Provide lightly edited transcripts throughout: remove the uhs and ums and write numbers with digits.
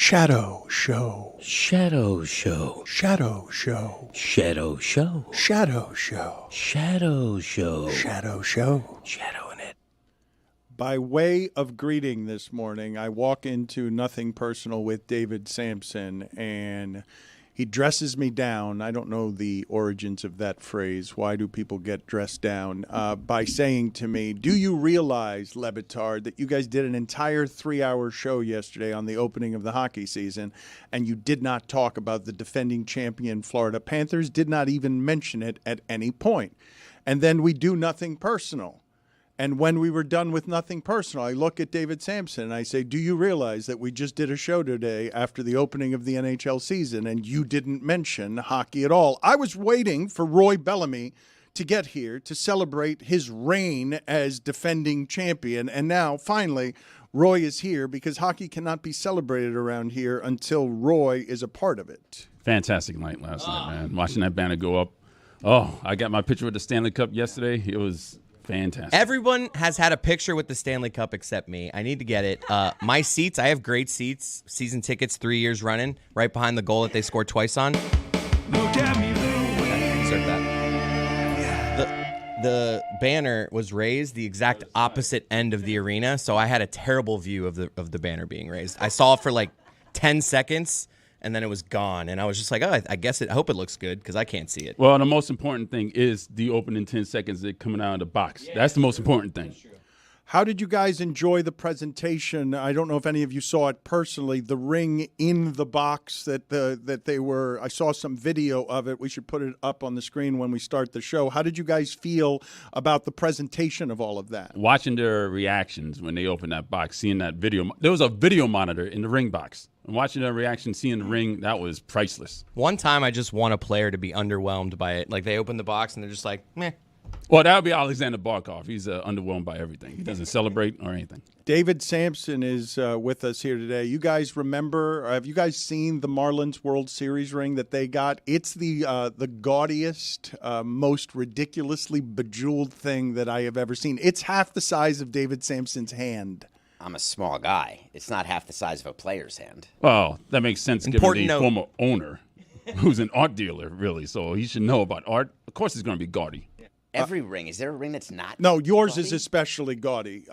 Shadow Show. Shadow Show. Shadow Show. Shadow Show. Shadow Show. Shadow Show. Shadow Show. Shadowing it. By way of greeting this morning, I walk into Nothing Personal with David Sampson, and he dresses me down. I don't know the origins of that phrase. Why do people get dressed down? By saying to me, do you realize, Le Batard, that you guys did an entire 3-hour show yesterday on the opening of the hockey season, and you did not talk about the defending champion Florida Panthers, did not even mention it at any point. And then we do Nothing Personal. And when we were done with Nothing Personal, I look at David Sampson and I say, do you realize that we just did a show today after the opening of the NHL season and you didn't mention hockey at all? I was waiting for Roy Bellamy to get here to celebrate his reign as defending champion. And now, finally, Roy is here because hockey cannot be celebrated around here until Roy is a part of it. Fantastic night last night, man. Watching that banner go up. Oh, I got my picture with the Stanley Cup yesterday. It was fantastic. Everyone has had a picture with the Stanley Cup except me. I need to get it. My seats, I have great seats, season tickets 3 years running, right behind the goal that they scored twice on. Look at me, insert that. The banner was raised the exact opposite end of the arena, so I had a terrible view of the banner being raised. I saw it for like 10 seconds, and then it was gone. And I was just like, oh, I guess I hope it looks good because I can't see it. Well, the most important thing is the opening 10 seconds that coming out of the box. That's the most important thing. How did you guys enjoy the presentation? I don't know if any of you saw it personally, the ring in the box that they were. I saw some video of it. We should put it up on the screen when we start the show. How did you guys feel about the presentation of all of that? Watching their reactions when they opened that box, seeing that video. There was a video monitor in the ring box. And watching their reaction, seeing the ring, that was priceless. One time I just want a player to be underwhelmed by it. Like they open the box and they're just like, meh. Well, that would be Alexander Barkov. He's underwhelmed by everything. He doesn't celebrate or anything. David Sampson is with us here today. You guys remember, have you guys seen the Marlins World Series ring that they got? It's the gaudiest, most ridiculously bejeweled thing that I have ever seen. It's half the size of David Sampson's hand. I'm a small guy. It's not half the size of a player's hand. Well, that makes sense given the former owner, who's an art dealer, really. So he should know about art. Of course it's going to be gaudy. Every ring. Is there a ring that's not? No, yours gaudy? is especially gaudy.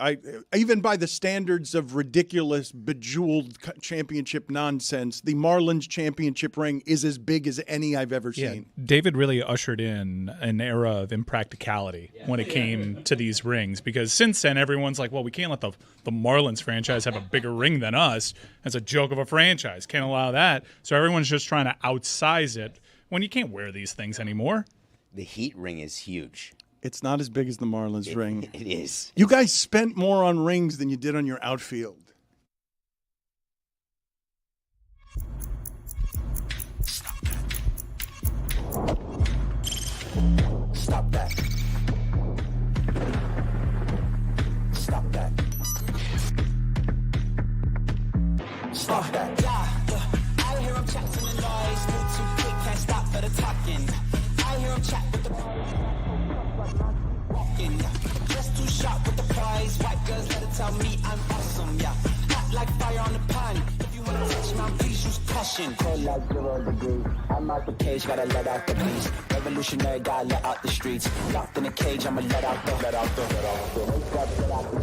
Even by the standards of ridiculous, bejeweled championship nonsense, the Marlins championship ring is as big as any I've ever seen. David really ushered in an era of impracticality when it came to these rings, because since then everyone's like, well, we can't let the Marlins franchise have a bigger ring than us. It's a joke of a franchise. Can't allow that. So everyone's just trying to outsize it when you can't wear these things anymore. The Heat ring is huge. It's not as big as the Marlins ring. It is. You guys spent more on rings than you did on your outfield. Stop that. Stop that. Stop that. Yeah. I hear him chatting the noise. Move too quick, can't stop for the talking. I hear him chat with the walking. Just too sharp with the prize. White girls let it tell me I'm awesome. Yeah. Hot like fire on the pan. If you wanna touch my please use caution. Cold like 0 degrees. I'm out the cage, gotta let out the beast. Revolutionary, gotta let out the streets. Locked in a cage, I'ma let out the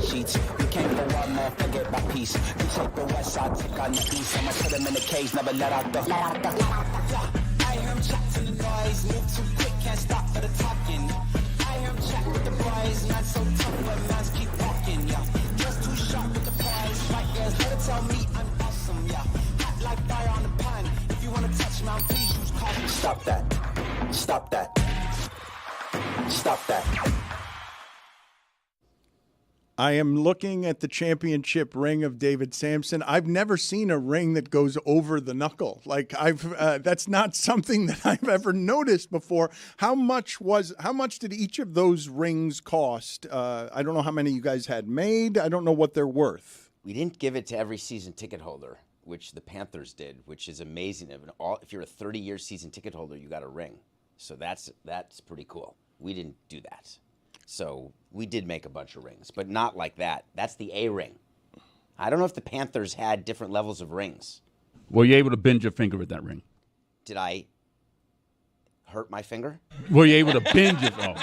sheets. We came for one man, forget my peace. You take the west side, take on the east. I'ma put him in the cage, never let out the. I hear him chatting the noise. Move too quick, can't stop for the talking. I hear him chat with the boys. Man so tough, but man's keep walking. Yeah, just too sharp with the prize. White girls, let it tell me I'm awesome. Yeah, hot like fire on the pan. If you wanna touch me, please use caution. Stop that. Stop that. Stop that. I am looking at the championship ring of David Sampson. I've never seen a ring that goes over the knuckle. Like that's not something that I've ever noticed before. How much did each of those rings cost? I don't know how many you guys had made. I don't know what they're worth. We didn't give it to every season ticket holder, which the Panthers did, which is amazing. If you're a 30-year season ticket holder, you got a ring. So that's pretty cool. We didn't do that. So we did make a bunch of rings, but not like that. That's the A ring. I don't know if the Panthers had different levels of rings. Were you able to bend your finger with that ring? Did I hurt my finger? Were you able to bend your? Oh,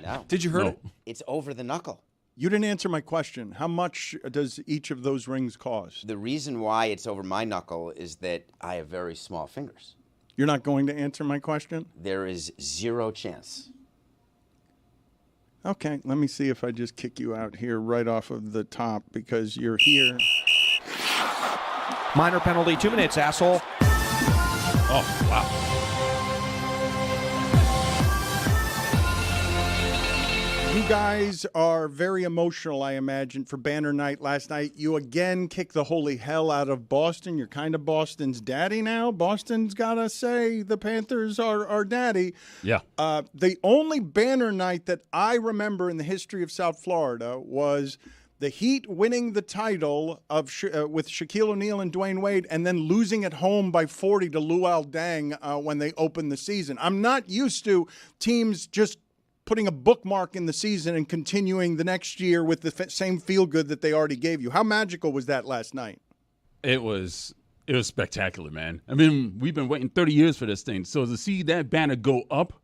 No. Did you hurt no. it? It's over the knuckle. You didn't answer my question. How much does each of those rings cost? The reason why it's over my knuckle is that I have very small fingers. You're not going to answer my question? There is zero chance. Okay, let me see if I just kick you out here right off of the top because you're here. Minor penalty, 2 minutes, asshole. Oh, wow. You guys are very emotional, I imagine, for Banner Night last night. You again kicked the holy hell out of Boston. You're kind of Boston's daddy now. Boston's got to say the Panthers are daddy. Yeah. The only Banner Night that I remember in the history of South Florida was the Heat winning the title of with Shaquille O'Neal and Dwayne Wade and then losing at home by 40 to Luol Deng when they opened the season. I'm not used to teams just putting a bookmark in the season and continuing the next year with the same feel-good that they already gave you. How magical was that last night? It was spectacular, man. I mean, we've been waiting 30 years for this thing. So to see that banner go up,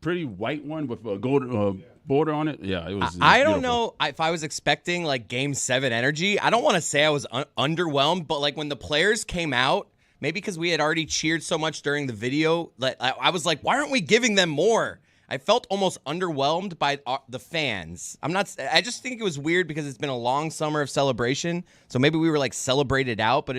pretty white one with a gold border on it, yeah, it was. I don't beautiful. know if I was expecting like Game 7 energy. I don't want to say I was underwhelmed, but like when the players came out, maybe because we had already cheered so much during the video, like I was like, why aren't we giving them more? I felt almost underwhelmed by the fans. I just think it was weird because it's been a long summer of celebration. So maybe we were like celebrated out, but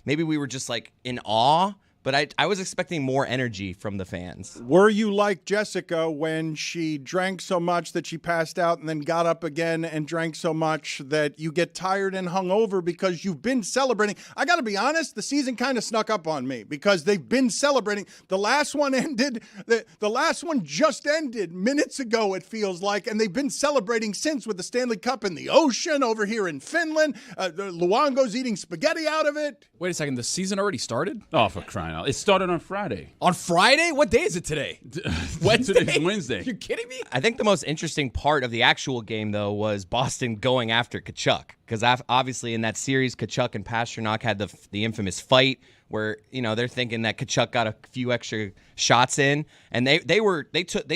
maybe we were just like in awe. But I was expecting more energy from the fans. Were you like Jessica when she drank so much that she passed out and then got up again and drank so much that you get tired and hungover because you've been celebrating? I got to be honest, the season kind of snuck up on me because they've been celebrating. The last one ended, the last one just ended minutes ago, it feels like, and they've been celebrating since with the Stanley Cup in the ocean over here in Finland. Luongo's eating spaghetti out of it. Wait a second, the season already started? Oh, for crying out! It started on Friday. On Friday? What day is it today? Today's Wednesday. You kidding me? I think the most interesting part of the actual game, though, was Boston going after Tkachuk. Because obviously in that series, Tkachuk and Pasternak had the infamous fight where, you know, they're thinking that Tkachuk got a few extra shots in. And they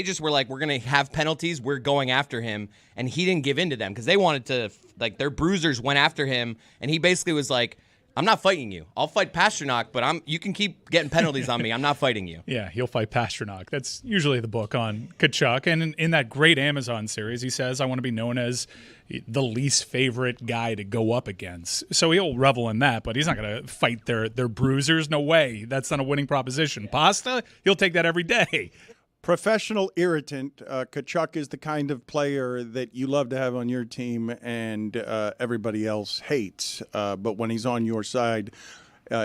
just were like, we're going to have penalties. We're going after him. And he didn't give in to them because they wanted to, like, their bruisers went after him. And he basically was like, I'm not fighting you. I'll fight Pasternak, but you can keep getting penalties on me. I'm not fighting you. Yeah, he'll fight Pasternak. That's usually the book on Tkachuk. And in that great Amazon series, he says, I want to be known as the least favorite guy to go up against. So he'll revel in that, but he's not going to fight their bruisers. No way. That's not a winning proposition. Pasta, he'll take that every day. Professional irritant. Tkachuk is the kind of player that you love to have on your team and everybody else hates. But when he's on your side,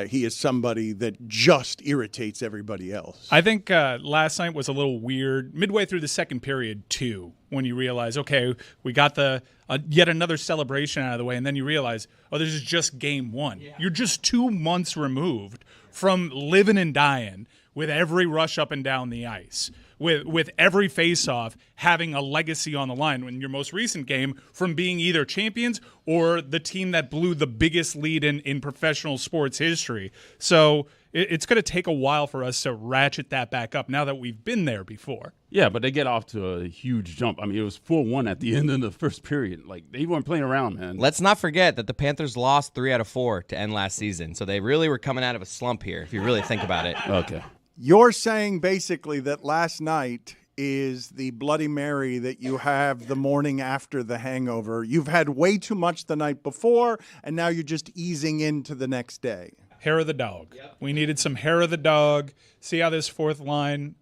he is somebody that just irritates everybody else. I think last night was a little weird. Midway through the second period, too, when you realize, okay, we got yet another celebration out of the way, and then you realize, oh, this is just game one. Yeah. You're just 2 months removed from living and dying with every rush up and down the ice. With every face-off having a legacy on the line in your most recent game from being either champions or the team that blew the biggest lead in professional sports history. So it's going to take a while for us to ratchet that back up now that we've been there before. Yeah, but they get off to a huge jump. I mean, it was 4-1 at the end of the first period. Like, they weren't playing around, man. Let's not forget that the Panthers lost 3 out of 4 to end last season. So they really were coming out of a slump here, if you really think about it. Okay. You're saying basically that last night is the Bloody Mary that you have the morning after the hangover. You've had way too much the night before, and now you're just easing into the next day. Hair of the dog. Yep. We needed some hair of the dog. See how this fourth line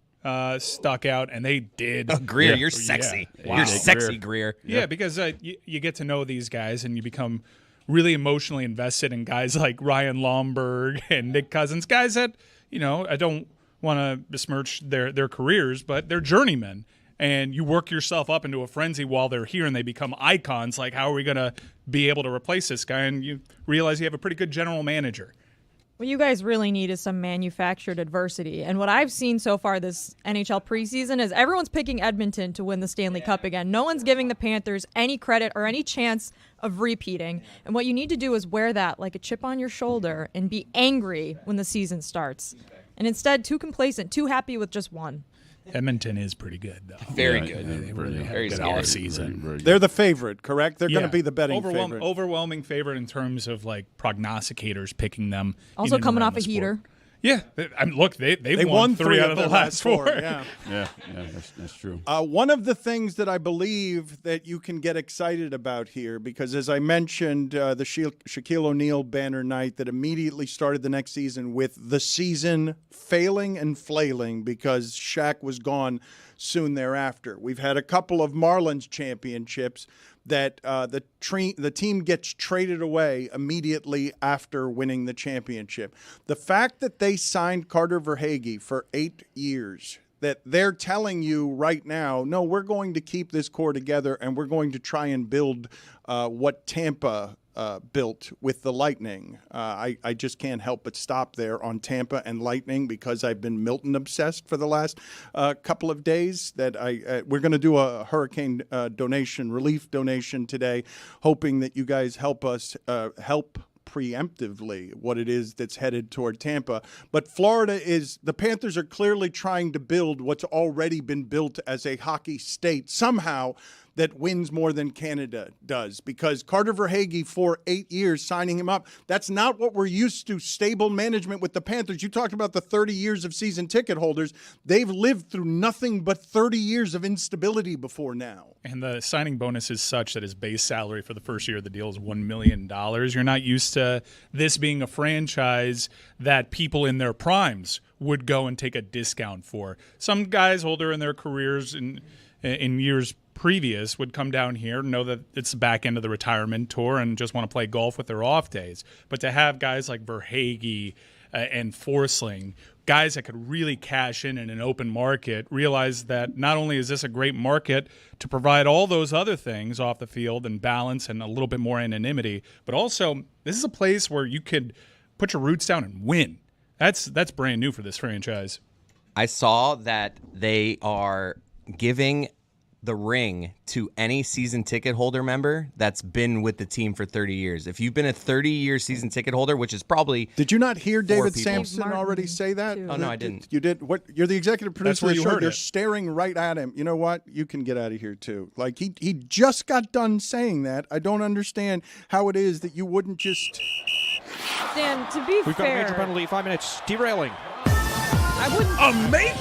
stuck out, and they did. Oh, Greer, you're sexy. Yeah. Wow. You're sexy, Greer. Yeah, because you get to know these guys, and you become really emotionally invested in guys like Ryan Lomberg and Nick Cousins, guys that, you know, I don't want to besmirch their careers, but they're journeymen. And you work yourself up into a frenzy while they're here and they become icons. Like, how are we going to be able to replace this guy? And you realize you have a pretty good general manager. What you guys really need is some manufactured adversity. And what I've seen so far this NHL preseason is everyone's picking Edmonton to win the Stanley Cup again. No one's giving the Panthers any credit or any chance of repeating. And what you need to do is wear that like a chip on your shoulder and be angry when the season starts. And instead, too complacent, too happy with just one. Edmonton is pretty good, though. Very good. They really had Very a good scary. off-season. Very good. They're the favorite, correct? They're going to be the betting favorite. Overwhelming favorite in terms of like prognosticators picking them. Also in and coming around off the a sport. heater. Yeah, I mean, look, they They won 3 out of the last 4. Yeah. Yeah, that's true. One of the things that I believe that you can get excited about here, because as I mentioned, the Shaquille O'Neal banner night that immediately started the next season with the season failing and flailing because Shaq was gone soon thereafter. We've had a couple of Marlins championships that the team gets traded away immediately after winning the championship. The fact that they signed Carter Verhaeghe for 8 years, that they're telling you right now, no, we're going to keep this core together and we're going to try and build what Tampa built with the Lightning. I just can't help but stop there on Tampa and Lightning because I've been Milton obsessed for the last couple of days. That we're going to do a hurricane relief donation today, hoping that you guys help us help preemptively what it is that's headed toward Tampa. But the Panthers are clearly trying to build what's already been built as a hockey state somehow that wins more than Canada does, because Carter Verhaeghe for 8 years, signing him up, that's not what we're used to, stable management with the Panthers. You talked about the 30 years of season ticket holders. They've lived through nothing but 30 years of instability before now. And the signing bonus is such that his base salary for the first year of the deal is $1 million. You're not used to this being a franchise that people in their primes would go and take a discount for. Some guys older in their careers in years previous would come down here, know that it's the back end of the retirement tour and just want to play golf with their off days. But to have guys like Verhaeghe and Forsling, guys that could really cash in an open market, realize that not only is this a great market to provide all those other things off the field and balance and a little bit more anonymity, but also this is a place where you could put your roots down and win. That's brand new for this franchise. I saw that they are giving the ring to any season ticket holder member that's been with the team for 30 years. If you've been a 30-year season ticket holder, which is probably... Did you not hear David people. Sampson already say that? Too. Oh, no, I didn't. You did? What? You're the executive producer where of the you show. heard You're it. staring right at him. You know what? You can get out of here, too. Like, he just got done saying that. I don't understand how it is that you wouldn't just... Dan, to be We've got a fair, major penalty, 5 minutes. Derailing. I wouldn't... Amazing!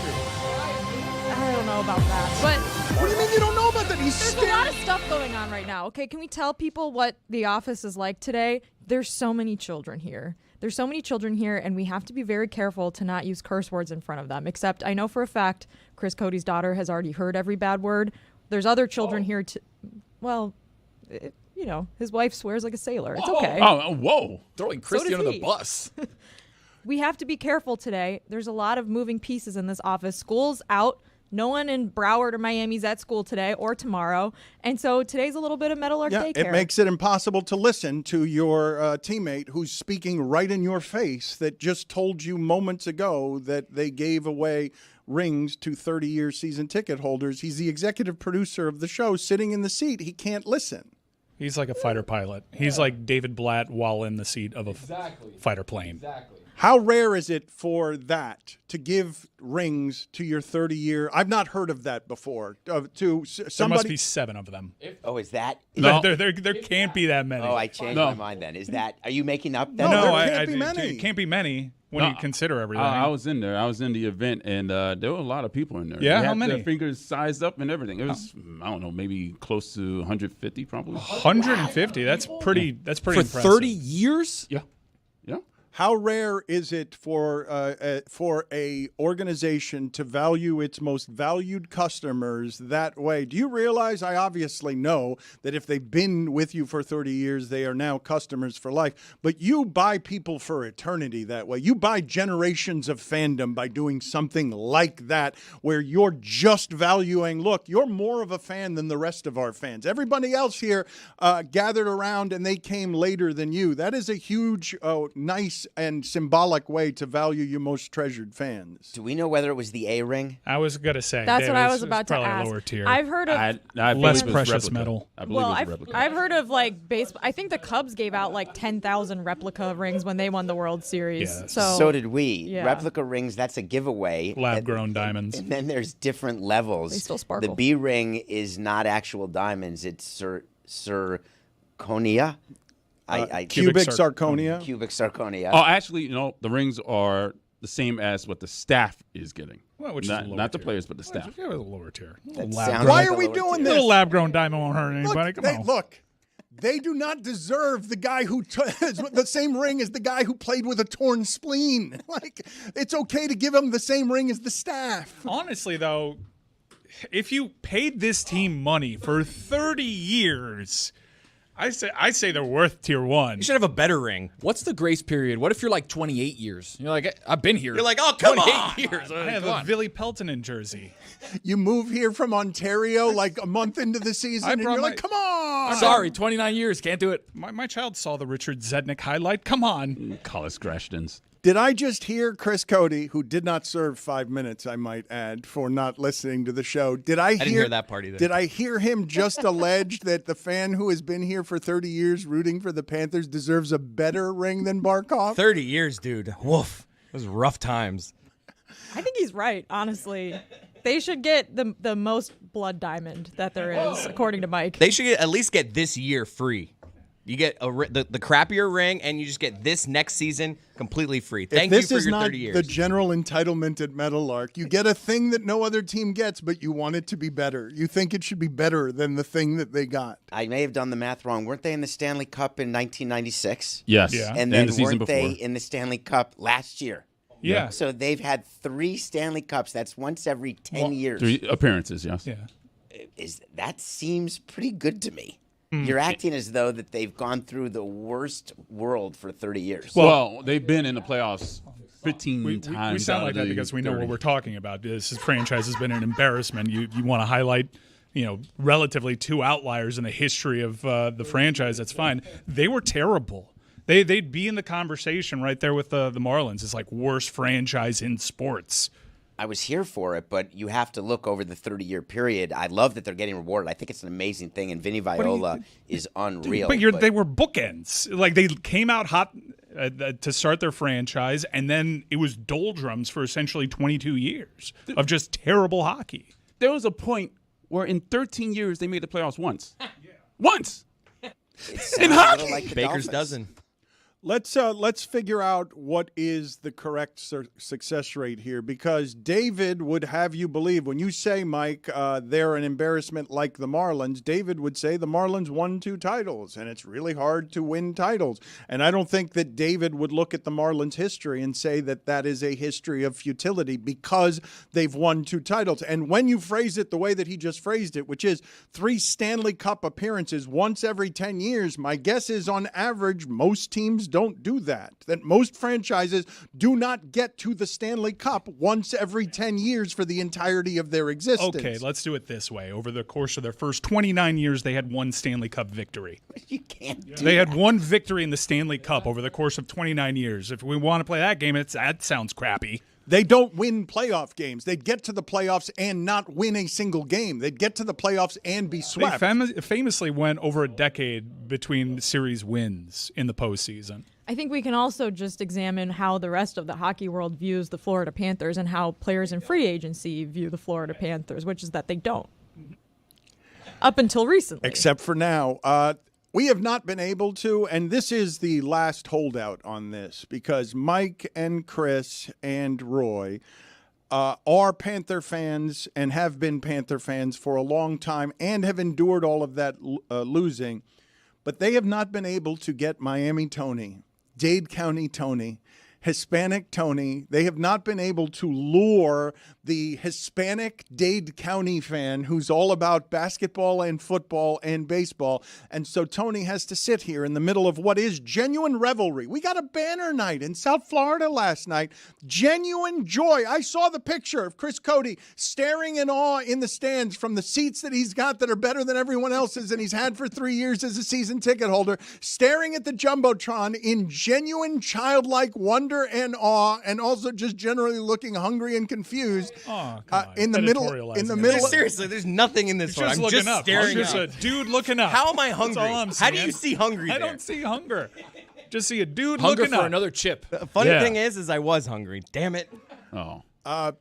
I don't know about that, but... What do you mean you don't know about that? There's a lot of stuff going on right now. Okay, can we tell people what the office is like today? There's so many children here. There's so many children here, and we have to be very careful to not use curse words in front of them. Except I know for a fact Chris Cody's daughter has already heard every bad word. There's other children here too. Well, his wife swears like a sailor. It's okay. Oh, whoa. Throwing Christy does under he. the bus. We have to be careful today. There's a lot of moving pieces in this office. School's out. No one in Broward or Miami's at school today or tomorrow. And so today's a little bit of Metal Arc daycare. It makes it impossible to listen to your teammate who's speaking right in your face that just told you moments ago that they gave away rings to 30-year season ticket holders. He's the executive producer of the show, sitting in the seat. He can't listen. He's like a fighter pilot. He's like David Blatt while in the seat of a fighter plane. Exactly. How rare is it for that to give rings to your 30-year? I've not heard of that before. To somebody. There must be 7 of them. Oh, is that? No, there can't be that many. Oh, I changed my mind then. Is that? Are you making up that? No, No, there can't be many. It can't be many when you consider everything. I was in there. I was in the event, and there were a lot of people in there. Yeah, They how had many? Their fingers sized up and everything. It was, I don't know, maybe close to 150 probably. 150. That's pretty For impressive. 30 years? Yeah. How rare is it for a organization to value its most valued customers that way? Do you realize? I obviously know that if they've been with you for 30 years, they are now customers for life. But you buy people for eternity that way. You buy generations of fandom by doing something like that, where you're just valuing. Look, you're more of a fan than the rest of our fans. Everybody else here gathered around, and they came later than you. That is a huge, nice nice and symbolic way to value your most treasured fans. Do we know whether it was the A ring? I was gonna say That's what I was it's about to probably ask. lower tier. I've heard of I believe Less it was precious replica. metal. I believe well, it was replica. I've heard of like baseball. I think the Cubs gave out like 10,000 replica rings when they won the World Series. Yeah. So did we. yeah. Replica rings, that's a giveaway. Lab-grown diamonds. And then there's different levels. They still sparkle. The B ring is not actual diamonds. It's zirconia. Cubic zirconia. Cubic zirconia. Oh, actually, the rings are the same as what the staff is getting. Well, which is not lower the tier. players, but the staff. Yeah, it was a lower tier. That Lab- sounds Why like are a we lower doing tier. this? little lab-grown diamond won't hurt anybody. Come on. Look, they do not deserve the guy who the same ring as the guy who played with a torn spleen. Like, it's okay to give him the same ring as the staff. Honestly, though, if you paid this team money for 30 years, I say they're worth tier 1. You should have a better ring. What's the grace period? What if you're like 28 years? You're like, I've been here. You're like, oh, come 28 on. years. I have Come a on. Billy Peltonen jersey. You move here from Ontario like a month into the season, and brought you're my- like, come on. Sorry, 29 years. Can't do it. My child saw the Richard Zednick highlight. Come on. Collis Grashtons. Did I just hear Chris Cody, who did not serve 5 minutes, I might add, for not listening to the show? Did I didn't hear that part either. Did I hear him just allege that the fan who has been here for 30 years rooting for the Panthers deserves a better ring than Barkov? 30 years, dude. Woof. Those rough times. I think he's right. Honestly, they should get the most blood diamond that there is, according to Mike. They should at least get this year free. You get the crappier ring, and you just get this next season completely free. Thank you This for is your not 30 years. the general entitlement at Meadowlark. You get a thing that no other team gets, but you want it to be better. You think it should be better than the thing that they got. I may have done the math wrong. Weren't they in the Stanley Cup in 1996? Yes. Yeah. And then the season weren't before. they in the Stanley Cup last year? Yeah. So they've had 3 Stanley Cups. That's once every 10 years. 3 appearances, yes. Yeah. That seems pretty good to me. You're acting as though that they've gone through the worst world for 30 years. Well, they've been in the playoffs 15 We times. sound out like of that the because we know 30. what we're talking about. This franchise has been an embarrassment. You want to highlight, relatively 2 outliers in the history of the franchise. That's fine. They were terrible. They'd be in the conversation right there with the Marlins. It's like worst franchise in sports. I was here for it, but you have to look over the 30-year period. I love that they're getting rewarded. I think it's an amazing thing, and Vinny Viola is unreal. But they were bookends. Like they came out hot to start their franchise, and then it was doldrums for essentially 22 years of just terrible hockey. There was a point where in 13 years they made the playoffs once. Once! It sounds a hockey! little like the Baker's Dolphins. dozen. Let's figure out what is the correct success rate here, because David would have you believe when you say, Mike, they're an embarrassment like the Marlins. David would say the Marlins won 2 titles, and it's really hard to win titles. And I don't think that David would look at the Marlins' history and say that that is a history of futility because they've won 2 titles. And when you phrase it the way that he just phrased it, which is 3 Stanley Cup appearances once every 10 years, my guess is on average most teams don't do that most franchises do not get to the Stanley Cup once every 10 years for the entirety of their existence. Okay, let's do it this way. Over the course of their first 29 years, they had 1 Stanley Cup victory. You can't do They had 1 victory in the Stanley Cup over the course of 29 years. If we want to play that game, that sounds crappy. They don't win playoff games. They'd get to the playoffs and not win a single game. They'd get to the playoffs and be swept. They famously went over a decade between series wins in the postseason. I think we can also just examine how the rest of the hockey world views the Florida Panthers and how players in free agency view the Florida Panthers, which is that they don't. Up until recently. Except for now. We have not been able to, and this is the last holdout on this, because Mike and Chris and Roy are Panther fans and have been Panther fans for a long time and have endured all of that losing, but they have not been able to get Miami Tony, Dade County Tony, Hispanic Tony. They have not been able to lure the Hispanic Dade County fan who's all about basketball and football and baseball. And so Tony has to sit here in the middle of what is genuine revelry. We got a banner night in South Florida last night. Genuine joy. I saw the picture of Chris Cody staring in awe in the stands from the seats that he's got that are better than everyone else's and he's had for 3 years as a season ticket holder, staring at the Jumbotron in genuine childlike wonder and awe, and also just generally looking hungry and confused. In the middle. Seriously, there's nothing in this one. I'm looking just up. staring. I'm just a dude looking up. How am I hungry? That's all I'm How do seeing. you see hungry? I there? don't see hunger. Just see a dude Hunger looking for up. another chip. The funny thing is I was hungry. Damn it. Oh.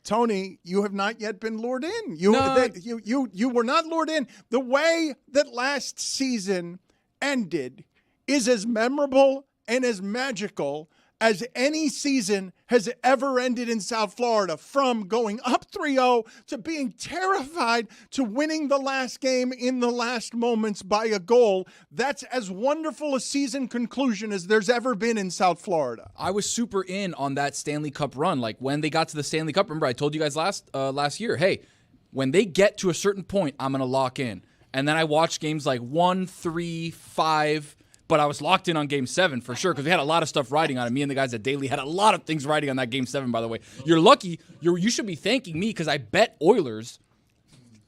Tony, you have not yet been lured in. You were not lured in. The way that last season ended is as memorable and as magical as any season has ever ended in South Florida, from going up 3-0 to being terrified to winning the last game in the last moments by a goal. That's as wonderful a season conclusion as there's ever been in South Florida. I was super in on that Stanley Cup run. Like when they got to the Stanley Cup, remember I told you guys last year, hey, when they get to a certain point, I'm going to lock in. And then I watched games like 1, 3, 5, but I was locked in on Game 7 for sure because we had a lot of stuff riding on it. Me and the guys at Daily had a lot of things riding on that Game 7, by the way. You're lucky. You should be thanking me because I bet Oilers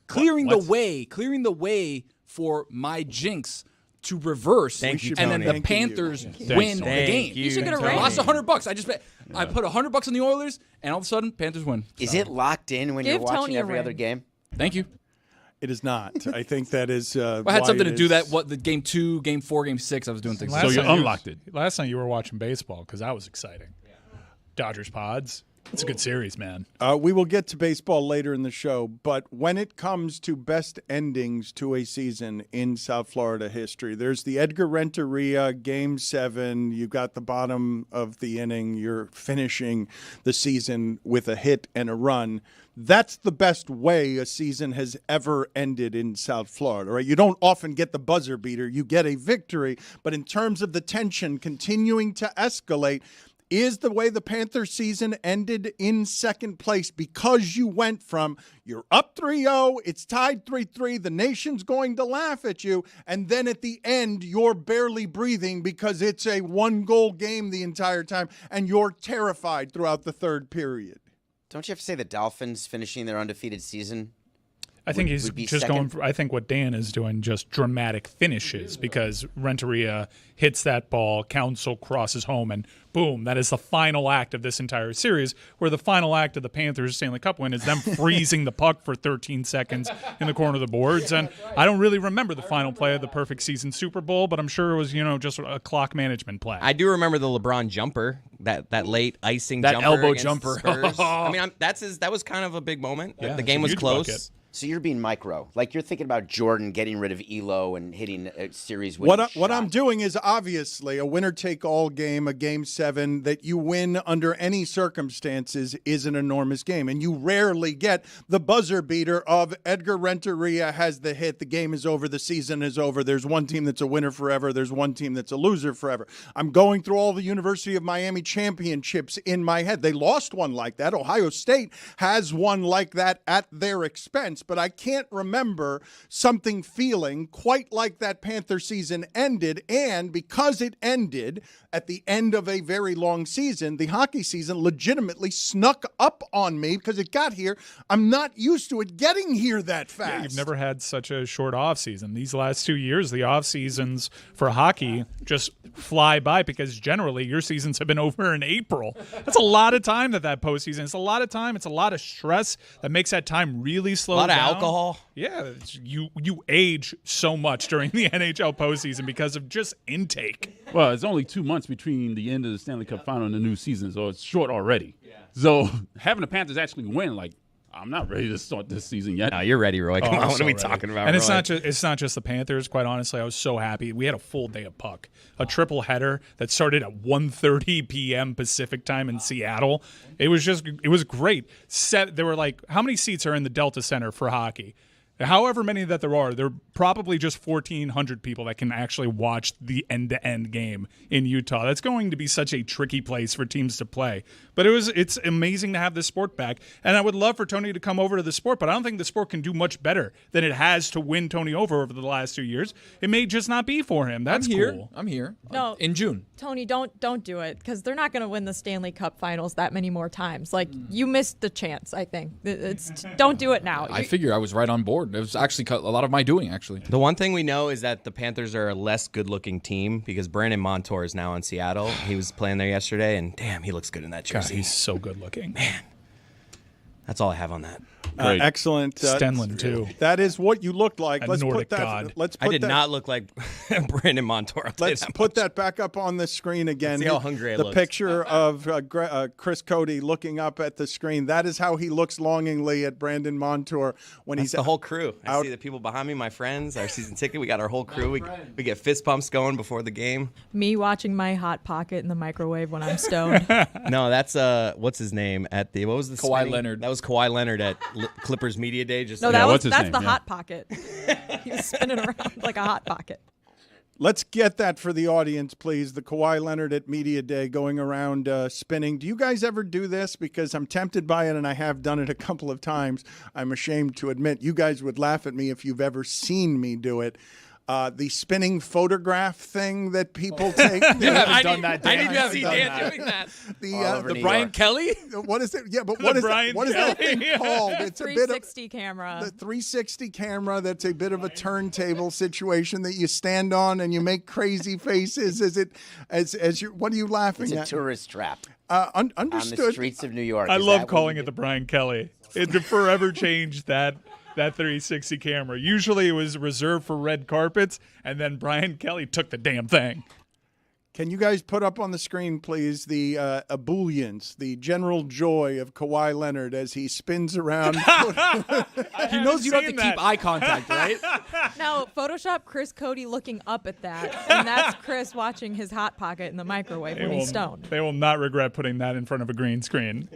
clearing the way for my jinx to reverse. Thank you, and then Tony. the Panthers you. win the Thank game. you. You should get a Tony. raise. I lost $100. I just bet. I put $100 on the Oilers, and all of a sudden, Panthers win. Is it locked in when Give you're watching Tony a every other ring. game? Thank you. It is not. I think that is. I had something to do that. What the Game 2, Game 4, Game 6? I was doing things. So you night unlocked it. Last night you were watching baseball because that was exciting. Dodgers Pods. It's a good series, man. We will get to baseball later in the show, but when it comes to best endings to a season in South Florida history, there's the Edgar Renteria Game 7. You got the bottom of the inning. You're finishing the season with a hit and a run. That's the best way a season has ever ended in South Florida, right? You don't often get the buzzer beater. You get a victory, but in terms of the tension continuing to escalate, is the way the Panthers season ended in second place, because you went from you're up 3-0, it's tied 3-3, the nation's going to laugh at you, and then at the end you're barely breathing because it's a one-goal game the entire time, and you're terrified throughout the third period. Don't you have to say the Dolphins finishing their undefeated season? I think he's would be just second? going for, I think what Dan is doing, just dramatic finishes, because Renteria hits that ball, Council crosses home, and boom, that is the final act of this entire series, where the final act of the Panthers Stanley Cup win is them freezing the puck for 13 seconds in the corner of the boards. And I don't really remember the final play of the perfect season Super Bowl, but I'm sure it was, just a clock management play. I do remember the LeBron jumper, that late icing That jumper. elbow against jumper. the Spurs. I mean, that was kind of a big moment. Yeah, the game it's was a huge close. bucket. So you're being micro. Like you're thinking about Jordan getting rid of Elo and hitting a series winning What I'm shot. doing is obviously a winner-take-all game, a Game 7 that you win under any circumstances is an enormous game. And you rarely get the buzzer beater of Edgar Renteria has the hit, the game is over, the season is over. There's one team that's a winner forever. There's one team that's a loser forever. I'm going through all the University of Miami championships in my head. They lost one like that. Ohio State has one like that at their expense. But I can't remember something feeling quite like that Panther season ended. And because it ended at the end of a very long season, the hockey season legitimately snuck up on me because it got here. I'm not used to it getting here that fast. Yeah, you've never had such a short off season. These last 2 years, the off seasons for hockey just fly by because generally your seasons have been over in April. That's a lot of time that postseason. It's a lot of time. It's a lot of stress that makes that time really slow down. A lot of alcohol. Yeah, you age so much during the NHL postseason because of just intake. Well, it's only 2 months between the end of the Stanley Cup final and the new season, so it's short already. Yeah. So having the Panthers actually win, I'm not ready to start this season yet. No, you're ready, Roy. Come on, what are we talking about, And Roy? it's not just the Panthers. Quite honestly, I was so happy. We had a full day of puck, a triple header that started at 1:30 p.m. Pacific time in Seattle. It was great. There were how many seats are in the Delta Center for hockey? However many that there are probably just 1,400 people that can actually watch the end-to-end game in Utah. That's going to be such a tricky place for teams to play. But it's amazing to have this sport back. And I would love for Tony to come over to the sport, but I don't think the sport can do much better than it has to win Tony over the last 2 years. It may just not be for him. That's cool. I'm here. No. In June. Tony, don't do it, because they're not going to win the Stanley Cup Finals that many more times. Like, you missed the chance, I think. Don't do it now. I figure I was right on board. It was actually a lot of my doing, actually. The one thing we know is that the Panthers are a less good-looking team because Brandon Montour is now in Seattle. He was playing there yesterday, and damn, he looks good in that God, jersey. he's so good-looking. Man, that's all I have on that. Excellent. Stenlund, too. That is what you looked like. A Let's Nordic put that. god. I did not look like Brandon Montour. Let's put that back up on the screen again. See how hungry I The looked. picture of Chris Cody looking up at the screen. That is how he looks longingly at Brandon Montour when That's he's the whole crew. I out. see the people behind me, my friends, our season ticket. We got our whole crew. We get fist pumps going before the game. Me watching my Hot Pocket in the microwave when I'm stoned. No, that's what's his name at the what was the Kawhi spinning? Leonard. That was Kawhi Leonard at Clippers Media Day. Just No, like, what's his that's name? the Yeah. Hot Pocket. He was spinning around like a Hot Pocket. Let's get that for the audience, please. The Kawhi Leonard at Media Day going around spinning. Do you guys ever do this? Because I'm tempted by it, and I have done it a couple of times. I'm ashamed to admit. You guys would laugh at me if you've ever seen me do it. The spinning photograph thing that people take. You haven't done that, Dan. I need to I've see done Dan that. doing that. The New Brian York. Kelly? what is it? Yeah, but what is Brian that Kelly. thing called? It's a bit of 360 camera. the 360 camera. That's a bit of a turntable situation that you stand on and you make crazy faces. Is it as you? What are you laughing It's a at? tourist trap on the Understood. streets of New York. I Is love that what calling you it do? the Brian Kelly. It forever changed that 360 camera. Usually it was reserved for red carpets, and then Brian Kelly took the damn thing. Can you guys put up on the screen, please, the ebullience, the general joy of Kawhi Leonard as he spins around? He knows you don't have to keep eye contact, right? Now, Photoshop Chris Cody looking up at that, and that's Chris watching his Hot Pocket in the microwave when he's stoned. They will not regret putting that in front of a green screen.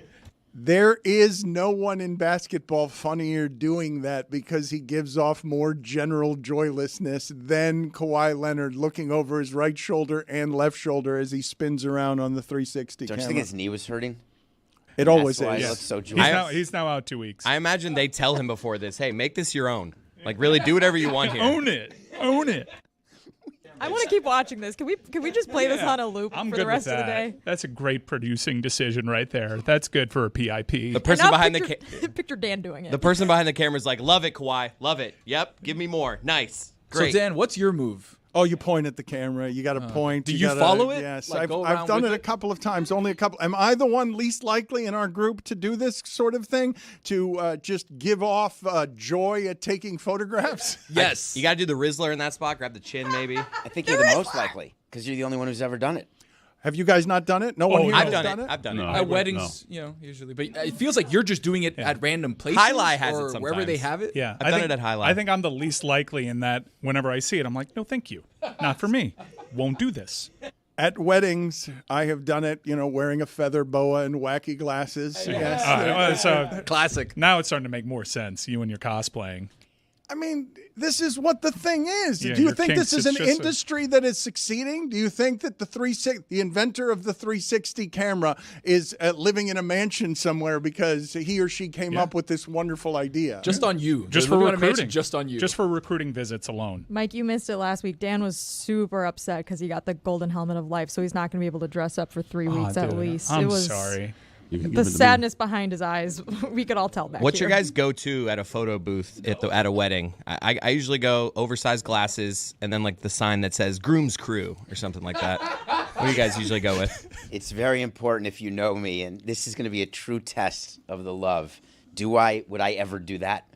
There is no one in basketball funnier doing that because he gives off more general joylessness than Kawhi Leonard looking over his right shoulder and left shoulder as he spins around on the 360 Don't you camera. think his knee was hurting? It always That's why is. he looks so joyous. He's now out 2 weeks. I imagine they tell him before this, hey, make this your own. Like, really do whatever you want here. Own it. Own it. I want to keep watching this. Can we just play this on a loop I'm for good the rest with of the that. day? That's a great producing decision right there. That's good for a PIP. The person Now behind picture, picture Dan doing it. the person behind the camera is like, love it, Kawhi, love it. Yep, give me more. Nice, great. So, Dan, what's your move? Oh, you point at the camera. You got to point. do you gotta- follow it? Yes, Like, go I've around done with it a it? couple of times. Only a couple. Am I the one least likely in our group to do this sort of thing? To just give off joy at taking photographs? Yes. You got to do the Rizzler in that spot. Grab the chin, maybe. I think you're the most likely because you're the only one who's ever done it. Have you guys not done it? No one here I've has done it. I've done No. it. At weddings, usually. But it feels like you're just doing it at random places Highlight has it or wherever they sometimes. have it. Yeah, I've done it at High Life. I think I'm the least likely in that whenever I see it, I'm like, no, thank you. Not for me. Won't do this. At weddings, I have done it, wearing a feather boa and wacky glasses. Yes. All right, well, so Classic. now it's starting to make more sense, you and your cosplaying. I mean, this is what the thing is. Yeah, Do you your think kinks, this is it's an just industry that is succeeding? Do you think that the inventor of the 360 camera is living in a mansion somewhere because he or she came up with this wonderful idea? Just on you. Just They're for living on a mansion recruiting. Just on you. Just for recruiting visits alone. Mike, you missed it last week. Dan was super upset because he got the golden helmet of life, so he's not going to be able to dress up for 3 weeks at dude, least. I'm it was sorry. You can give the it to me. sadness behind his eyes. We could all tell back What's your here. guys' go-to at a photo booth at a wedding? I usually go oversized glasses and then like the sign that says groom's crew or something like that. What do you guys usually go with? It's very important if you know me, and this is going to be a true test of the love. Would I ever do that?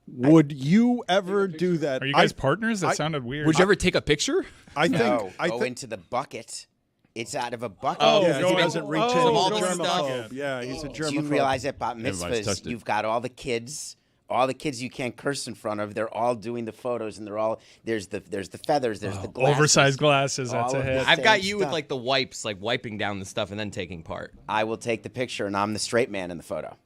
Would you ever do that? Are you guys partners? That sounded weird. Would you ever take a picture? I think. No, I go think. into the bucket. It's out of a bucket. Oh, Yeah, go he in- doesn't reach oh, in. all He's the a stuff. germaphobe. Yeah, he's a Do you germaphobe. realize at bat Everybody's touched mitzvahs, it. you've got all the kids you can't curse in front of. They're all doing the photos, and there's the feathers, there's the glasses. Oversized glasses, that's All a of hit. this. I've got Same you with stuff. like the wipes, like wiping down the stuff and then taking part. I will take the picture, and I'm the straight man in the photo.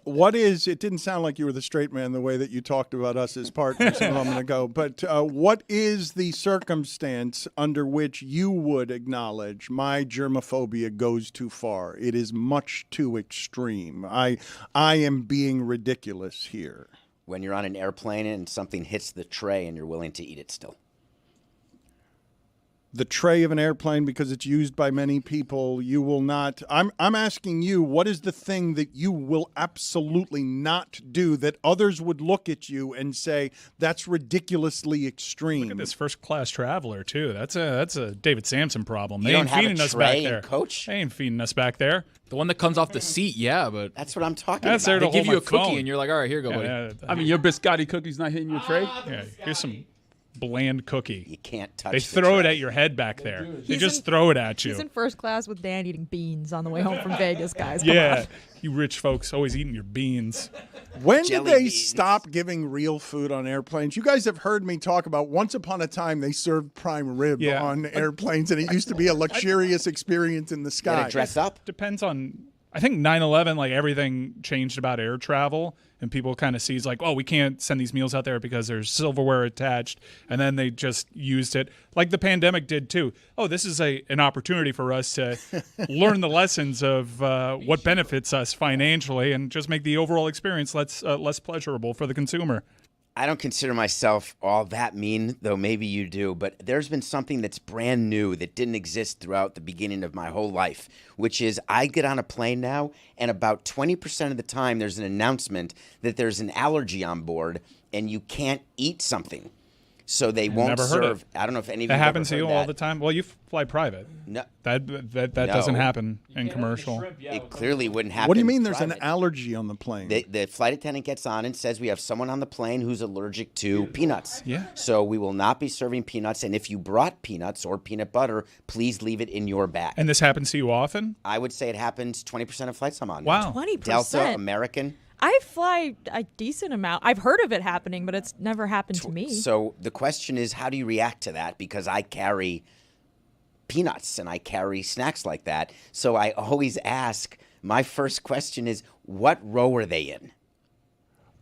What is? It didn't sound like you were the straight man the way that you talked about us as partners a moment ago. But what is the circumstance under which you would acknowledge my germophobia goes too far? It is much too extreme. I am being ridiculous here. When you're on an airplane and something hits the tray and you're willing to eat it still. The tray of an airplane, because it's used by many people, you will not. I'm asking you, what is the thing that you will absolutely not do that others would look at you and say that's ridiculously extreme? Look at this first class traveler too. That's a David Sampson problem. They You ain't don't have feeding a us back tray there. and coach? They ain't feeding us back there. The one that comes off the seat, yeah, but That's what I'm talking That's about. there to they give hold you my a cookie phone. and you're like, all right, here you go, buddy. Yeah, I mean, your biscotti cookie's not hitting your tray. yeah, here's some bland cookie. You can't touch They the throw it tray. at your head back there. They He's just in- throw it at you. He's in first class with Dan eating beans on the way home from Vegas, guys. Come Yeah, on. you rich folks always eating your beans. When did Jelly they beans. stop giving real food on airplanes? You guys have heard me talk about once upon a time they served prime rib Yeah. on airplanes, and it used to be a luxurious experience in the You sky. gotta dress up. Depends on. I think 9/11, like everything changed about air travel, and people kind of sees like, oh, we can't send these meals out there because there's silverware attached, and then they just used it like the pandemic did too. Oh, this is an opportunity for us to learn the lessons of what benefits us financially, and just make the overall experience less pleasurable for the consumer. I don't consider myself all that mean, though maybe you do, but there's been something that's brand new that didn't exist throughout the beginning of my whole life, which is I get on a plane now, and about 20% of the time there's an announcement that there's an allergy on board and you can't eat something. So they won't Never heard serve. it. I don't know if any of you That have happens to ever you heard all that. the time. Well, you fly private. No, That doesn't No. happen in commercial. it clearly wouldn't happen. What do you mean there's private. an allergy on the plane? The flight attendant gets on and says we have someone on the plane who's allergic to peanuts. Yeah. So we will not be serving peanuts. And if you brought peanuts or peanut butter, please leave it in your bag. And this happens to you often? I would say it happens 20% of flights I'm on. Wow. 20%. Delta, American. I fly a decent amount. I've heard of it happening, but it's never happened to me. So the question is, how do you react to that? Because I carry peanuts and I carry snacks like that. So I always ask, my first question is, what row are they in?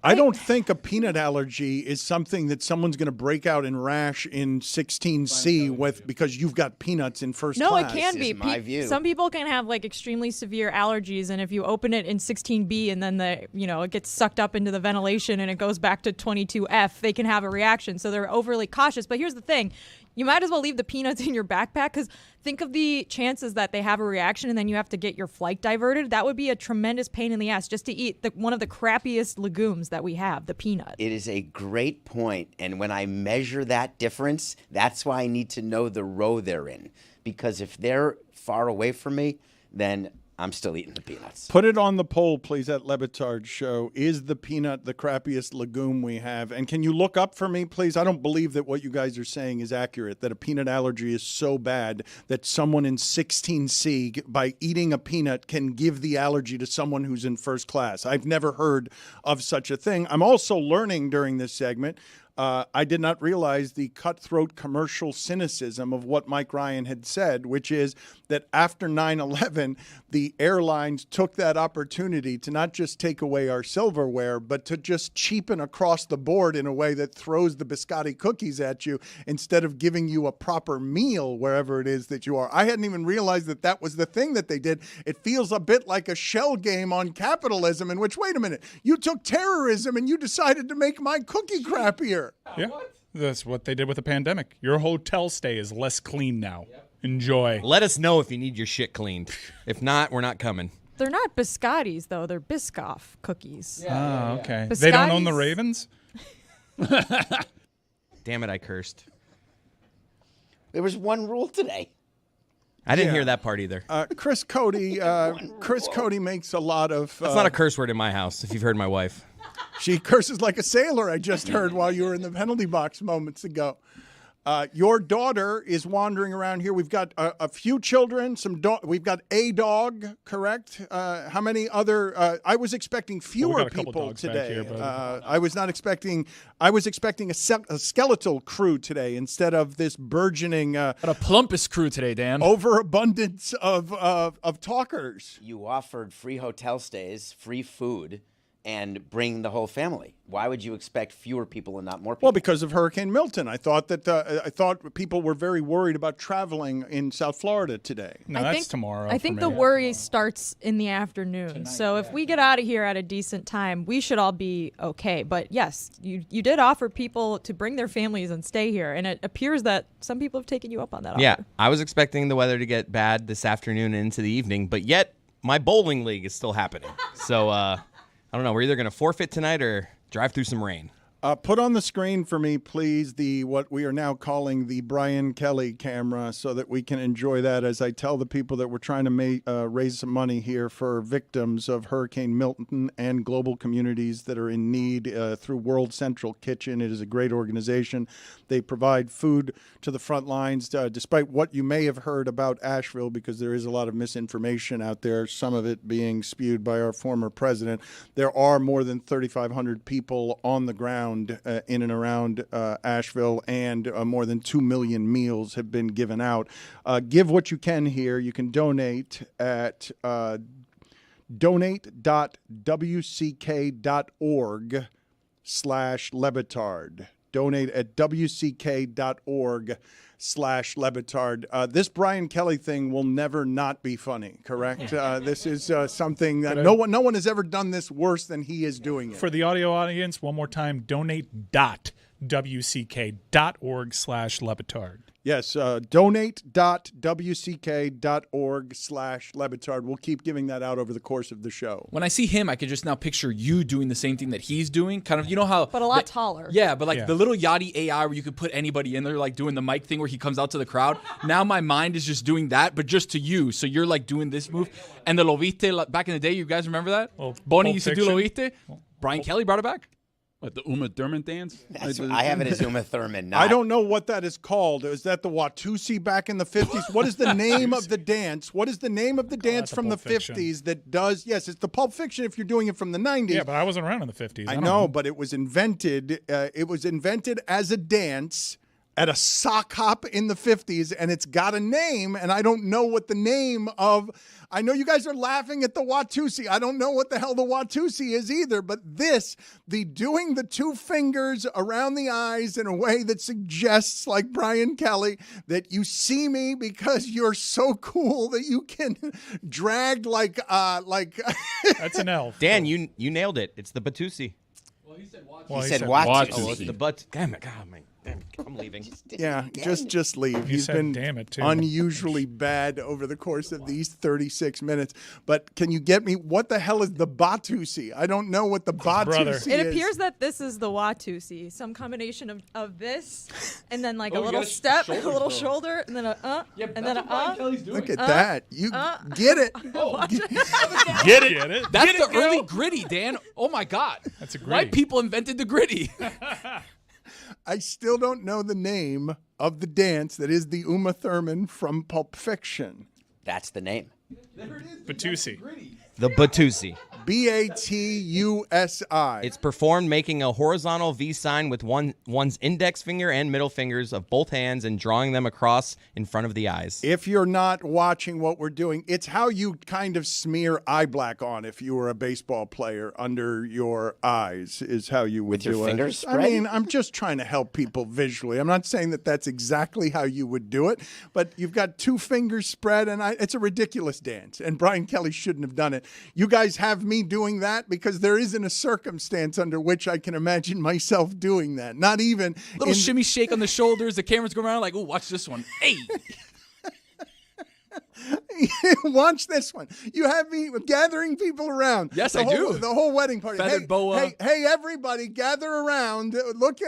I don't think a peanut allergy is something that someone's going to break out in rash in 16C with because you've got peanuts in first No, class. it can This be. is my view. Some people can have like extremely severe allergies, and if you open it in 16B and then it gets sucked up into the ventilation and it goes back to 22F, they can have a reaction. So they're overly cautious. But here's the thing. You might as well leave the peanuts in your backpack, because think of the chances that they have a reaction and then you have to get your flight diverted. That would be a tremendous pain in the ass just to eat one of the crappiest legumes that we have, the peanut. It is a great point. And when I measure that difference, that's why I need to know the row they're in. Because if they're far away from me, then I'm still eating the peanuts. Put it on the poll, please, at Le Batard Show. Is the peanut the crappiest legume we have? And can you look up for me, please? I don't believe that what you guys are saying is accurate, that a peanut allergy is so bad that someone in 16C, by eating a peanut, can give the allergy to someone who's in first class. I've never heard of such a thing. I'm also learning during this segment. I did not realize the cutthroat commercial cynicism of what Mike Ryan had said, which is that after 9/11, the airlines took that opportunity to not just take away our silverware, but to just cheapen across the board in a way that throws the biscotti cookies at you instead of giving you a proper meal wherever it is that you are. I hadn't even realized that that was the thing that they did. It feels a bit like a shell game on capitalism in which, wait a minute, you took terrorism and you decided to make my cookie crappier. Yeah. That's what they did with the pandemic. Your hotel stay is less clean now. Enjoy. Let us know if you need your shit cleaned. If not, we're not coming. They're not biscottis, though. They're Biscoff cookies. Oh, okay. They don't own the Biscottis? Ravens? Damn it, I cursed. There was one rule today. I didn't hear that part either. Chris Cody makes a lot of. That's not a curse word in my house, if you've heard my wife. She curses like a sailor, I just heard while you were in the penalty box moments ago. Your daughter is wandering around here. We've got a few children. We've got a dog, correct? How many other? I was expecting fewer got a couple people dogs back today. here, but- I was not expecting. I was expecting a skeletal crew today instead of this burgeoning Got a plumpest crew today, Dan. overabundance of talkers. You offered free hotel stays, free food, and bring the whole family. Why would you expect fewer people and not more people? Well, because of Hurricane Milton, I thought people were very worried about traveling in South Florida today. No, I that's think, tomorrow. I for think me. the worry starts in the afternoon. So if we get out of here at a decent time, we should all be okay. But yes, you did offer people to bring their families and stay here, and it appears that some people have taken you up on that Yeah, offer. I was expecting the weather to get bad this afternoon and into the evening, but yet my bowling league is still happening. So I don't know. We're either going to forfeit tonight or drive through some rain. Put on the screen for me, please, what we are now calling the Brian Kelly camera so that we can enjoy that as I tell the people that we're trying to raise some money here for victims of Hurricane Milton and global communities that are in need through World Central Kitchen. It is a great organization. They provide food to the front lines, despite what you may have heard about Asheville, because there is a lot of misinformation out there, some of it being spewed by our former president. There are more than 3,500 people on the ground in and around Asheville, and more than 2 million meals have been given out. Give what you can here. You can donate at donate.wck.org/Le Batard. Donate at wck.org/Le Batard. This Brian Kelly thing will never not be funny, correct? This is something that no one has ever done this worse than he is doing it. For the audio audience, one more time, donate.wck.org/Le Batard. Yes, donate.wck.org/Le Batard. We'll keep giving that out over the course of the show. When I see him, I can just now picture you doing the same thing that he's doing. Kind of, you know how... But a lot taller. Yeah, but like Yeah. the little Yachty AI where you could put anybody in there, like doing the mic thing where he comes out to the crowd. Now my mind is just doing that, but just to you. So you're like doing this move. And the Lo Viste, like, back in the day, you guys remember that? Well, Bonnie Pulp used to do Lo Fiction. Viste. Brian Kelly brought it back. What, the Uma Thurman dance? I have it as Uma Thurman. Not, I don't know what that is called. Is that the Watusi back in the 50s? What is the name of the dance? What is the name of the dance that's from the Pulp Fiction. 50s that does? Yes, it's the Pulp Fiction if you're doing it from the 90s. Yeah, but I wasn't around in the 50s. I don't know, but it was invented. It was invented as a dance at a sock hop in the 50s, and it's got a name, and I don't know what the name of. I know you guys are laughing at the Watusi. I don't know what the hell the Watusi is either, but doing the two fingers around the eyes in a way that suggests, like Brian Kelly, that you see me because you're so cool that you can drag like. That's an elf. Dan, you nailed it. It's the Batusi. Well, He said Watusi. Oh, it's the but. Damn it, God, I'm leaving. Yeah, just leave. He's said been damn it, too. unusually bad over the course of these 36 minutes. But can you get me, what the hell is the Batusi? I don't know what the Batusi is. It appears that this is the Watusi, some combination of this, and then like a you little got his step, a shoulders, little bro. shoulder, and then and then Look at that. You get it. Get it? That's the early gritty, Dan. Oh my God. That's a White gritty. people invented the gritty. I still don't know the name of the dance that is the Uma Thurman from Pulp Fiction. That's the name. Batusi. The Batusi. Batusi. It's performed making a horizontal V sign with one's index finger and middle fingers of both hands and drawing them across in front of the eyes. If you're not watching what we're doing, it's how you kind of smear eye black on if you were a baseball player under your eyes is how you would With your do fingers it. I spread? mean, I'm just trying to help people visually. I'm not saying that that's exactly how you would do it, but you've got two fingers spread, and it's a ridiculous dance, and Brian Kelly shouldn't have done it. You guys have me doing that because there isn't a circumstance under which I can imagine myself doing that. Not even Little shimmy shake on the shoulders. The cameras go around like, oh, watch this one. Hey. Watch this one. You have me gathering people around. Yes, the I whole, do. The whole wedding party. Feathered boa. Hey, everybody, gather around. Look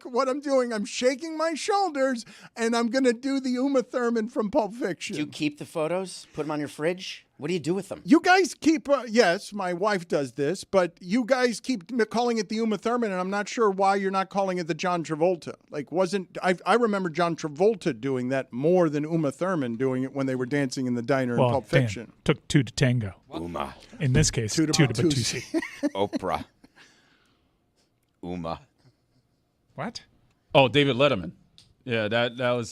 what I'm doing. I'm shaking my shoulders, and I'm going to do the Uma Thurman from Pulp Fiction. Do you keep the photos? Put them on your fridge? What do you do with them? You guys keep, yes, my wife does this, but you guys keep calling it the Uma Thurman, and I'm not sure why you're not calling it the John Travolta. Like, I remember John Travolta doing that more than Uma Thurman doing it when they were dancing in the diner in Pulp Fiction. Dan, took two to tango. Uma. In this case, two to Batusi. Oprah. Uma. What? Oh, David Letterman. Yeah, that was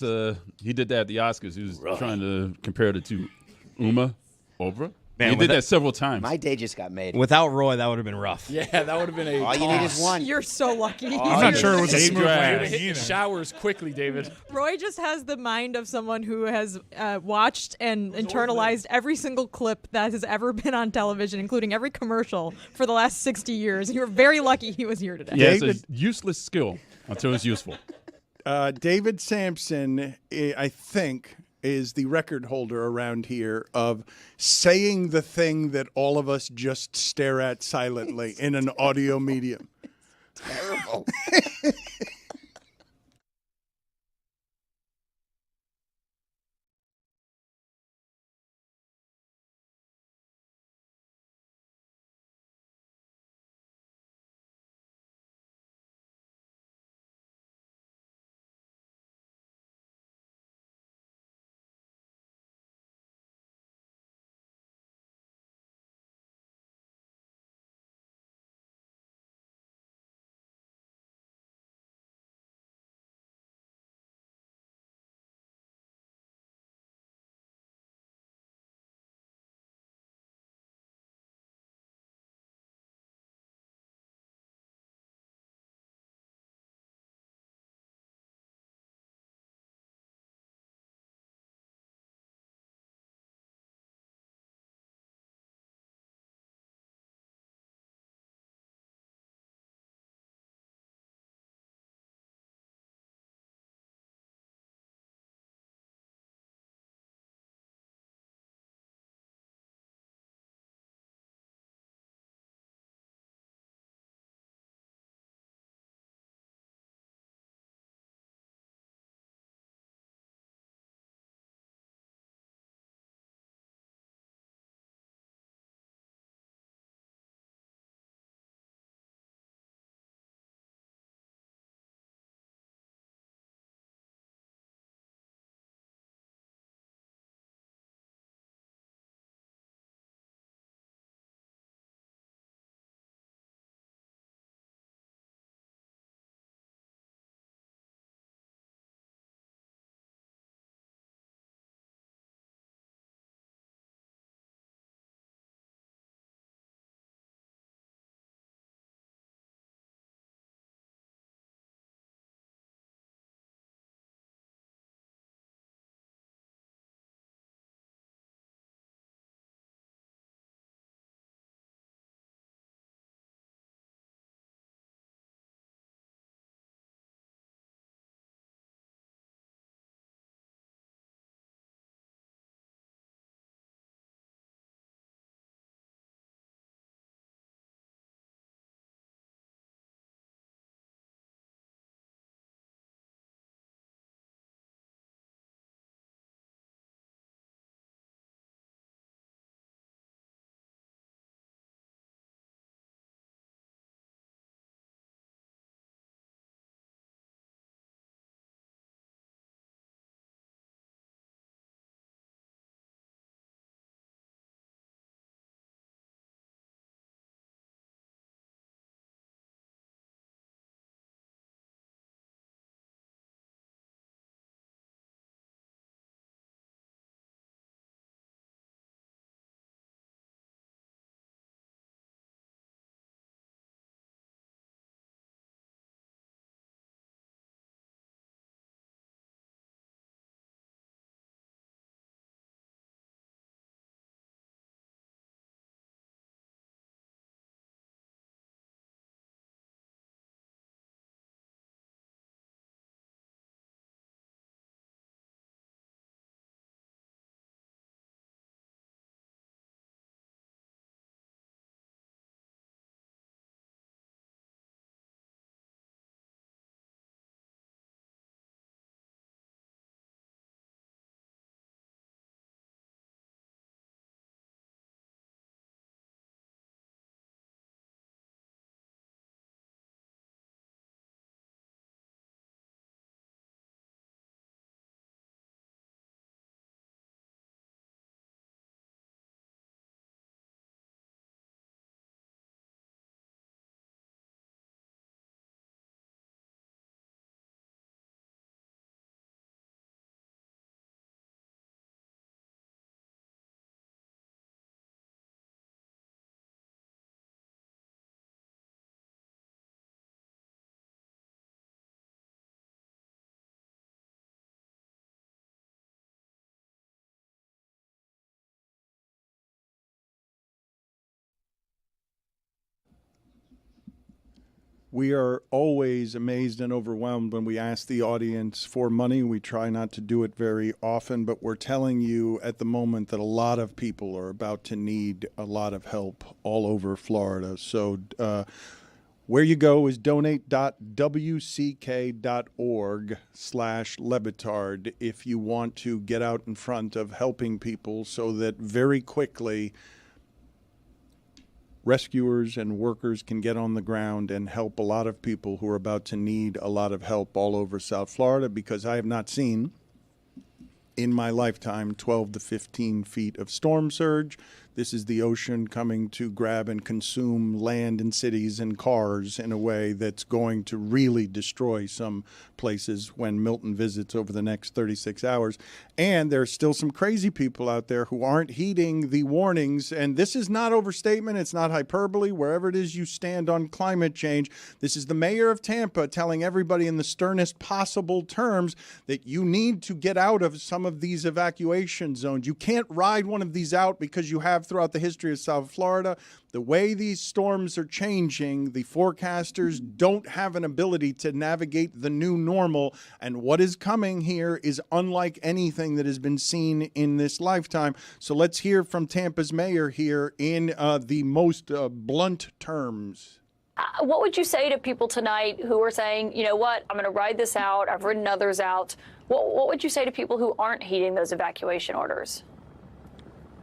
he did that at the Oscars. He was trying to compare the two. Uma, Oprah. Man, he did that several times. My day just got made. Without Roy, that would have been rough. Yeah, that would have been a. All you need is one. You're so lucky. I'm not sure it was a Save smooth your landing ass. Hit either. the showers quickly, David. Roy just has the mind of someone who has watched and internalized every single clip that has ever been on television, including every commercial for the last 60 years. You're very lucky he was here today. Yeah, it's David- a useless skill until it's useful. David Sampson, I think, is the record holder around here of saying the thing that all of us just stare at silently in an audio medium. Terrible. We are always amazed and overwhelmed when we ask the audience for money. We try not to do it very often, but we're telling you at the moment that a lot of people are about to need a lot of help all over Florida. So where you go is donate.wck.org/Le Batard if you want to get out in front of helping people so that very quickly rescuers and workers can get on the ground and help a lot of people who are about to need a lot of help all over South Florida, because I have not seen in my lifetime 12 to 15 feet of storm surge. This is the ocean coming to grab and consume land and cities and cars in a way that's going to really destroy some places when Milton visits over the next 36 hours. And there's still some crazy people out there who aren't heeding the warnings. And this is not overstatement. It's not hyperbole. Wherever it is you stand on climate change, this is the mayor of Tampa telling everybody in the sternest possible terms that you need to get out of some of these evacuation zones. You can't ride one of these out because you have throughout the history of South Florida. The way these storms are changing, the forecasters don't have an ability to navigate the new normal. And what is coming here is unlike anything that has been seen in this lifetime. So let's hear from Tampa's mayor here in the most blunt terms. What would you say to people tonight who are saying, you know what, I'm going to ride this out, I've ridden others out? What would you say to people who aren't heeding those evacuation orders?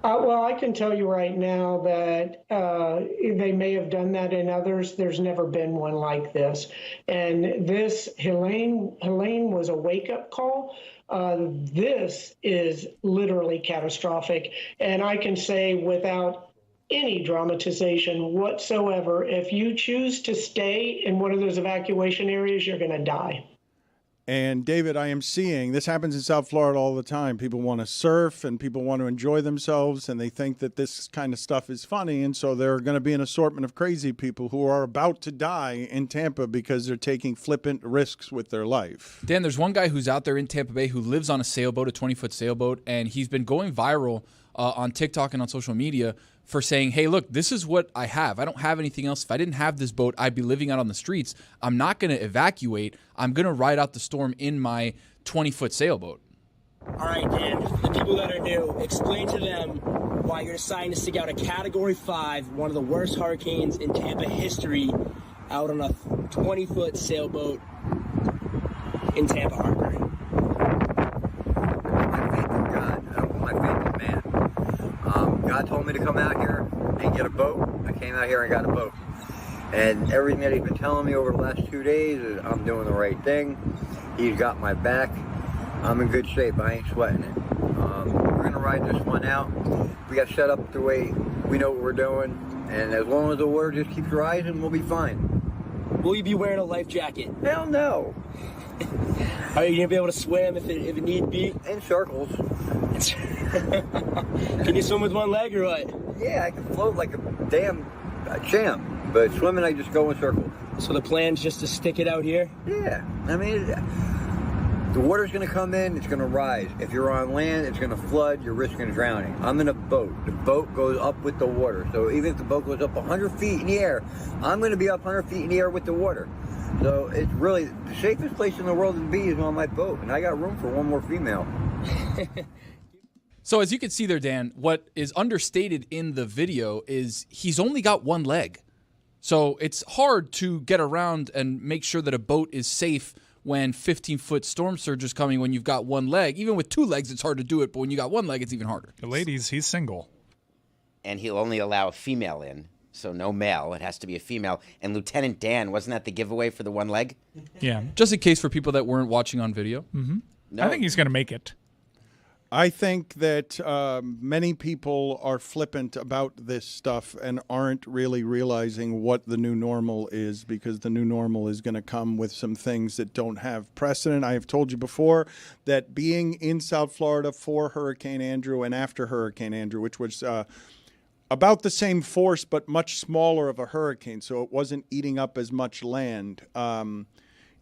Well, I can tell you right now that they may have done that in others. There's never been one like this. And this, Helene was a wake-up call. This is literally catastrophic. And I can say without any dramatization whatsoever, if you choose to stay in one of those evacuation areas, you're going to die. And David, I am seeing this happens in South Florida all the time. People want to surf and people want to enjoy themselves, and they think that this kind of stuff is funny. And so there are going to be an assortment of crazy people who are about to die in Tampa because they're taking flippant risks with their life. Dan, there's one guy who's out there in Tampa Bay who lives on a sailboat, a 20-foot sailboat, and he's been going viral on TikTok and on social media for saying, hey, look, this is what I have. I don't have anything else. If I didn't have this boat, I'd be living out on the streets. I'm not going to evacuate. I'm going to ride out the storm in my 20-foot sailboat. All right, Dan, for the people that are new, explain to them why you're deciding to stick out a Category 5, one of the worst hurricanes in Tampa history, out on a 20-foot sailboat in Tampa Harbor. God told me to come out here and get a boat. I came out here and got a boat. And everything that he's been telling me over the last 2 days is I'm doing the right thing. He's got my back. I'm in good shape. I ain't sweating it. We're going to ride this one out. We got set up the way we know what we're doing. And as long as the water just keeps rising, we'll be fine. Will you be wearing a life jacket? Hell no. Are you going to be able to swim if it need be? In circles. Can you swim with one leg or what? Yeah, I can float like a damn champ. But swimming, I just go in circles. So the plan's just to stick it out here? Yeah. I mean, the water's going to come in, it's going to rise. If you're on land, it's going to flood, you're risking drowning. I'm in a boat. The boat goes up with the water. So even if the boat goes up 100 feet in the air, I'm going to be up 100 feet in the air with the water. So it's really the safest place in the world to be is on my boat. And I got room for one more female. So as you can see there, Dan, what is understated in the video is he's only got one leg. So it's hard to get around and make sure that a boat is safe when 15-foot storm surge is coming when you've got one leg. Even with two legs, it's hard to do it, but when you got one leg, it's even harder. The ladies, he's single. And he'll only allow a female in, so no male. It has to be a female. And Lieutenant Dan, wasn't that the giveaway for the one leg? Yeah, just in case for people that weren't watching on video. Mm-hmm. No. I think he's going to make it. I think that many people are flippant about this stuff and aren't really realizing what the new normal is, because the new normal is going to come with some things that don't have precedent. I have told you before that being in South Florida for Hurricane Andrew and after Hurricane Andrew, which was about the same force but much smaller of a hurricane, so it wasn't eating up as much land.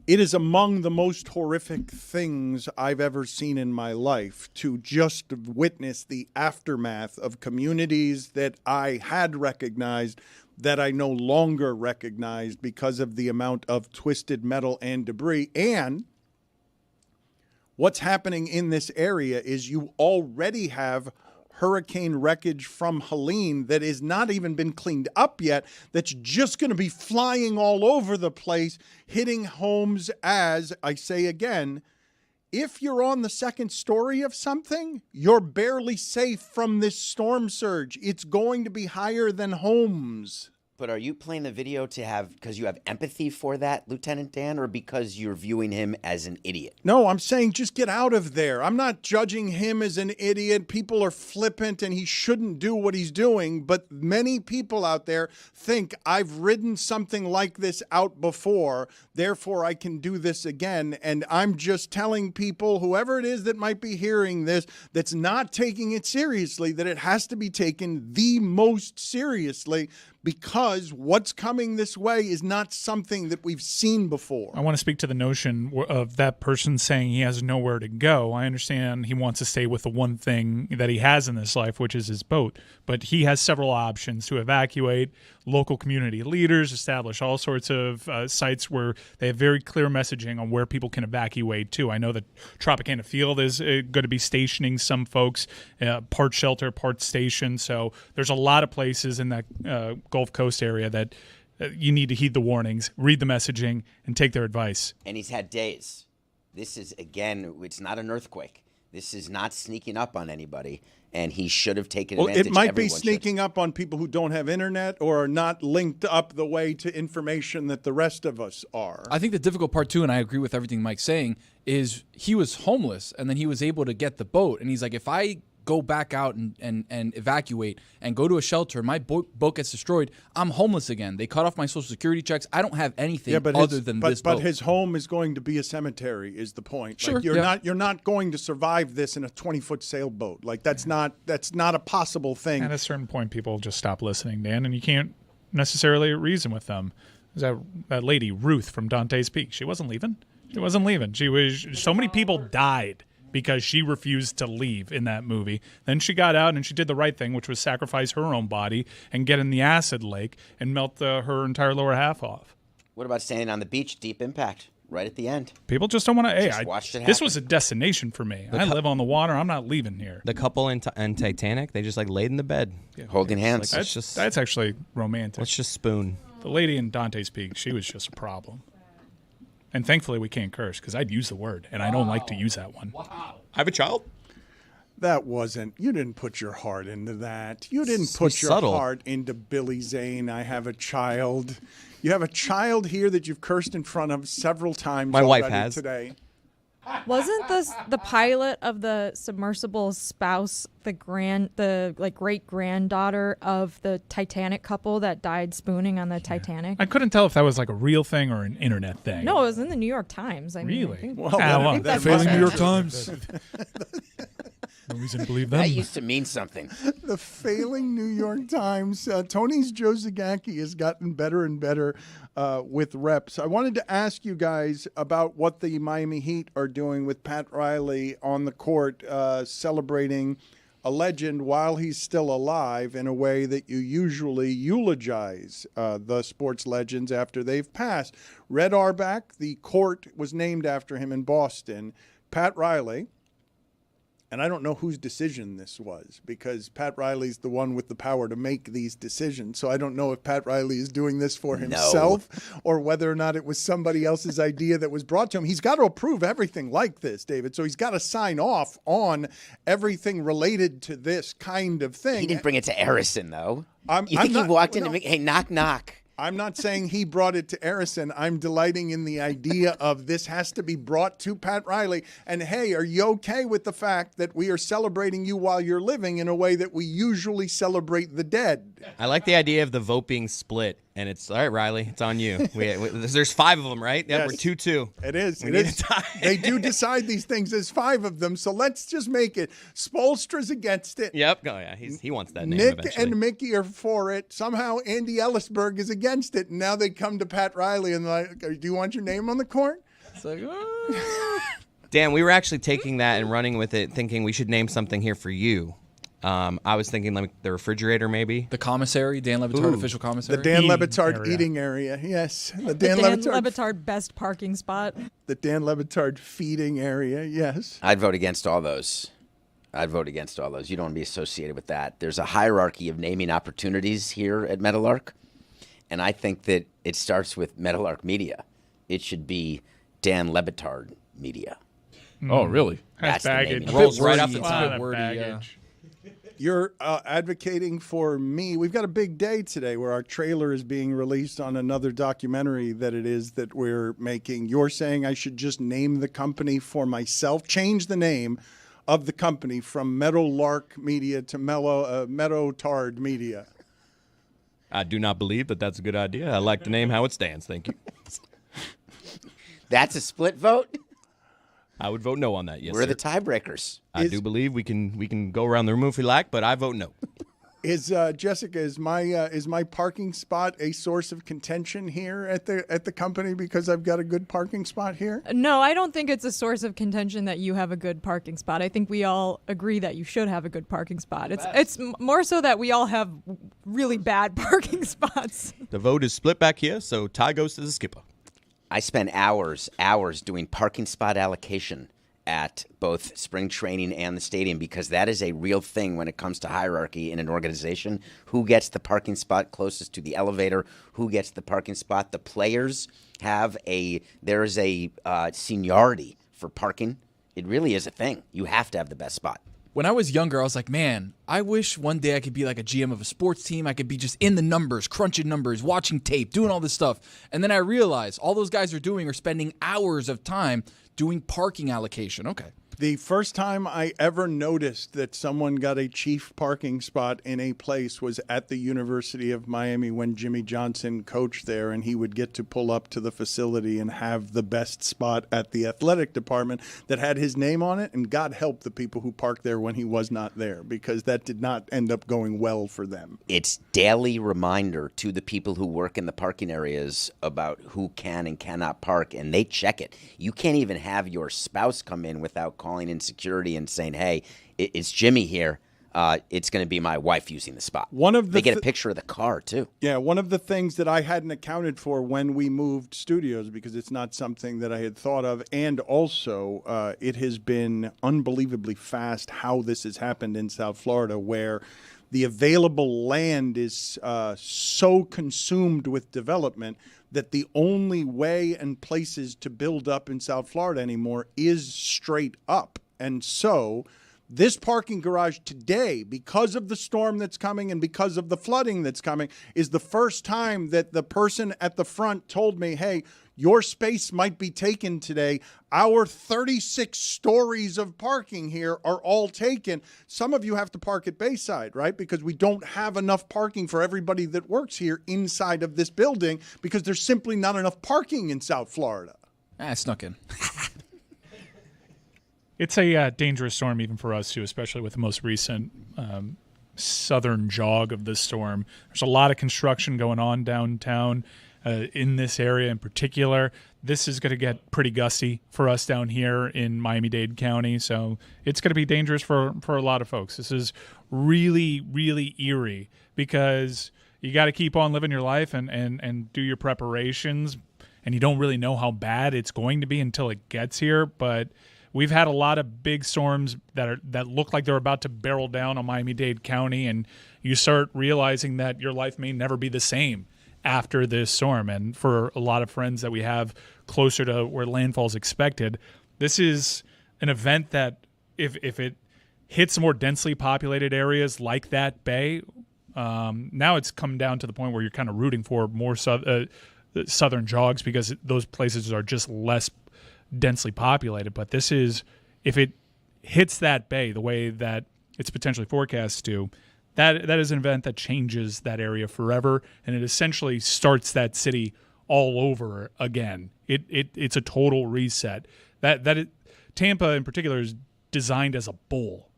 It is among the most horrific things I've ever seen in my life to just witness the aftermath of communities that I had recognized that I no longer recognize because of the amount of twisted metal and debris. And what's happening in this area is you already have hurricane wreckage from Helene that has not even been cleaned up yet, that's just going to be flying all over the place, hitting homes. As I say again, if you're on the second story of something, you're barely safe from this storm surge. It's going to be higher than homes. But are you playing the video to have because you have empathy for that, Lieutenant Dan, or because you're viewing him as an idiot? No, I'm saying just get out of there. I'm not judging him as an idiot. People are flippant and he shouldn't do what he's doing. But many people out there think I've ridden something like this out before, therefore I can do this again. And I'm just telling people, whoever it is that might be hearing this, that's not taking it seriously, that it has to be taken the most seriously, because what's coming this way is not something that we've seen before. I want to speak to the notion of that person saying he has nowhere to go. I understand he wants to stay with the one thing that he has in this life, which is his boat. But he has several options to evacuate. Local community leaders establish all sorts of sites where they have very clear messaging on where people can evacuate to. I know that Tropicana Field is going to be stationing some folks, part shelter, part station. So there's a lot of places in that Gulf Coast area that you need to heed the warnings, read the messaging, and take their advice. And he's had days. This is, again, it's not an earthquake. This is not sneaking up on anybody, and he should have taken advantage. It might be sneaking up on people who don't have internet or are not linked up the way to information that the rest of us are. I think the difficult part, too, and I agree with everything Mike's saying, is he was homeless, and then he was able to get the boat. And he's like, if I go back out and evacuate and go to a shelter, my boat gets destroyed, I'm homeless again. They cut off my Social Security checks. I don't have anything other than this boat. But his home is going to be a cemetery is the point. Sure, like you're not going to survive this in a 20-foot sailboat. Like that's not a possible thing. At a certain point, people just stop listening, Dan, and you can't necessarily reason with them. There's that lady, Ruth from Dante's Peak. She wasn't leaving. So many people died because she refused to leave in that movie. Then she got out and she did the right thing, which was sacrifice her own body and get in the acid lake and melt her entire lower half off. What about standing on the beach, deep impact, right at the end? People just don't want to. Hey, watched it this was a destination for me. I live on the water. I'm not leaving here. The couple in Titanic, they just like laid in the bed. Yeah, holding hands. Like, that's actually romantic. Let's just spoon. The lady in Dante's Peak, she was just a problem. And thankfully we can't curse because I'd use the word, and I don't like to use that one. Wow. I have a child. You didn't put your heart into that. You didn't put your heart into Billy Zane. I have a child. You have a child here that you've cursed in front of several times. My wife has today. Wasn't this the pilot of the submersible spouse, the great granddaughter of the Titanic couple that died spooning on the Titanic? I couldn't tell if that was like a real thing or an internet thing. No, it was in the New York Times. Really? The failing New York Times. No reason to believe them. That used to mean something. The failing New York Times. Tony's Joe Zagacki has gotten better and better with reps. I wanted to ask you guys about what the Miami Heat are doing with Pat Riley on the court, celebrating a legend while he's still alive in a way that you usually eulogize the sports legends after they've passed. Red Auerbach, the court was named after him in Boston. Pat Riley. And I don't know whose decision this was because Pat Riley's the one with the power to make these decisions. So I don't know if Pat Riley is doing this for himself or whether or not it was somebody else's idea that was brought to him. He's got to approve everything like this, David. So he's got to sign off on everything related to this kind of thing. He didn't bring it to Arison, though. You think he walked in and hey, knock, knock. I'm not saying he brought it to Arison. I'm delighting in the idea of this has to be brought to Pat Riley. And hey, are you okay with the fact that we are celebrating you while you're living in a way that we usually celebrate the dead? I like the idea of the vote being split. And it's, all right, Riley, it's on you. There's 5 of them, right? Yeah, yes. We're 2-2. It is. They do decide these things. There's 5 of them, so let's just make it. Spoelstra's against it. Yep. Oh, yeah, he wants that name Nick eventually. and Mickey are for it. Somehow Andy Ellisberg is against it, and now they come to Pat Riley and they're like, do you want your name on the court? It's like, Dan, we were actually taking that and running with it, thinking we should name something here for you. I was thinking like the refrigerator, maybe. The commissary, Dan Le Batard official commissary. The Dan Le Eating Batard area. eating area. Yes. The The Dan Dan Le Le Batard. Batard best parking spot. The Dan Le Batard feeding area. Yes. I'd vote against all those. You don't want to be associated with that. There's a hierarchy of naming opportunities here at Meadowlark, and I think that it starts with Meadowlark Media. It should be Dan Le Batard Media. Oh, really? That's That's the baggage. name. Rolls right off the It's tongue. a bit wordy, yeah. Baggage. You're advocating for me. We've got a big day today where our trailer is being released on another documentary that we're making. You're saying I should just name the company for myself, change the name of the company from Meadowlark Media to Meadowtard Media. I do not believe that that's a good idea. I like the name how it stands. Thank you. That's a split vote? I would vote no on that. Yes, We're sir. the tiebreakers. I do believe we can go around the room if we like, but I vote no. Is Jessica, is my parking spot a source of contention here at the company because I've got a good parking spot here? No, I don't think it's a source of contention that you have a good parking spot. I think we all agree that you should have a good parking spot. It's more so that we all have really bad parking spots. The vote is split back here, so Ty goes to the skipper. I spent hours doing parking spot allocation at both spring training and the stadium because that is a real thing when it comes to hierarchy in an organization. Who gets the parking spot closest to the elevator? Who gets the parking spot? The players there is a seniority for parking. It really is a thing. You have to have the best spot. When I was younger, I was like, man, I wish one day I could be like a GM of a sports team. I could be just in the numbers, crunching numbers, watching tape, doing all this stuff. And then I realized all those guys are spending hours of time doing parking allocation. Okay. The first time I ever noticed that someone got a chief parking spot in a place was at the University of Miami when Jimmy Johnson coached there, and he would get to pull up to the facility and have the best spot at the athletic department that had his name on it, and God help the people who parked there when he was not there, because that did not end up going well for them. It's daily reminder to the people who work in the parking areas about who can and cannot park, and they check it. You can't even have your spouse come in without calling in security and saying, hey, it's Jimmy here. It's going to be my wife using the spot. They get a picture of the car, too. Yeah, one of the things that I hadn't accounted for when we moved studios, because it's not something that I had thought of, and also it has been unbelievably fast how this has happened in South Florida, where the available land is so consumed with development that the only way and places to build up in South Florida anymore is straight up. And so this parking garage today, because of the storm that's coming and because of the flooding that's coming, is the first time that the person at the front told me, hey, your space might be taken today. Our 36 stories of parking here are all taken. Some of you have to park at Bayside, right? Because we don't have enough parking for everybody that works here inside of this building because there's simply not enough parking in South Florida. I snuck in. It's a dangerous storm even for us, too, especially with the most recent southern jog of this storm. There's a lot of construction going on downtown in this area in particular. This is going to get pretty gusty for us down here in Miami-Dade County, so it's going to be dangerous for a lot of folks. This is really, really eerie because you got to keep on living your life and do your preparations, and you don't really know how bad it's going to be until it gets here, but we've had a lot of big storms that look like they're about to barrel down on Miami-Dade County, and you start realizing that your life may never be the same after this storm. And for a lot of friends that we have closer to where landfall is expected, this is an event that if it hits more densely populated areas like that bay, now it's come down to the point where you're kind of rooting for more southern jogs because those places are just less densely populated. But this is, if it hits that bay the way that it's potentially forecast to, that is an event that changes that area forever, and it essentially starts that city all over again. It's a total reset. Tampa in particular is designed as a bowl,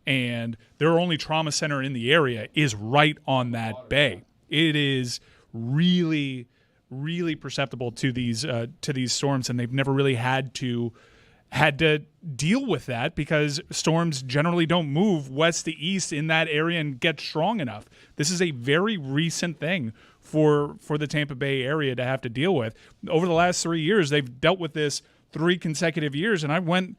and their only trauma center in the area is right on that bay. It is really, really perceptible to these storms, and they've never really had to had to deal with that because storms generally don't move west to east in that area and get strong enough. This is a very recent thing for the Tampa Bay area to have to deal with. Over the last 3 years, they've dealt with this 3 consecutive years, and I went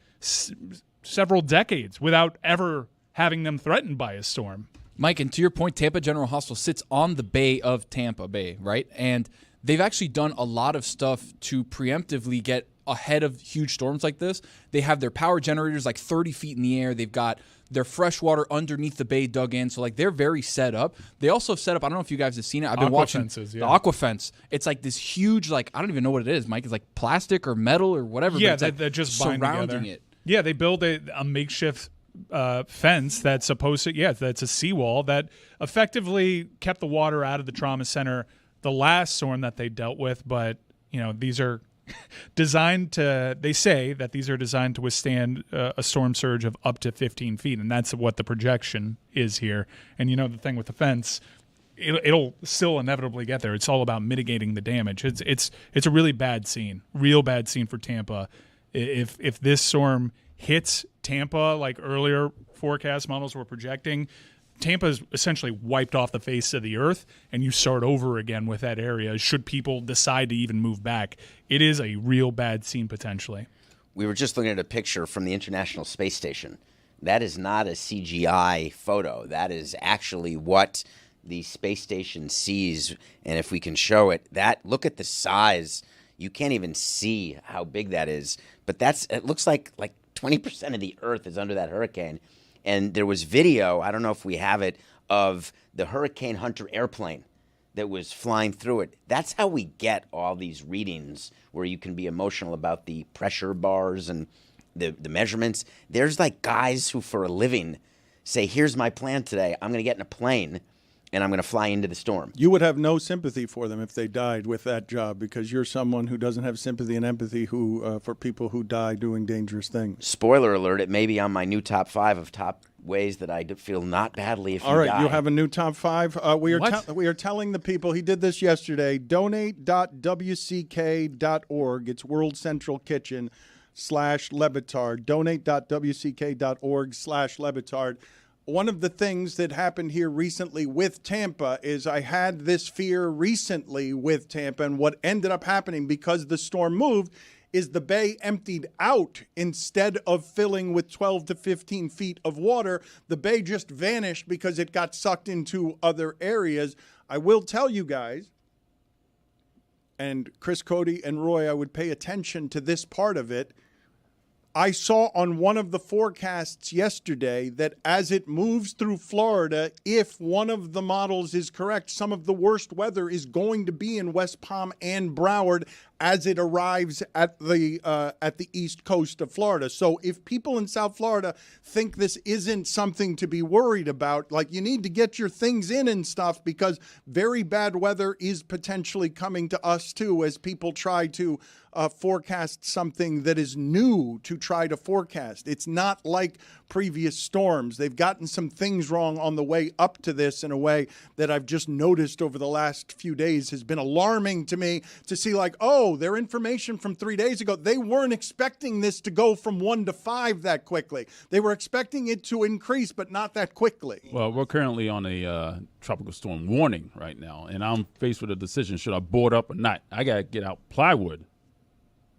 several decades without ever having them threatened by a storm. Mike, and to your point, Tampa General Hospital sits on the bay of Tampa Bay, right? And they've actually done a lot of stuff to preemptively get ahead of huge storms like this. They have their power generators like 30 feet in the air. They've got their fresh water underneath the bay dug in. So, like, they're very set up. They also set up, I don't know if you guys have seen it. I've been watching fences, the aqua fence. It's like this huge, like, I don't even know what it is, Mike. It's like plastic or metal or whatever. Yeah, but it's they're just bind surrounding together. it. Yeah, they build a makeshift fence that's supposed to, that's a seawall that effectively kept the water out of the trauma center the last storm that they dealt with. But, these are they say that these are designed to withstand a storm surge of up to 15 feet. And that's what the projection is here. And, the thing with the fence, it'll still inevitably get there. It's all about mitigating the damage. It's a really bad scene, real bad scene for Tampa. If this storm hits Tampa like earlier forecast models were projecting, Tampa's essentially wiped off the face of the earth, and you start over again with that area should people decide to even move back. It is a real bad scene potentially. We were just looking at a picture from the International Space Station. That is not a CGI photo. That is actually what the space station sees, and if we can show it, look at the size. You can't even see how big that is, but it looks like 20% of the earth is under that hurricane. And there was video, I don't know if we have it, of the Hurricane Hunter airplane that was flying through it. That's how we get all these readings where you can be emotional about the pressure bars and the measurements. There's like guys who for a living say, here's my plan today. I'm going to get in a plane and I'm going to fly into the storm. You would have no sympathy for them if they died with that job because you're someone who doesn't have sympathy and empathy for people who die doing dangerous things. Spoiler alert, it may be on my new top 5 of top ways that I feel not badly if you die. All right, you have a new top 5. We are telling the people, he did this yesterday, donate.wck.org. It's World Central Kitchen /Le Batard. Donate.wck.org/Le Batard. One of the things that happened here recently with Tampa is I had this fear recently with Tampa, and what ended up happening because the storm moved is the bay emptied out instead of filling with 12 to 15 feet of water. The bay just vanished because it got sucked into other areas. I will tell you guys, and Chris, Cody, and Roy, I would pay attention to this part of it. I saw on one of the forecasts yesterday that as it moves through Florida, if one of the models is correct, some of the worst weather is going to be in West Palm and Broward as it arrives at the east coast of Florida. So if people in South Florida think this isn't something to be worried about, like you need to get your things in and stuff because very bad weather is potentially coming to us too as people try to forecast something that is new to try to forecast. It's not like previous storms. They've gotten some things wrong on the way up to this in a way that I've just noticed over the last few days has been alarming to me to see like, oh, their information from 3 days ago, they weren't expecting this to go from 1 to 5 that quickly. They were expecting it to increase, but not that quickly. Well, we're currently on a tropical storm warning right now, and I'm faced with a decision. Should I board up or not? I got to get out plywood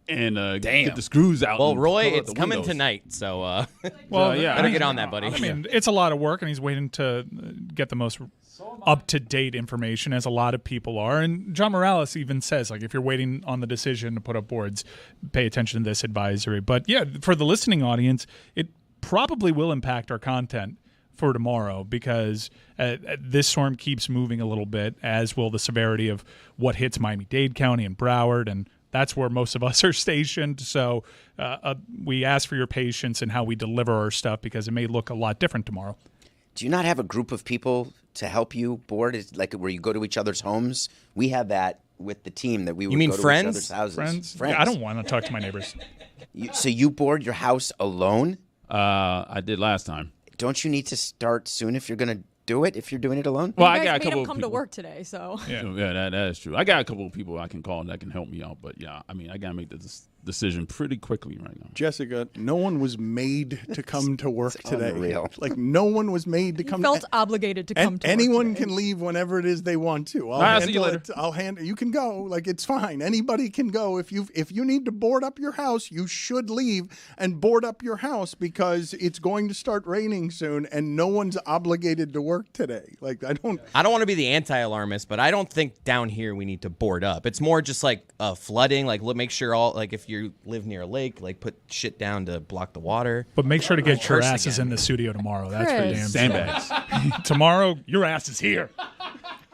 and get the screws out. Well, Roy, it's coming tonight, so better get on that, buddy. I mean, it's a lot of work, and he's waiting to get the most up-to-date information, as a lot of people are. And John Morales even says, like, if you're waiting on the decision to put up boards, pay attention to this advisory. But, yeah, for the listening audience, it probably will impact our content for tomorrow because this storm keeps moving a little bit, as will the severity of what hits Miami-Dade County and Broward, and that's where most of us are stationed. So we ask for your patience in how we deliver our stuff because it may look a lot different tomorrow. Do you not have a group of people to help you board? It's like where you go to each other's homes? We have that with the team that we would You mean go to friends? each other's houses. Friends? Yeah, I don't want to talk to my neighbors. So you board your house alone? I did last time. Don't you need to start soon if you're going to do it, if you're doing it alone? Well, You I guys got a made couple him of come people. to work today, so. Yeah, that is true. I got a couple of people I can call that can help me out. But, yeah, I mean, I got to make the decision pretty quickly right now. Jessica, no one was made to come to work today. unreal. Like, no one was made to come. Felt obligated to come to work anyone today. can leave whenever it is they want to. I'll see you later. I'll handle. You can go. Like, it's fine. Anybody can go. If you need to board up your house, you should leave and board up your house because it's going to start raining soon, and no one's obligated to work today. Like, I don't want to be the anti-alarmist, but I don't think down here we need to board up. It's more just like flooding. Like, make sure all, like, if you live near a lake, like, put shit down to block the water. But make sure to get your Curse asses again. in the studio tomorrow. That's for Chris. damn Sandbags. sure. Tomorrow, your ass is here.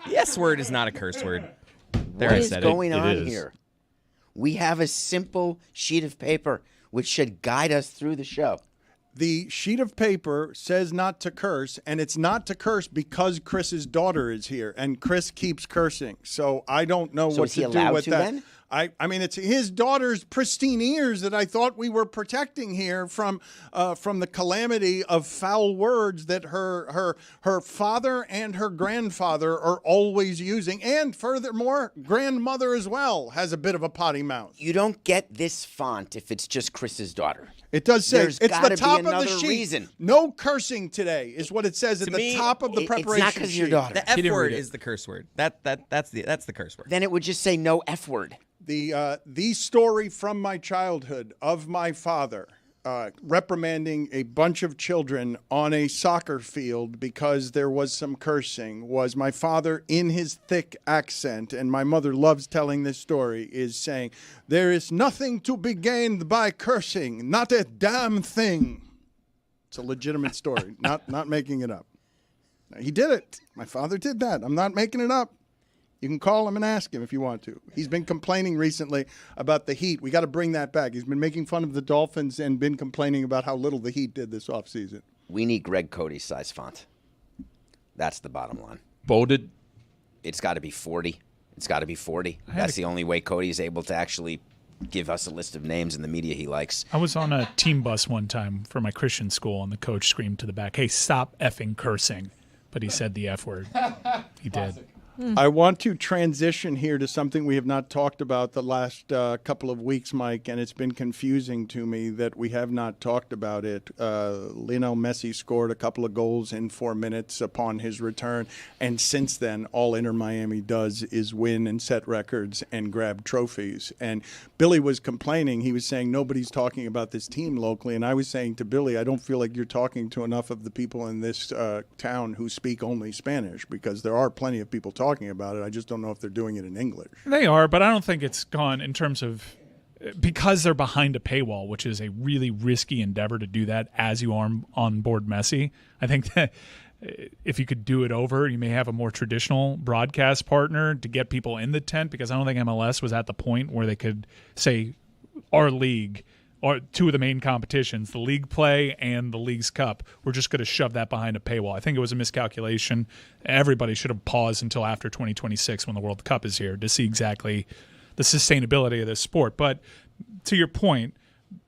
The S word is not a curse word. There, What I is said going it. on is. here? We have a simple sheet of paper which should guide us through the show. The sheet of paper says not to curse, and it's not to curse because Chris's daughter is here, and Chris keeps cursing. So I don't know So what is he to do allowed with to that. then? I mean, it's his daughter's pristine ears that I thought we were protecting here from the calamity of foul words that her father and her grandfather are always using, and furthermore, grandmother as well has a bit of a potty mouth. You don't get this font if it's just Chris's daughter. It does say There's it's gotta the be top of the another sheet. reason. No cursing today is what it says at To the me, top of the it's preparation not 'cause of your sheet. daughter. The F didn't word read it. is the curse word. That's the curse word. Then it would just say no F word. The story from my childhood of my father reprimanding a bunch of children on a soccer field because there was some cursing was my father in his thick accent, and my mother loves telling this story, is saying, "There is nothing to be gained by cursing, not a damn thing." It's a legitimate story, not making it up. He did it. My father did that. I'm not making it up. You can call him and ask him if you want to. He's been complaining recently about the Heat. We got to bring that back. He's been making fun of the Dolphins and been complaining about how little the Heat did this offseason. We need Greg Cody's size font. That's the bottom line. Bolded. It's got to be 40. It's got to be 40. That's the only way Cody is able to actually give us a list of names in the media he likes. I was on a team bus one time for my Christian school, and the coach screamed to the back, "Hey, stop effing cursing." But he said the F word. He did. I want to transition here to something we have not talked about the last couple of weeks, Mike, and it's been confusing to me that we have not talked about it. Lionel Messi scored a couple of goals in 4 minutes upon his return, and since then, all Inter Miami does is win and set records and grab trophies. And Billy was complaining. He was saying nobody's talking about this team locally, and I was saying to Billy, I don't feel like you're talking to enough of the people in this town who speak only Spanish, because there are plenty of people talking about it. I just don't know if they're doing it in English. They are, but I don't think it's gone in terms of because they're behind a paywall, which is a really risky endeavor to do that as you are on board Messi. I think that if you could do it over, you may have a more traditional broadcast partner to get people in the tent, because I don't think MLS was at the point where they could say our league or two of the main competitions, the league play and the league's cup, we're just going to shove that behind a paywall. I think it was a miscalculation. Everybody should have paused until after 2026 when the World Cup is here to see exactly the sustainability of this sport. But to your point,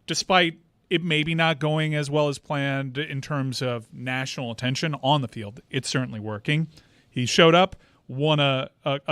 despite it maybe not going as well as planned in terms of national attention on the field, it's certainly working. He showed up, won a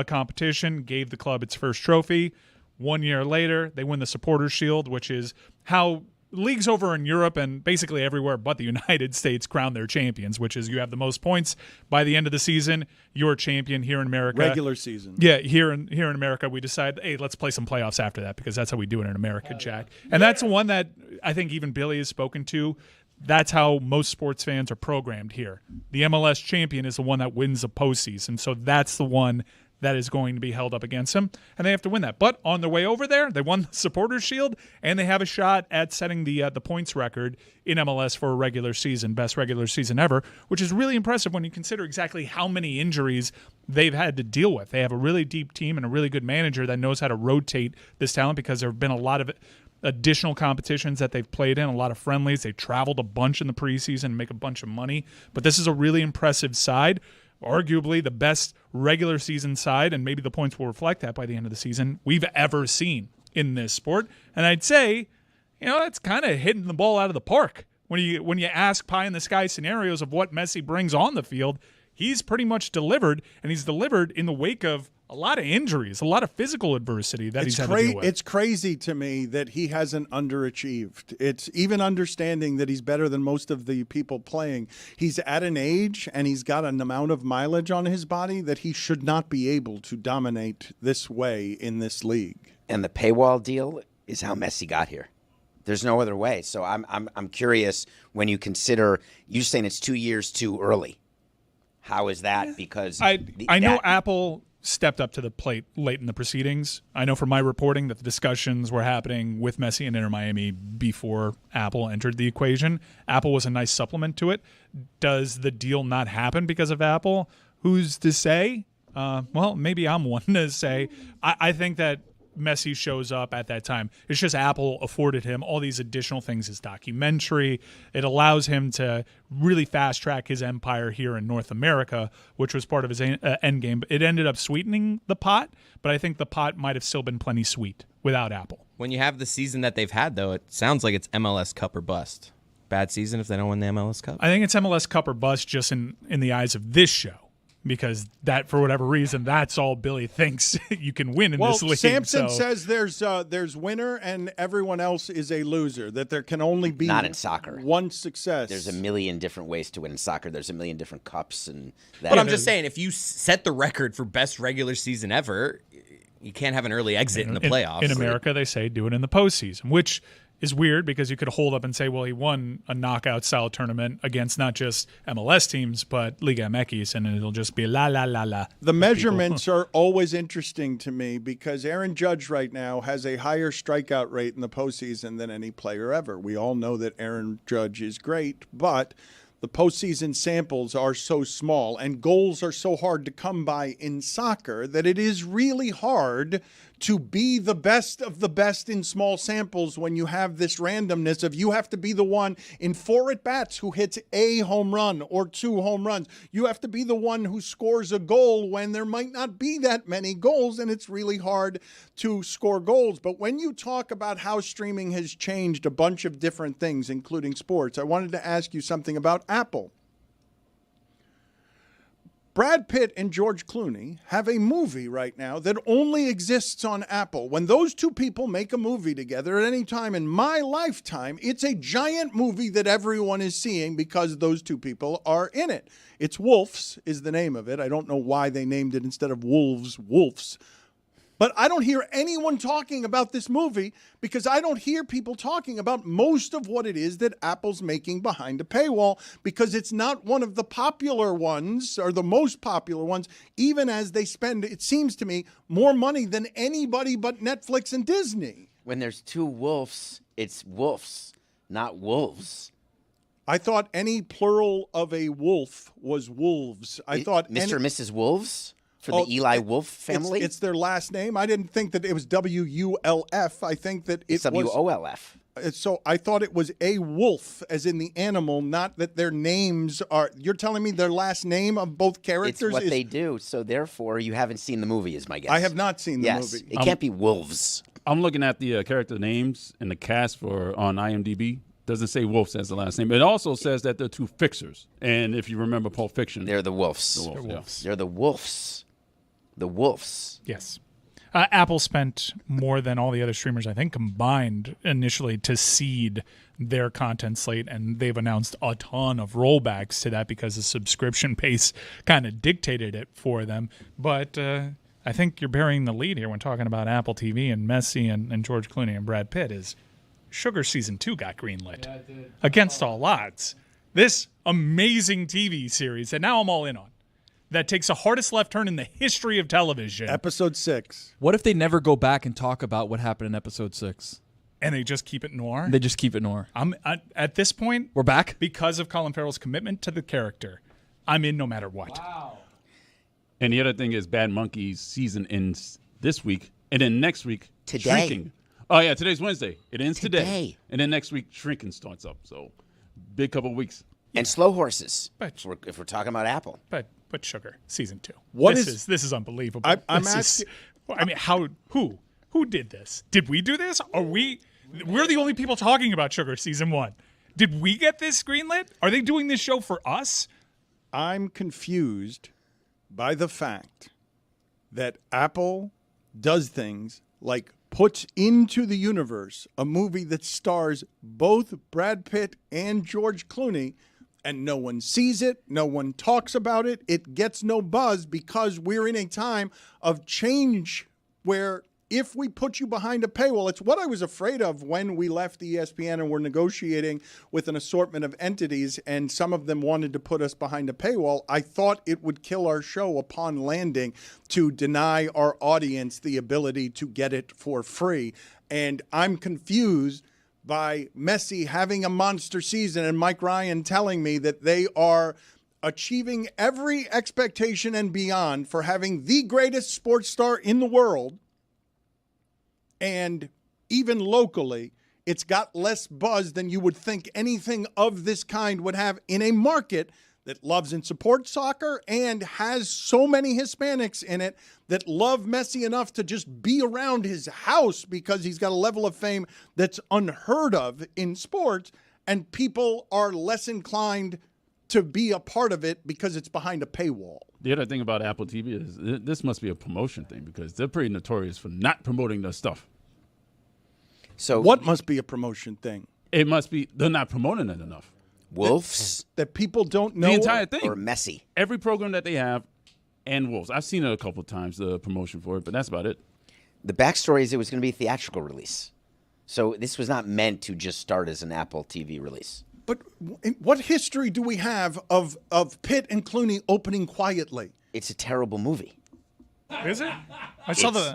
competition, gave the club its first trophy. 1 year later, they win the Supporters' Shield, which is how leagues over in Europe and basically everywhere but the United States crown their champions, which is you have the most points by the end of the season, you're a champion. Here in America. Regular season. Yeah, here in America, we decide, hey, let's play some playoffs after that, because that's how we do it in America, Jack. And that's the one that I think even Billy has spoken to. That's how most sports fans are programmed here. The MLS champion is the one that wins the postseason, so that's the one that is going to be held up against him, and they have to win that. But on their way over there, they won the Supporters' Shield, and they have a shot at setting the points record in MLS for a regular season, best regular season ever, which is really impressive when you consider exactly how many injuries they've had to deal with. They have a really deep team and a really good manager that knows how to rotate this talent, because there have been a lot of additional competitions that they've played in, a lot of friendlies. They traveled a bunch in the preseason and make a bunch of money. But this is a really impressive side, arguably the best regular season side, and maybe the points will reflect that by the end of the season, we've ever seen in this sport. And I'd say, that's kind of hitting the ball out of the park. When you ask pie-in-the-sky scenarios of what Messi brings on the field, he's pretty much delivered, and he's delivered in the wake of a lot of injuries, a lot of physical adversity that he's had to deal with. It's crazy to me that he hasn't underachieved. It's even understanding that he's better than most of the people playing. He's at an age and he's got an amount of mileage on his body that he should not be able to dominate this way in this league. And the paywall deal is how Messi got here. There's no other way. So I'm curious, when you consider, you're saying it's 2 years too early. How is that? Because I know Apple stepped up to the plate late in the proceedings. I know from my reporting that the discussions were happening with Messi and Inter Miami before Apple entered the equation. Apple was a nice supplement to it. Does the deal not happen because of Apple? Who's to say? Well, maybe I'm one to say. I think that Messi shows up at that time. It's just Apple afforded him all these additional things, his documentary. It allows him to really fast track his empire here in North America, which was part of his end game. It ended up sweetening the pot, but I think the pot might have still been plenty sweet without Apple. When you have the season that they've had, though, it sounds like it's MLS Cup or bust. Bad season if they don't win the MLS Cup? I think it's MLS Cup or bust just in the eyes of this show. Because that, for whatever reason, that's all Billy thinks you can win in this league. Sampson says there's winner and everyone else is a loser. That there can only be not in soccer one success. There's a million different ways to win in soccer. There's a million different cups and that. But I'm just saying, if you set the record for best regular season ever, you can't have an early exit in the playoffs. In America, they say do it in the postseason, which is weird because you could hold up and say, well, he won a knockout-style tournament against not just MLS teams, but Liga MX, and it'll just be la, la, la, la. The measurements are always interesting to me because Aaron Judge right now has a higher strikeout rate in the postseason than any player ever. We all know that Aaron Judge is great, but the postseason samples are so small and goals are so hard to come by in soccer that it is really hard to be the best of the best in small samples when you have this randomness of you have to be the one in 4 at-bats who hits a home run or 2 home runs. You have to be the one who scores a goal when there might not be that many goals, and it's really hard to score goals. But when you talk about how streaming has changed a bunch of different things, including sports, I wanted to ask you something about Apple. Brad Pitt and George Clooney have a movie right now that only exists on Apple. When those two people make a movie together at any time in my lifetime, it's a giant movie that everyone is seeing because those two people are in it. It's Wolves is the name of it. I don't know why they named it instead of Wolves, Wolves. But I don't hear anyone talking about this movie because I don't hear people talking about most of what it is that Apple's making behind a paywall because it's not one of the popular ones or the most popular ones, even as they spend, it seems to me, more money than anybody but Netflix and Disney. When there's 2 wolves, it's wolves, not wolves. I thought any plural of a wolf was wolves. I thought Mr. and Mrs. Wolves? For the Eli Wolf family? It's their last name. I didn't think that it was W-U-L-F. I think that it's W-O-L-F. So I thought it was a wolf, as in the animal, not that their names are. You're telling me their last name of both characters It's what they do. So therefore, you haven't seen the movie, is my guess. I have not seen the movie. It can't be wolves. I'm looking at the character names and the cast on IMDb. Doesn't say Wolves as the last name. It also says that they're 2 fixers. And if you remember Pulp Fiction, they're the wolves. They're wolves. They're the wolves. The wolves. Yes. Apple spent more than all the other streamers, I think, combined initially to seed their content slate, and they've announced a ton of rollbacks to that because the subscription base kind of dictated it for them. But I think you're burying the lead here when talking about Apple TV and Messi and George Clooney and Brad Pitt is Sugar Season 2 got greenlit. Yeah, it did. Against all odds. This amazing TV series that now I'm all in on. That takes the hardest left turn in the history of television. Episode 6. What if they never go back and talk about what happened in episode 6? And they just keep it noir? They just keep it noir. At this point, we're back? Because of Colin Farrell's commitment to the character, I'm in no matter what. Wow. And the other thing is Bad Monkey's season ends this week, and then next week, Today. Shrinking. Oh, yeah, today's Wednesday. It ends today. And then next week, Shrinking starts up. So, big couple weeks. And Slow Horses, but, if we're talking about Apple. But Sugar, Season 2. This is unbelievable. I'm asking. I mean, who did this? Did we do this? We're the only people talking about Sugar Season 1. Did we get this greenlit? Are they doing this show for us? I'm confused by the fact that Apple does things like puts into the universe a movie that stars both Brad Pitt and George Clooney, and no one sees it, no one talks about it, it gets no buzz because we're in a time of change where if we put you behind a paywall, it's what I was afraid of when we left ESPN and were negotiating with an assortment of entities, and some of them wanted to put us behind a paywall. I thought it would kill our show upon landing to deny our audience the ability to get it for free. And I'm confused by Messi having a monster season and Mike Ryan telling me that they are achieving every expectation and beyond for having the greatest sports star in the world. And even locally, it's got less buzz than you would think anything of this kind would have in a market that loves and supports soccer and has so many Hispanics in it that love Messi enough to just be around his house because he's got a level of fame that's unheard of in sports, and people are less inclined to be a part of it because it's behind a paywall. The other thing about Apple TV is this must be a promotion thing because they're pretty notorious for not promoting their stuff. So what must be a promotion thing? It must be they're not promoting it enough. Wolves? That people don't know? The entire thing. Or Messi? Every program that they have, and Wolves. I've seen it a couple of times, the promotion for it, but that's about it. The backstory is it was going to be a theatrical release. So this was not meant to just start as an Apple TV release. But what history do we have of Pitt and Clooney opening quietly? It's a terrible movie. Is it?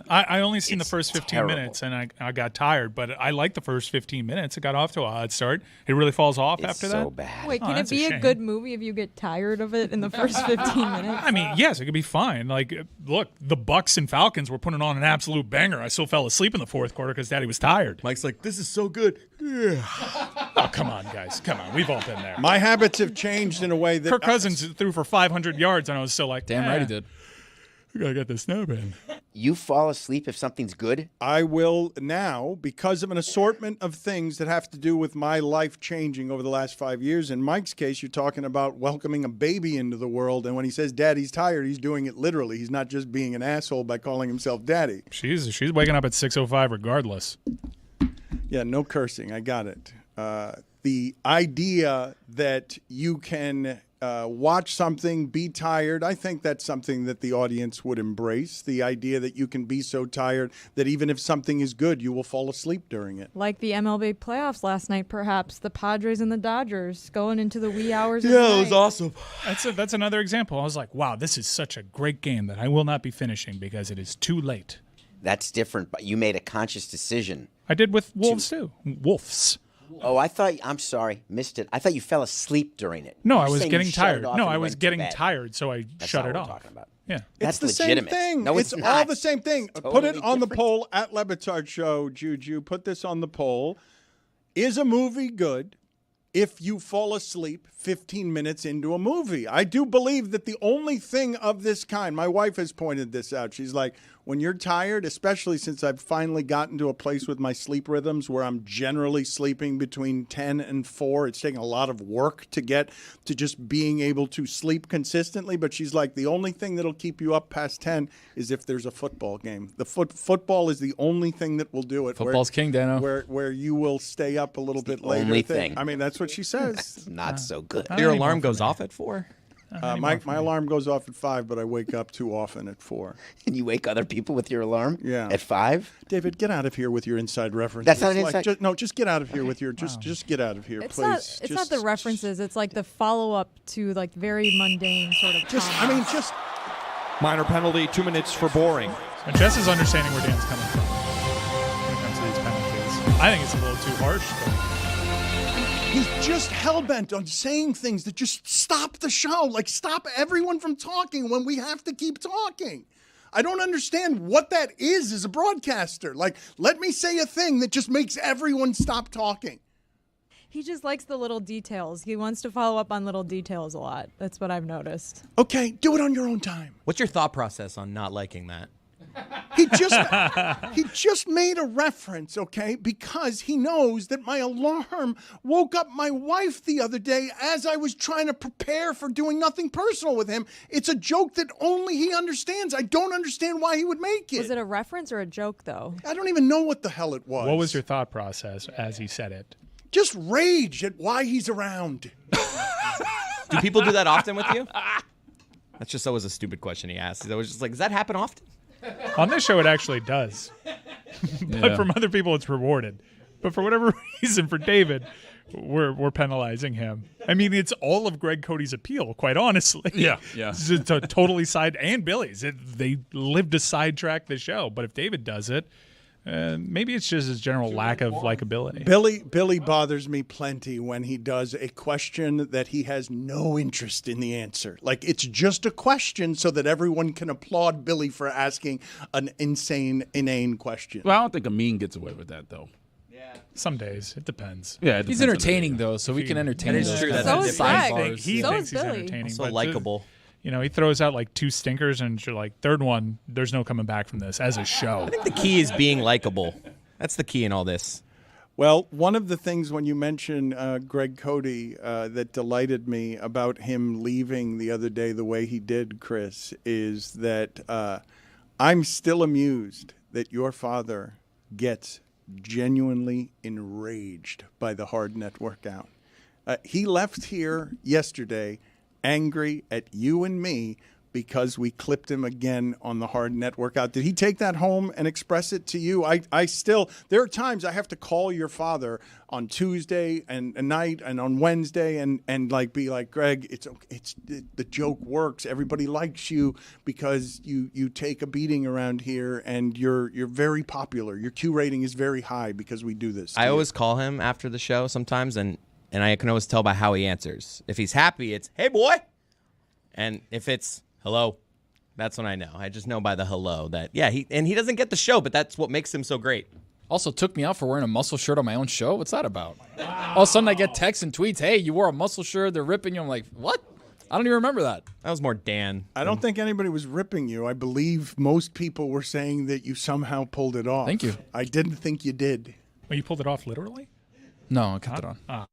I only seen the first 15 minutes and I got tired, but I liked the first 15 minutes. It got off to a hot start. It really falls off after that. So bad. Wait, can it be a good movie if you get tired of it in the first 15 minutes? I mean, yes, it could be fine. Like, look, the Bucks and Falcons were putting on an absolute banger. I still fell asleep in the fourth quarter because Daddy was tired. Mike's like, this is so good. Oh, come on, guys. Come on. We've all been there. My habits have changed in a way that Kirk Cousins threw for 500 yards, and I was still like, Damn right he did. We gotta get the snub in. You fall asleep if something's good? I will now, because of an assortment of things that have to do with my life changing over the last 5 years. In Mike's case, you're talking about welcoming a baby into the world. And when he says Daddy's tired, he's doing it literally. He's not just being an asshole by calling himself Daddy. She's waking up at 6:05 regardless. Yeah, no cursing. I got it. The idea that you can watch something, be tired, I think that's something that the audience would embrace. The idea that you can be so tired that even if something is good, you will fall asleep during it. Like the MLB playoffs last night, perhaps. The Padres and the Dodgers going into the wee hours of the night. Yeah, it was awesome. That's another example. I was like, wow, this is such a great game that I will not be finishing because it is too late. That's different, but you made a conscious decision. I did with Wolves too. Wolves. Oh, I'm sorry, missed it. I thought you fell asleep during it. No, You're I was saying getting you shut it tired. off No, and I you was went to getting bed. tired, so I That's shut not it what off. we're talking about. Yeah. That's It's the legitimate. same thing. No, it's it's all not. the same thing. Put Totally it on the different. poll at Le Batard Show, Juju. Put this on the poll. Is a movie good if you fall asleep 15 minutes into a movie? I do believe that the only thing of this kind, my wife has pointed this out. She's like, when you're tired, especially since I've finally gotten to a place with my sleep rhythms where I'm generally sleeping between 10 and 4. It's taking a lot of work to get to just being able to sleep consistently. But she's like, the only thing that'll keep you up past 10 is if there's a football game. The football is the only thing that will do it. Football's king, Dano. Where you will stay up a little bit later. only thing. I mean, that's what she says. That's not so good. Your alarm goes off at 4? My alarm goes off at 5, but I wake up too often at 4. And you wake other people with your alarm? Yeah. At 5? David, get out of here with your inside references. That's not an inside- Just get out of here with your just get out of here, It's please. It's not the references. It's like the follow-up to like very mundane sort of comments. Minor penalty, 2 minutes for boring. And Jess is understanding where Dan's coming from when it comes to these penalties. I think it's a little too harsh, but He's just hell-bent on saying things that just stop the show. Like, stop everyone from talking when we have to keep talking. I don't understand what that is as a broadcaster. Like, let me say a thing that just makes everyone stop talking. He just likes the little details. He wants to follow up on little details a lot. That's what I've noticed. Okay, do it on your own time. What's your thought process on not liking that? He just made a reference, okay, because he knows that my alarm woke up my wife the other day as I was trying to prepare for doing nothing personal with him. It's a joke that only he understands. I don't understand why he would make it. Was it a reference or a joke, though? I don't even know what the hell it was. What was your thought process as he said it? Just rage at why he's around. Do people do that often with you? That's just always a stupid question he asks. I was just like, does that happen often? On this show, it actually does. But from other people, it's rewarded. But for whatever reason, for David, we're penalizing him. I mean, it's all of Greg Cody's appeal, quite honestly. Yeah. It's a totally and Billy's. They live to sidetrack the show. But if David does it, maybe it's just his general lack of likability. Billy bothers me plenty when he does a question that he has no interest in the answer. Like, it's just a question so that everyone can applaud Billy for asking an inane question. Well, I don't think Amin gets away with that, though. Some days. It depends. Yeah, He's entertaining, though, so we can entertain That is those true. guys. That's So is different. He So thinks is he's Billy. entertaining. So but likable. he throws out like 2 stinkers and you're like, third one, there's no coming back from this as a show. I think the key is being likable. That's the key in all this. Well, one of the things when you mention Greg Cody that delighted me about him leaving the other day the way he did, Chris, is that I'm still amused that your father gets genuinely enraged by the hard net workout. He left here yesterday angry at you and me because we clipped him again on the hard net workout. Did he take that home and express it to you? I still, there are times I have to call your father on Tuesday and night and on Wednesday and like be like, Greg, it's the joke works. Everybody likes you because you take a beating around here and you're very popular. Your Q rating is very high because we do this. I always call him after the show sometimes, and I can always tell by how he answers. If he's happy, it's, hey, boy. And if it's, hello, that's when I know. I just know by the hello that, yeah, he doesn't get the show, but that's what makes him so great. Also took me out for wearing a muscle shirt on my own show. What's that about? All of a sudden I get texts and tweets, hey, you wore a muscle shirt, they're ripping you. I'm like, what? I don't even remember that. That was more Dan. I don't think anybody was ripping you. I believe most people were saying that you somehow pulled it off. Thank you. I didn't think you did. Well, you pulled it off literally? No, I kept it on.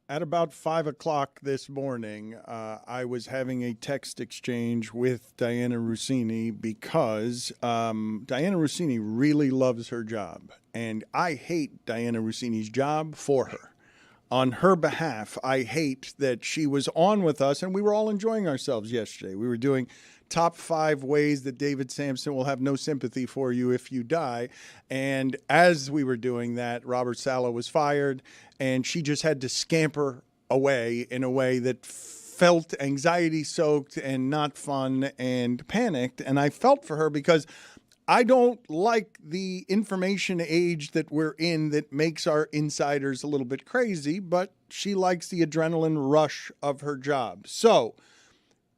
At about 5 o'clock this morning, I was having a text exchange with Diana Rossini because Diana Rossini really loves her job. And I hate Diana Rossini's job for her. On her behalf, I hate that she was on with us, and we were all enjoying ourselves yesterday. We were doing top 5 ways that David Sampson will have no sympathy for you if you die. And as we were doing that, Robert Saleh was fired, and she just had to scamper away in a way that felt anxiety-soaked and not fun and panicked. And I felt for her because I don't like the information age that we're in that makes our insiders a little bit crazy, but she likes the adrenaline rush of her job. So,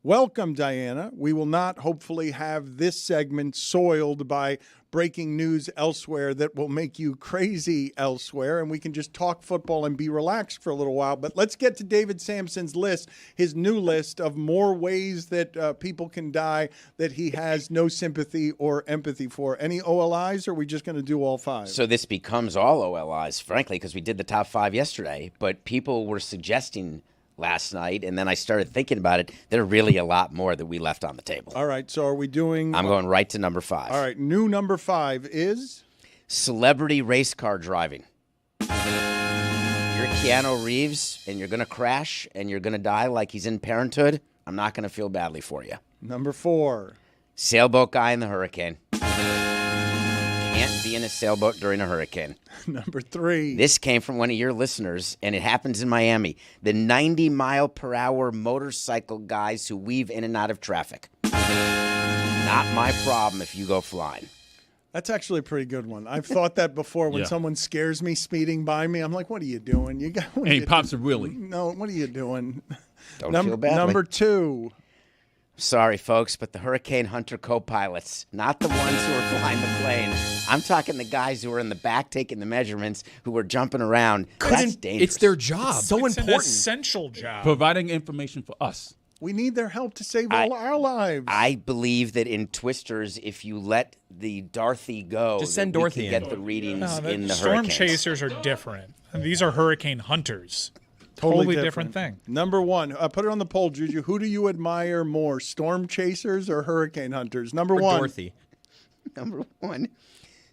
welcome, Diana. We will not hopefully have this segment soiled by breaking news elsewhere that will make you crazy elsewhere, and we can just talk football and be relaxed for a little while. But let's get to David Sampson's list, his new list of more ways that people can die that he has no sympathy or empathy for. Any OLIs, or are we just going to do all 5? So this becomes all OLIs, frankly, because we did the top 5 yesterday, but people were suggesting last night, and then I started thinking about it. There are really a lot more that we left on the table. All right, so are we doing... I'm going right to number 5. All right, new number 5 is... Celebrity race car driving. You're Keanu Reeves, and you're going to crash, and you're going to die like he's in Parenthood. I'm not going to feel badly for you. Number 4. Sailboat guy in the hurricane. Can't be in a sailboat during a hurricane. Number 3. This came from one of your listeners, and it happens in Miami. The 90-mile-per-hour motorcycle guys who weave in and out of traffic. Not my problem if you go flying. That's actually a pretty good one. I've thought that before when Yeah. someone scares me speeding by me. I'm like, what are you doing? You got And he pops a wheelie. No, what are you doing? Don't feel badly. Number 2. Sorry, folks, but the Hurricane Hunter co-pilots, not the ones who are flying the plane. I'm talking the guys who are in the back taking the measurements, who are jumping around. That's dangerous. It's their job. So It's an important. essential job. Providing information for us. We need their help to save all our lives. I believe that in Twisters, if you let the Dorothy go, Just send that we Dorothy can in. get the readings No, in the storm hurricanes. chasers are different. These are hurricane hunters. Totally different thing. Number 1. Put it on the poll, Juju. Who do you admire more, storm chasers or hurricane hunters? Number Or 1. Dorothy. Number 1,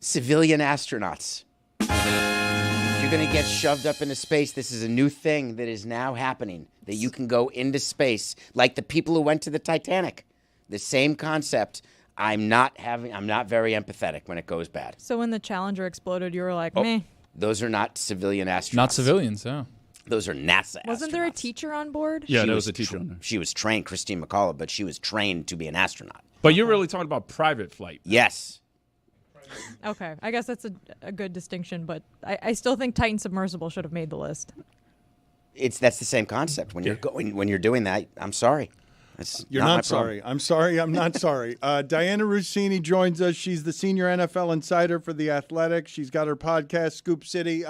civilian astronauts. If you're going to get shoved up into space, this is a new thing that is now happening, that you can go into space, like the people who went to the Titanic. The same concept. I'm not very empathetic when it goes bad. So when the Challenger exploded, you were like, meh. Those are not civilian astronauts. Not civilians, yeah. Those are NASA Wasn't there a astronauts. teacher on board? Yeah, She there was was a teacher on there. She was trained, Christine McCullough, but she was trained to be an astronaut. But you're really talking about private flight. Yes. Okay, I guess that's a good distinction, but I still think Titan Submersible should have made the list. That's the same concept. When you're doing that, I'm sorry. That's You're not my not problem. sorry. I'm sorry. I'm not sorry. Diana Rossini joins us. She's the senior NFL insider for The Athletic. She's got her podcast, Scoop City.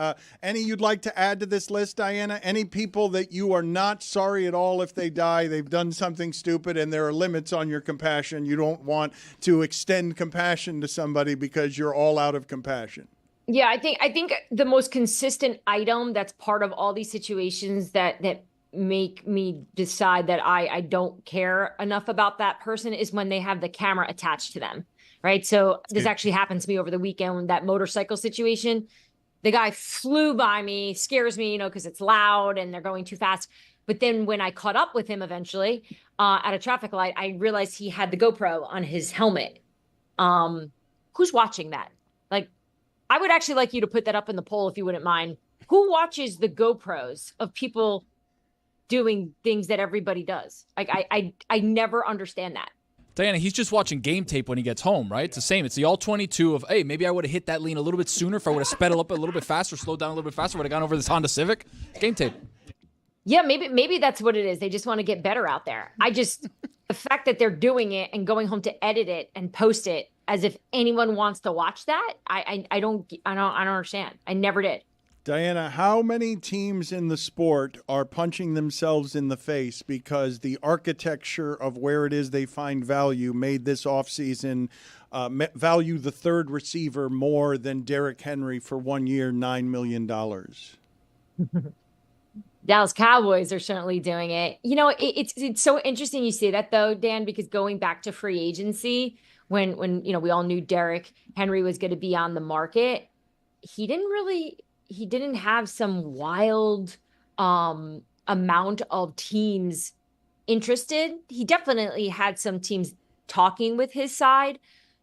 Any you'd like to add to this list, Diana? Any people that you are not sorry at all if they die? They've done something stupid, and there are limits on your compassion. You don't want to extend compassion to somebody because you're all out of compassion. Yeah, I think the most consistent item that's part of all these situations that make me decide that I don't care enough about that person is when they have the camera attached to them, right? So this actually happened to me over the weekend when that motorcycle situation. The guy flew by me, scares me, because it's loud and they're going too fast. But then when I caught up with him eventually at a traffic light, I realized he had the GoPro on his helmet. Who's watching that? Like, I would actually like you to put that up in the poll if you wouldn't mind. Who watches the GoPros of people doing things that everybody does? Like, I never understand that. Diana, he's just watching game tape when he gets home, right? It's the same. It's the all-22 of, hey, maybe I would have hit that lean a little bit sooner if I would have sped it up a little bit faster, slowed down a little bit faster, would have gone over this Honda Civic. Game tape. Yeah, maybe that's what it is. They just want to get better out there. The fact that they're doing it and going home to edit it and post it as if anyone wants to watch that, I don't understand. I never did. Diana, how many teams in the sport are punching themselves in the face because the architecture of where it is they find value made this offseason value the third receiver more than Derrick Henry for 1 year, $9 million? Dallas Cowboys are certainly doing it. It's so interesting you say that though, Dan, because going back to free agency, when we all knew Derrick Henry was going to be on the market, he didn't have some wild amount of teams interested. He definitely had some teams talking with his side,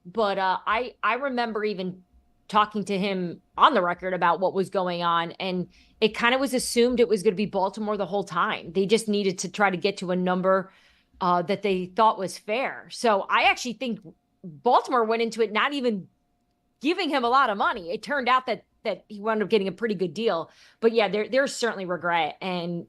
but I remember even talking to him on the record about what was going on, and it kind of was assumed it was going to be Baltimore the whole time. They just needed to try to get to a number that they thought was fair. So I actually think Baltimore went into it not even giving him a lot of money. It turned out that he wound up getting a pretty good deal. But yeah, there's certainly regret. And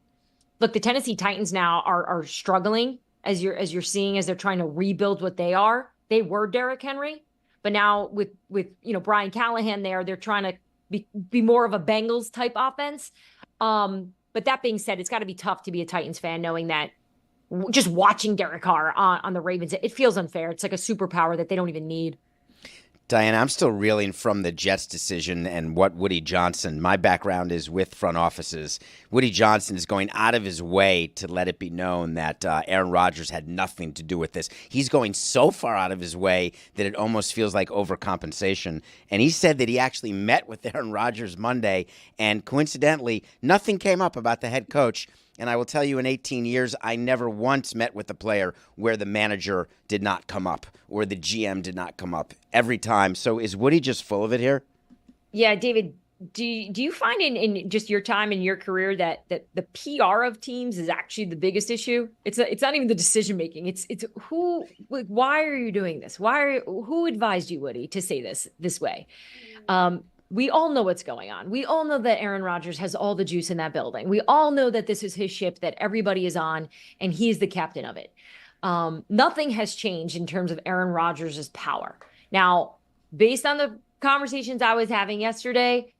look, the Tennessee Titans now are struggling as you're seeing, as they're trying to rebuild what they are. They were Derrick Henry, but now with Brian Callahan there, they're trying to be more of a Bengals type offense. But that being said, it's got to be tough to be a Titans fan knowing that just watching Derek Carr on the Ravens, it feels unfair. It's like a superpower that they don't even need. Diana, I'm still reeling from the Jets decision and what Woody Johnson, my background is with front offices. Woody Johnson is going out of his way to let it be known that Aaron Rodgers had nothing to do with this. He's going so far out of his way that it almost feels like overcompensation. And he said that he actually met with Aaron Rodgers Monday, and coincidentally, nothing came up about the head coach. And I will tell you, in 18 years, I never once met with a player where the manager did not come up or the GM did not come up every time. So is Woody just full of it here? Yeah, David, do you find in just your time in your career that the PR of teams is actually the biggest issue? It's not even the decision making. It's who, like, why are you doing this? Who advised you, Woody, to say this way? We all know what's going on. We all know that Aaron Rodgers has all the juice in that building. We all know that this is his ship that everybody is on, and he's the captain of it. Nothing has changed in terms of Aaron Rodgers' power. Now, based on the conversations I was having yesterday,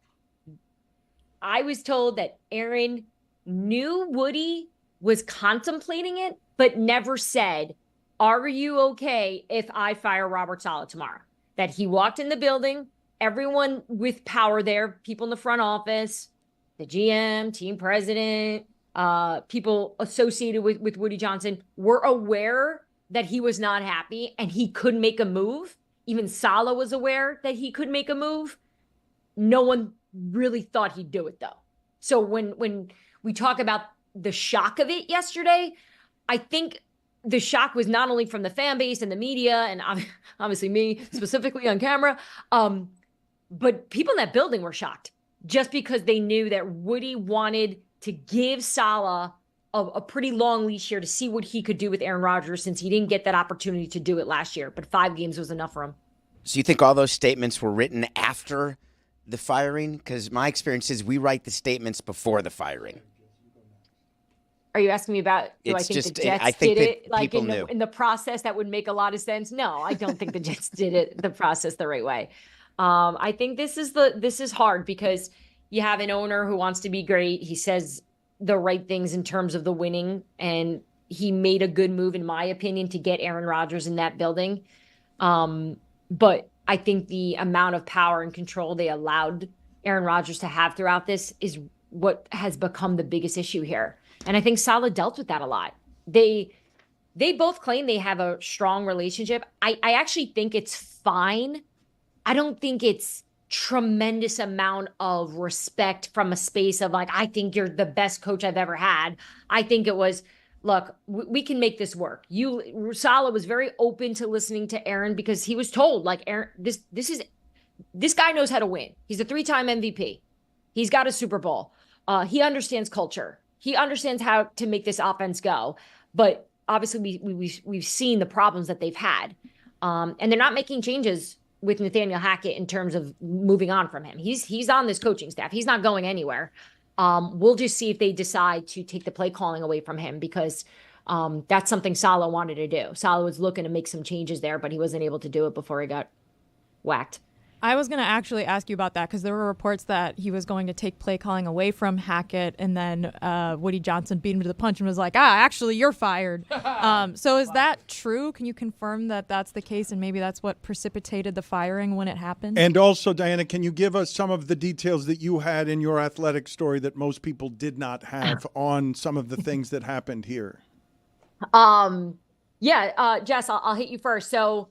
I was told that Aaron knew Woody was contemplating it, but never said, "Are you okay if I fire Robert Saleh tomorrow?" That he walked in the building, everyone with power there, people in the front office, the GM, team president, people associated with Woody Johnson were aware that he was not happy and he could make a move. Even Saleh was aware that he could make a move. No one really thought he'd do it, though. So when we talk about the shock of it yesterday, I think the shock was not only from the fan base and the media and obviously me specifically on camera, but people in that building were shocked just because they knew that Woody wanted to give Saleh a pretty long leash here to see what he could do with Aaron Rodgers, since he didn't get that opportunity to do it last year. But 5 games was enough for him. So you think all those statements were written after the firing? Because my experience is we write the statements before the firing. Are you asking me about, do I think the Jets did it like in the process that would make a lot of sense? No, I don't think the Jets did the process the right way. I think this is hard because you have an owner who wants to be great. He says the right things in terms of the winning, and he made a good move, in my opinion, to get Aaron Rodgers in that building. But I think the amount of power and control they allowed Aaron Rodgers to have throughout this is what has become the biggest issue here. And I think Saleh dealt with that a lot. They both claim they have a strong relationship. I actually think it's fine. I don't think it's tremendous amount of respect from a space of like, I think you're the best coach I've ever had. I think it was, look, we can make this work. Saleh was very open to listening to Aaron because he was told, like, Aaron, this guy knows how to win. He's a 3-time MVP. He's got a Super Bowl. He understands culture. He understands how to make this offense go. But obviously we've seen the problems that they've had. And they're not making changes with Nathaniel Hackett in terms of moving on from him. He's on this coaching staff. He's not going anywhere. We'll just see if they decide to take the play calling away from him, because that's something Saleh wanted to do. Saleh was looking to make some changes there, but he wasn't able to do it before he got whacked. I was going to actually ask you about that because there were reports that he was going to take play calling away from Hackett, and then Woody Johnson beat him to the punch and was like, actually, you're fired. So is that true? Can you confirm that that's the case, and maybe that's what precipitated the firing when it happened? And also, Diana, can you give us some of the details that you had in your athletic story that most people did not have on some of the things that happened here? Jess, I'll hit you first. So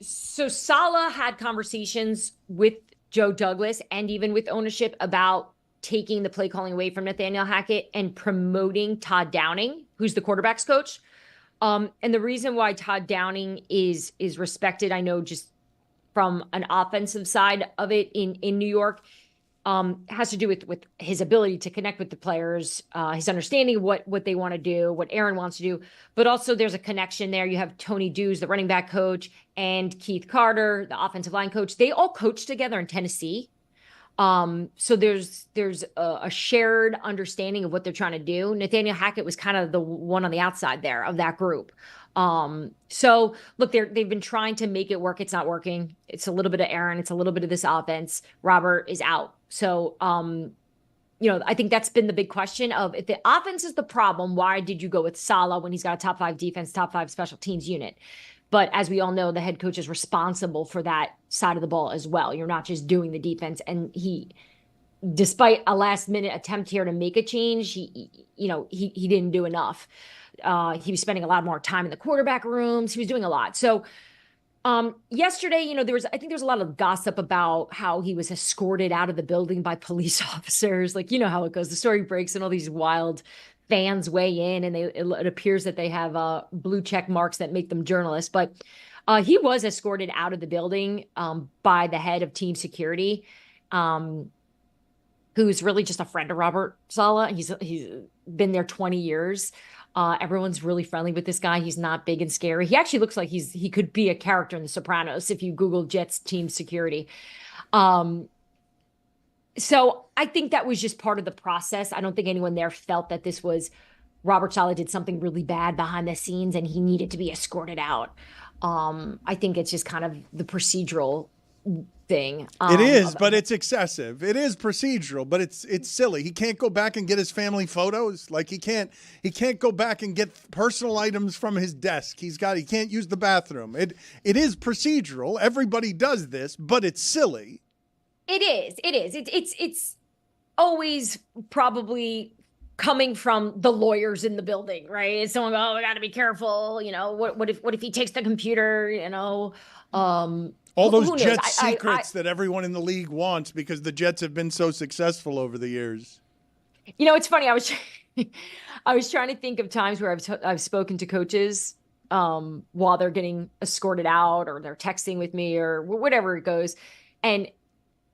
Saleh had conversations with Joe Douglas and even with ownership about taking the play calling away from Nathaniel Hackett and promoting Todd Downing, who's the quarterback's coach. And the reason why Todd Downing is respected, I know just from an offensive side of it in New York, has to do with his ability to connect with the players, his understanding of what they want to do, what Aaron wants to do. But also there's a connection there. You have Tony Dews, the running back coach, and Keith Carter, the offensive line coach. They all coached together in Tennessee. So there's a shared understanding of what they're trying to do. Nathaniel Hackett was kind of the one on the outside there of that group. So look, they've been trying to make it work. It's not working. It's a little bit of Aaron. It's a little bit of this offense. Robert is out. So, I think that's been the big question of if the offense is the problem, why did you go with Saleh when he's got a top 5 defense, top 5 special teams unit? But as we all know, the head coach is responsible for that side of the ball as well. You're not just doing the defense. And he, despite a last minute attempt here to make a change, he didn't do enough. He was spending a lot more time in the quarterback rooms. He was doing a lot. So yesterday, I think there's a lot of gossip about how he was escorted out of the building by police officers. Like, you know how it goes. The story breaks and all these wild fans weigh in, and it appears that they have blue check marks that make them journalists. But he was escorted out of the building by the head of team security, who's really just a friend of Robert Saleh. He's been there 20 years. Everyone's really friendly with this guy. He's not big and scary. He actually looks like he could be a character in The Sopranos if you Google Jets team security. So I think that was just part of the process. I don't think anyone there felt that this was Robert Saleh did something really bad behind the scenes and he needed to be escorted out. I think it's just kind of the procedural thing. It is, but it's excessive. It is procedural, but it's silly. He can't go back and get his family photos. Like he can't go back and get personal items from his desk. He can't use the bathroom. It is procedural. Everybody does this, but it's silly. It is. It's always probably coming from the lawyers in the building, right? It's someone, we got to be careful. What if he takes the computer? All those Jets secrets that everyone in the league wants because the Jets have been so successful over the years. It's funny. I was trying to think of times where I've spoken to coaches while they're getting escorted out or they're texting with me or whatever it goes, and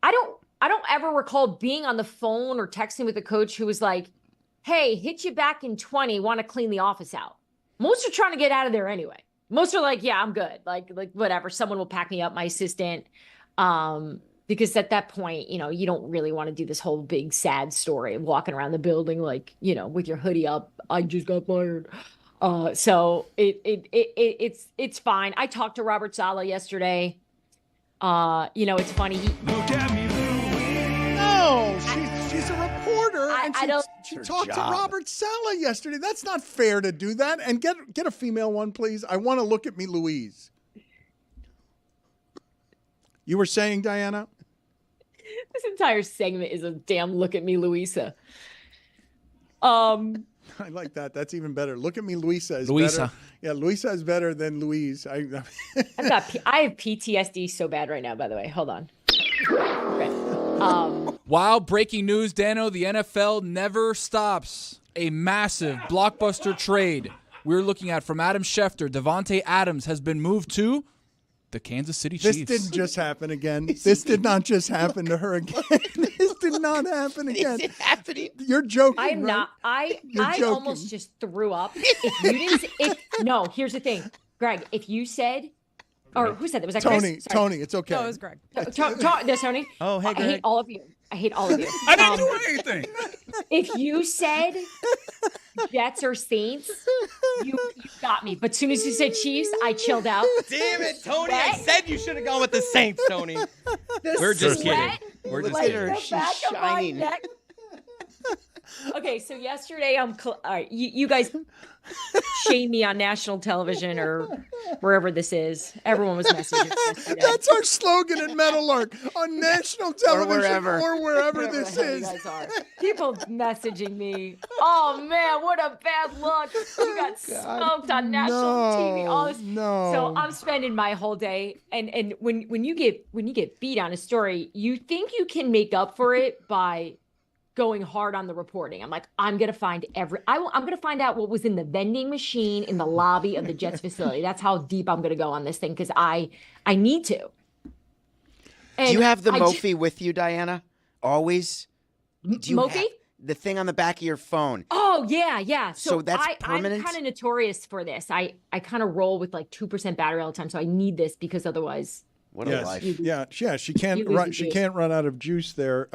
I don't ever recall being on the phone or texting with a coach who was like, "Hey, hit you back in 20. Want to clean the office out?" Most are trying to get out of there anyway. Most are like, yeah, I'm good. Like whatever. Someone will pack me up, my assistant. Because at that point, you don't really want to do this whole big sad story of walking around the building like, with your hoodie up. I just got fired. So it's fine. I talked to Robert Saleh yesterday. It's funny. Look at me, Louise. No, she's a reporter, and she talked to Robert Saleh yesterday. That's not fair to do that. And get a female one, please. I want to look at me, Louise. You were saying, Diana? This entire segment is a damn look at me, Louisa. I like that. That's even better. Look at me, Louisa is better. Yeah, Louisa is better than Louise. I have PTSD so bad right now, by the way. Hold on. Wow, breaking news, Dano. The NFL never stops. A massive blockbuster trade we're looking at from Adam Schefter. Devontae Adams has been moved to the Kansas City Chiefs. This didn't just happen again. This did not just happen to her again. This did not happen again. Is it happening? You're joking. I'm not. I almost just threw up. If you didn't. No, here's the thing, Greg. If you said, or who said that? Was that Tony? Chris? Sorry. Tony, it's okay. No, it was Greg. That's Tony. Oh, hey, Greg. I hate all of you. I didn't do anything. If you said Jets or Saints, You got me. But as soon as you said Chiefs, I chilled out. Damn it, Tony! I said you should have gone with the Saints, Tony. We're just kidding. We're just Like kidding. the back of my neck. Okay, so yesterday all right, you guys shame me on national television or wherever this is. Everyone was messaging yesterday. That's our slogan in Meadowlark on national television or wherever Wherever this the hell is. you guys are. People messaging me. Oh man, what a bad look! You got smoked on national TV. All this. No. So I'm spending my whole day, and when you get beat on a story, you think you can make up for it by going hard on the reporting. I'm like, I'm gonna find I'm gonna find out what was in the vending machine in the lobby of the Jets facility. That's how deep I'm gonna go on this thing because I need to. And do you have the Mophie with you, Diana? Always? Do you Mophie? have the thing on the back of your phone? Oh yeah. So that's permanent? I'm kind of notorious for this. I kind of roll with like 2% battery all the time, so I need this because otherwise. What a life. Yeah, she can't You lose run. the She juice. can't run out of juice there.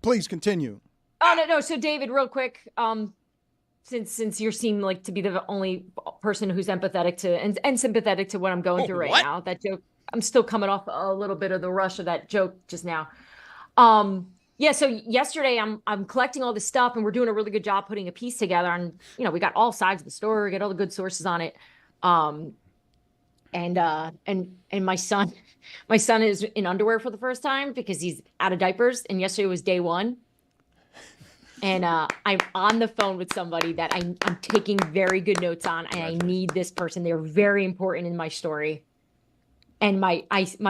Please continue. Oh no. So David, real quick, since you seem like to be the only person who's empathetic to and sympathetic to what I'm going through right now, that joke, I'm still coming off a little bit of the rush of that joke just now. Yeah. So yesterday, I'm collecting all this stuff, and we're doing a really good job putting a piece together. And we got all sides of the story, get all the good sources on it. And my son is in underwear for the first time because he's out of diapers. And yesterday was day one. And I'm on the phone with somebody that I'm taking very good notes on, and I need this person. They're very important in my story. And my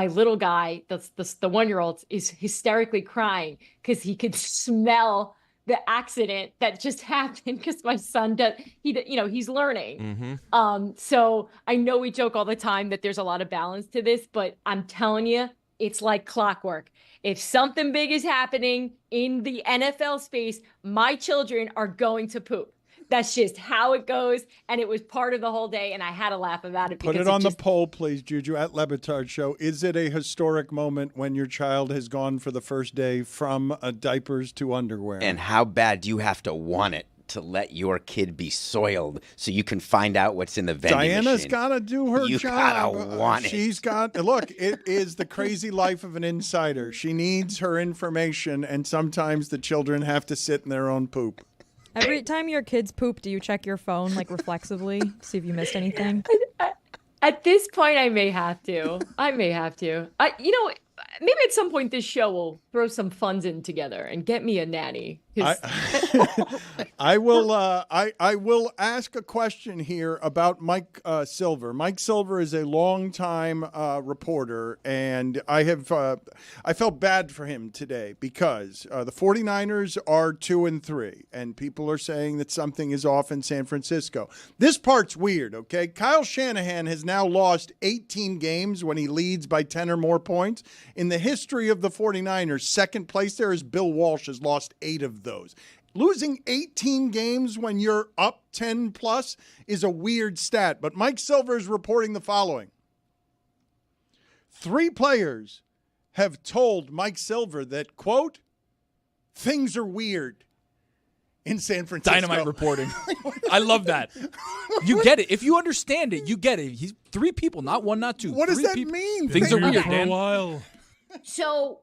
little guy, the 1-year-old, is hysterically crying because he could smell the accident that just happened because my son he's learning. So I know we joke all the time that there's a lot of balance to this, but I'm telling you, it's like clockwork. If something big is happening in the NFL space, my children are going to poop. That's just how it goes. And it was part of the whole day. And I had to laugh about it. Put it on the poll, please, Juju, at Le Batard Show. Is it a historic moment when your child has gone for the first day from diapers to underwear? And how bad do you have to want it to let your kid be soiled so you can find out what's in the vending Diana's machine? got to do her You job. gotta want it. She's got, look, it is the crazy life of an insider. She needs her information, and sometimes the children have to sit in their own poop. Every time your kids poop, do you check your phone like reflexively, see if you missed anything? At this point, I may have to. Maybe at some point this show will throw some funds in together and get me a nanny. I will ask a question here about Mike Silver. Mike Silver is a longtime reporter, and I felt bad for him today because the 49ers are 2-3, and people are saying that something is off in San Francisco. This part's weird, okay? Kyle Shanahan has now lost 18 games when he leads by 10 or more points. In the history of the 49ers, second place there is Bill Walsh, has lost 8 of those. Losing 18 games when you're up 10 plus is a weird stat, but Mike Silver is reporting the following. 3 players have told Mike Silver that, quote, things are weird in San Francisco. Dynamite reporting. I love that. You get it. If you understand it, you get it. He's 3 people, not 1, not 2. What does 3 that people. mean? Things are weird, for Dan. a while. So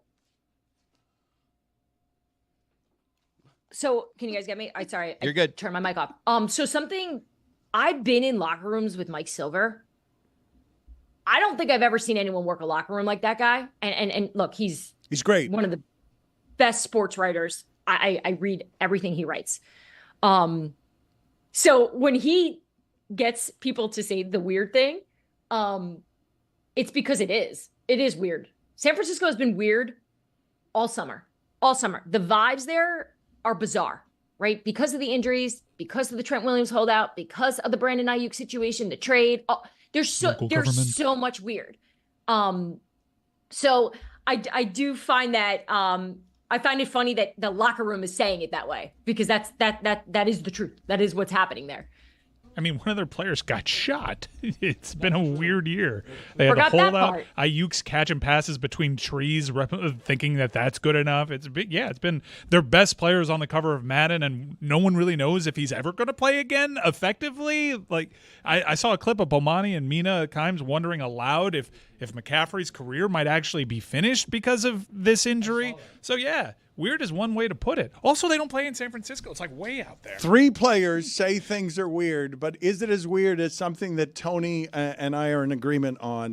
can you guys get me? Sorry. You're good. Turn my mic off. So something, I've been in locker rooms with Mike Silver. I don't think I've ever seen anyone work a locker room like that guy. And look, he's great. One of the best sports writers. I read everything he writes. So when he gets people to say the weird thing, it's because it is weird. San Francisco has been weird all summer. The vibes there are bizarre, right? Because of the injuries, because of the Trent Williams holdout, because of the Brandon Ayuk situation, the trade. There's so much weird. So I do find that I find it funny that the locker room is saying it that way because that is the truth. That is what's happening there. I mean, one of their players got shot. It's been a weird year. They had to Forgot that hold out. part. Ayuk's catching passes between trees, thinking that that's good enough. It's been their best players on the cover of Madden, and no one really knows if he's ever going to play again effectively. Like I saw a clip of Bomani and Mina Kimes wondering aloud if McCaffrey's career might actually be finished because of this injury. So yeah. Weird is one way to put it. Also, they don't play in San Francisco. It's like way out there. 3 players say things are weird, but is it as weird as something that Tony and I are in agreement on?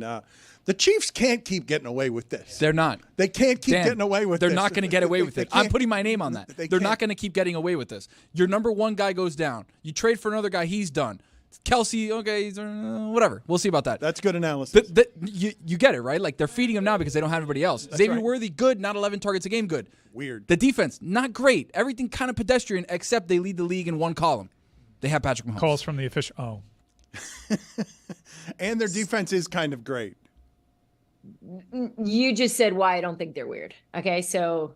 The Chiefs can't keep getting away with this. They're not. They can't keep Dan, getting away with this. They're not going to get away with it. I'm putting my name on that. They're not going to keep getting away with this. Your number 1 guy goes down. You trade for another guy, he's done. Kelsey, okay, he's, whatever. We'll see about that. That's good analysis. You get it, right? Like, they're feeding him now because they don't have anybody else. Xavier right. Worthy, good, not 11 targets a game, good. Weird. The defense, not great. Everything kind of pedestrian, except they lead the league in one column. They have Patrick Mahomes. Calls from the official. Oh. And their defense is kind of great. You just said why I don't think they're weird. Okay, so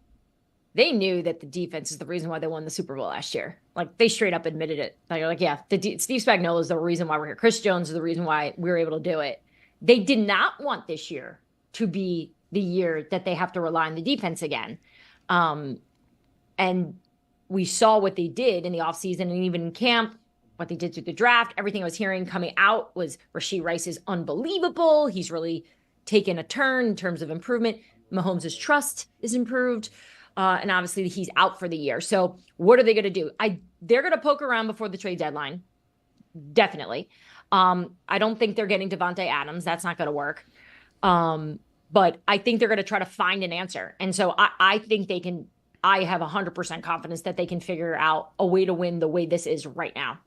they knew that the defense is the reason why they won the Super Bowl last year. Like, they straight up admitted it. They're like, yeah, Steve Spagnuolo is the reason why we're here. Chris Jones is the reason why we were able to do it. They did not want this year to be the year that they have to rely on the defense again. And we saw what they did in the offseason and even in camp, what they did through the draft. Everything I was hearing coming out was Rashee Rice is unbelievable. He's really taken a turn in terms of improvement. Mahomes' trust is improved. And obviously he's out for the year. So what are they going to do? They're going to poke around before the trade deadline. Definitely. I don't think they're getting Devontae Adams. That's not going to work. But I think they're going to try to find an answer. And so I think they can. I have 100% confidence that they can figure out a way to win the way this is right now.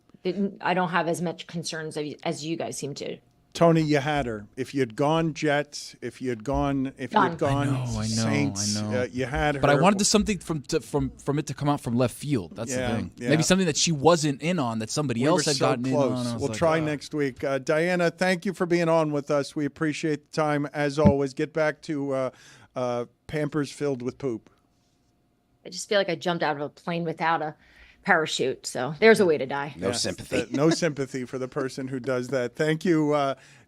I don't have as much concerns as you guys seem to. Tony, you had her. If you had gone Jets, if you had gone Saints, you had her. But I wanted something from it to come out from left field. That's the thing. Yeah. Maybe something that she wasn't in on that somebody else had gotten close. in on. We'll try next week. Diana, thank you for being on with us. We appreciate the time as always. Get back to Pampers filled with poop. I just feel like I jumped out of a plane without a parachute. So there's a way to die. No sympathy. No sympathy for the person who does that. Thank you,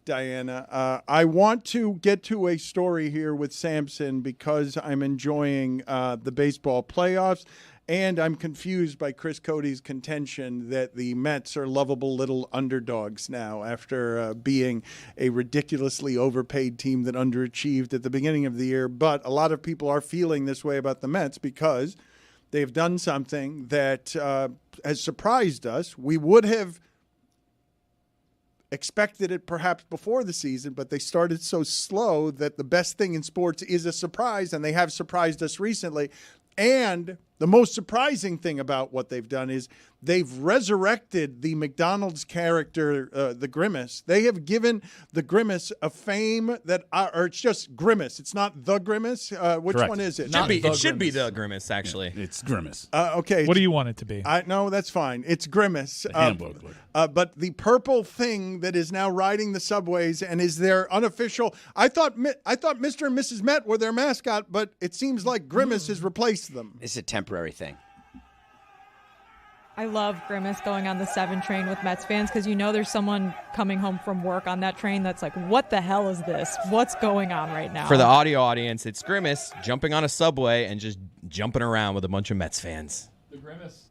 Diana. I want to get to a story here with Samson because I'm enjoying the baseball playoffs, and I'm confused by Chris Cody's contention that the Mets are lovable little underdogs now after being a ridiculously overpaid team that underachieved at the beginning of the year. But a lot of people are feeling this way about the Mets because they've done something that has surprised us. We would have expected it perhaps before the season, but they started so slow that the best thing in sports is a surprise, and they have surprised us recently. And the most surprising thing about what they've done is they've resurrected the McDonald's character, the Grimace. They have given the Grimace a fame that, or it's just Grimace. It's not the Grimace. Which Correct. one is it? It should be the Grimace, actually. Yeah, it's Grimace. Okay. What do you want it to be? No, that's fine. It's Grimace. Hamburger. But the purple thing that is now riding the subways and is their unofficial. I thought Mr. and Mrs. Met were their mascot, but it seems like Grimace has replaced them. It's a temporary thing. I love Grimace going on the 7 train with Mets fans because you know there's someone coming home from work on that train that's like, what the hell is this? What's going on right now? For the audio audience, it's Grimace jumping on a subway and just jumping around with a bunch of Mets fans. The Grimace.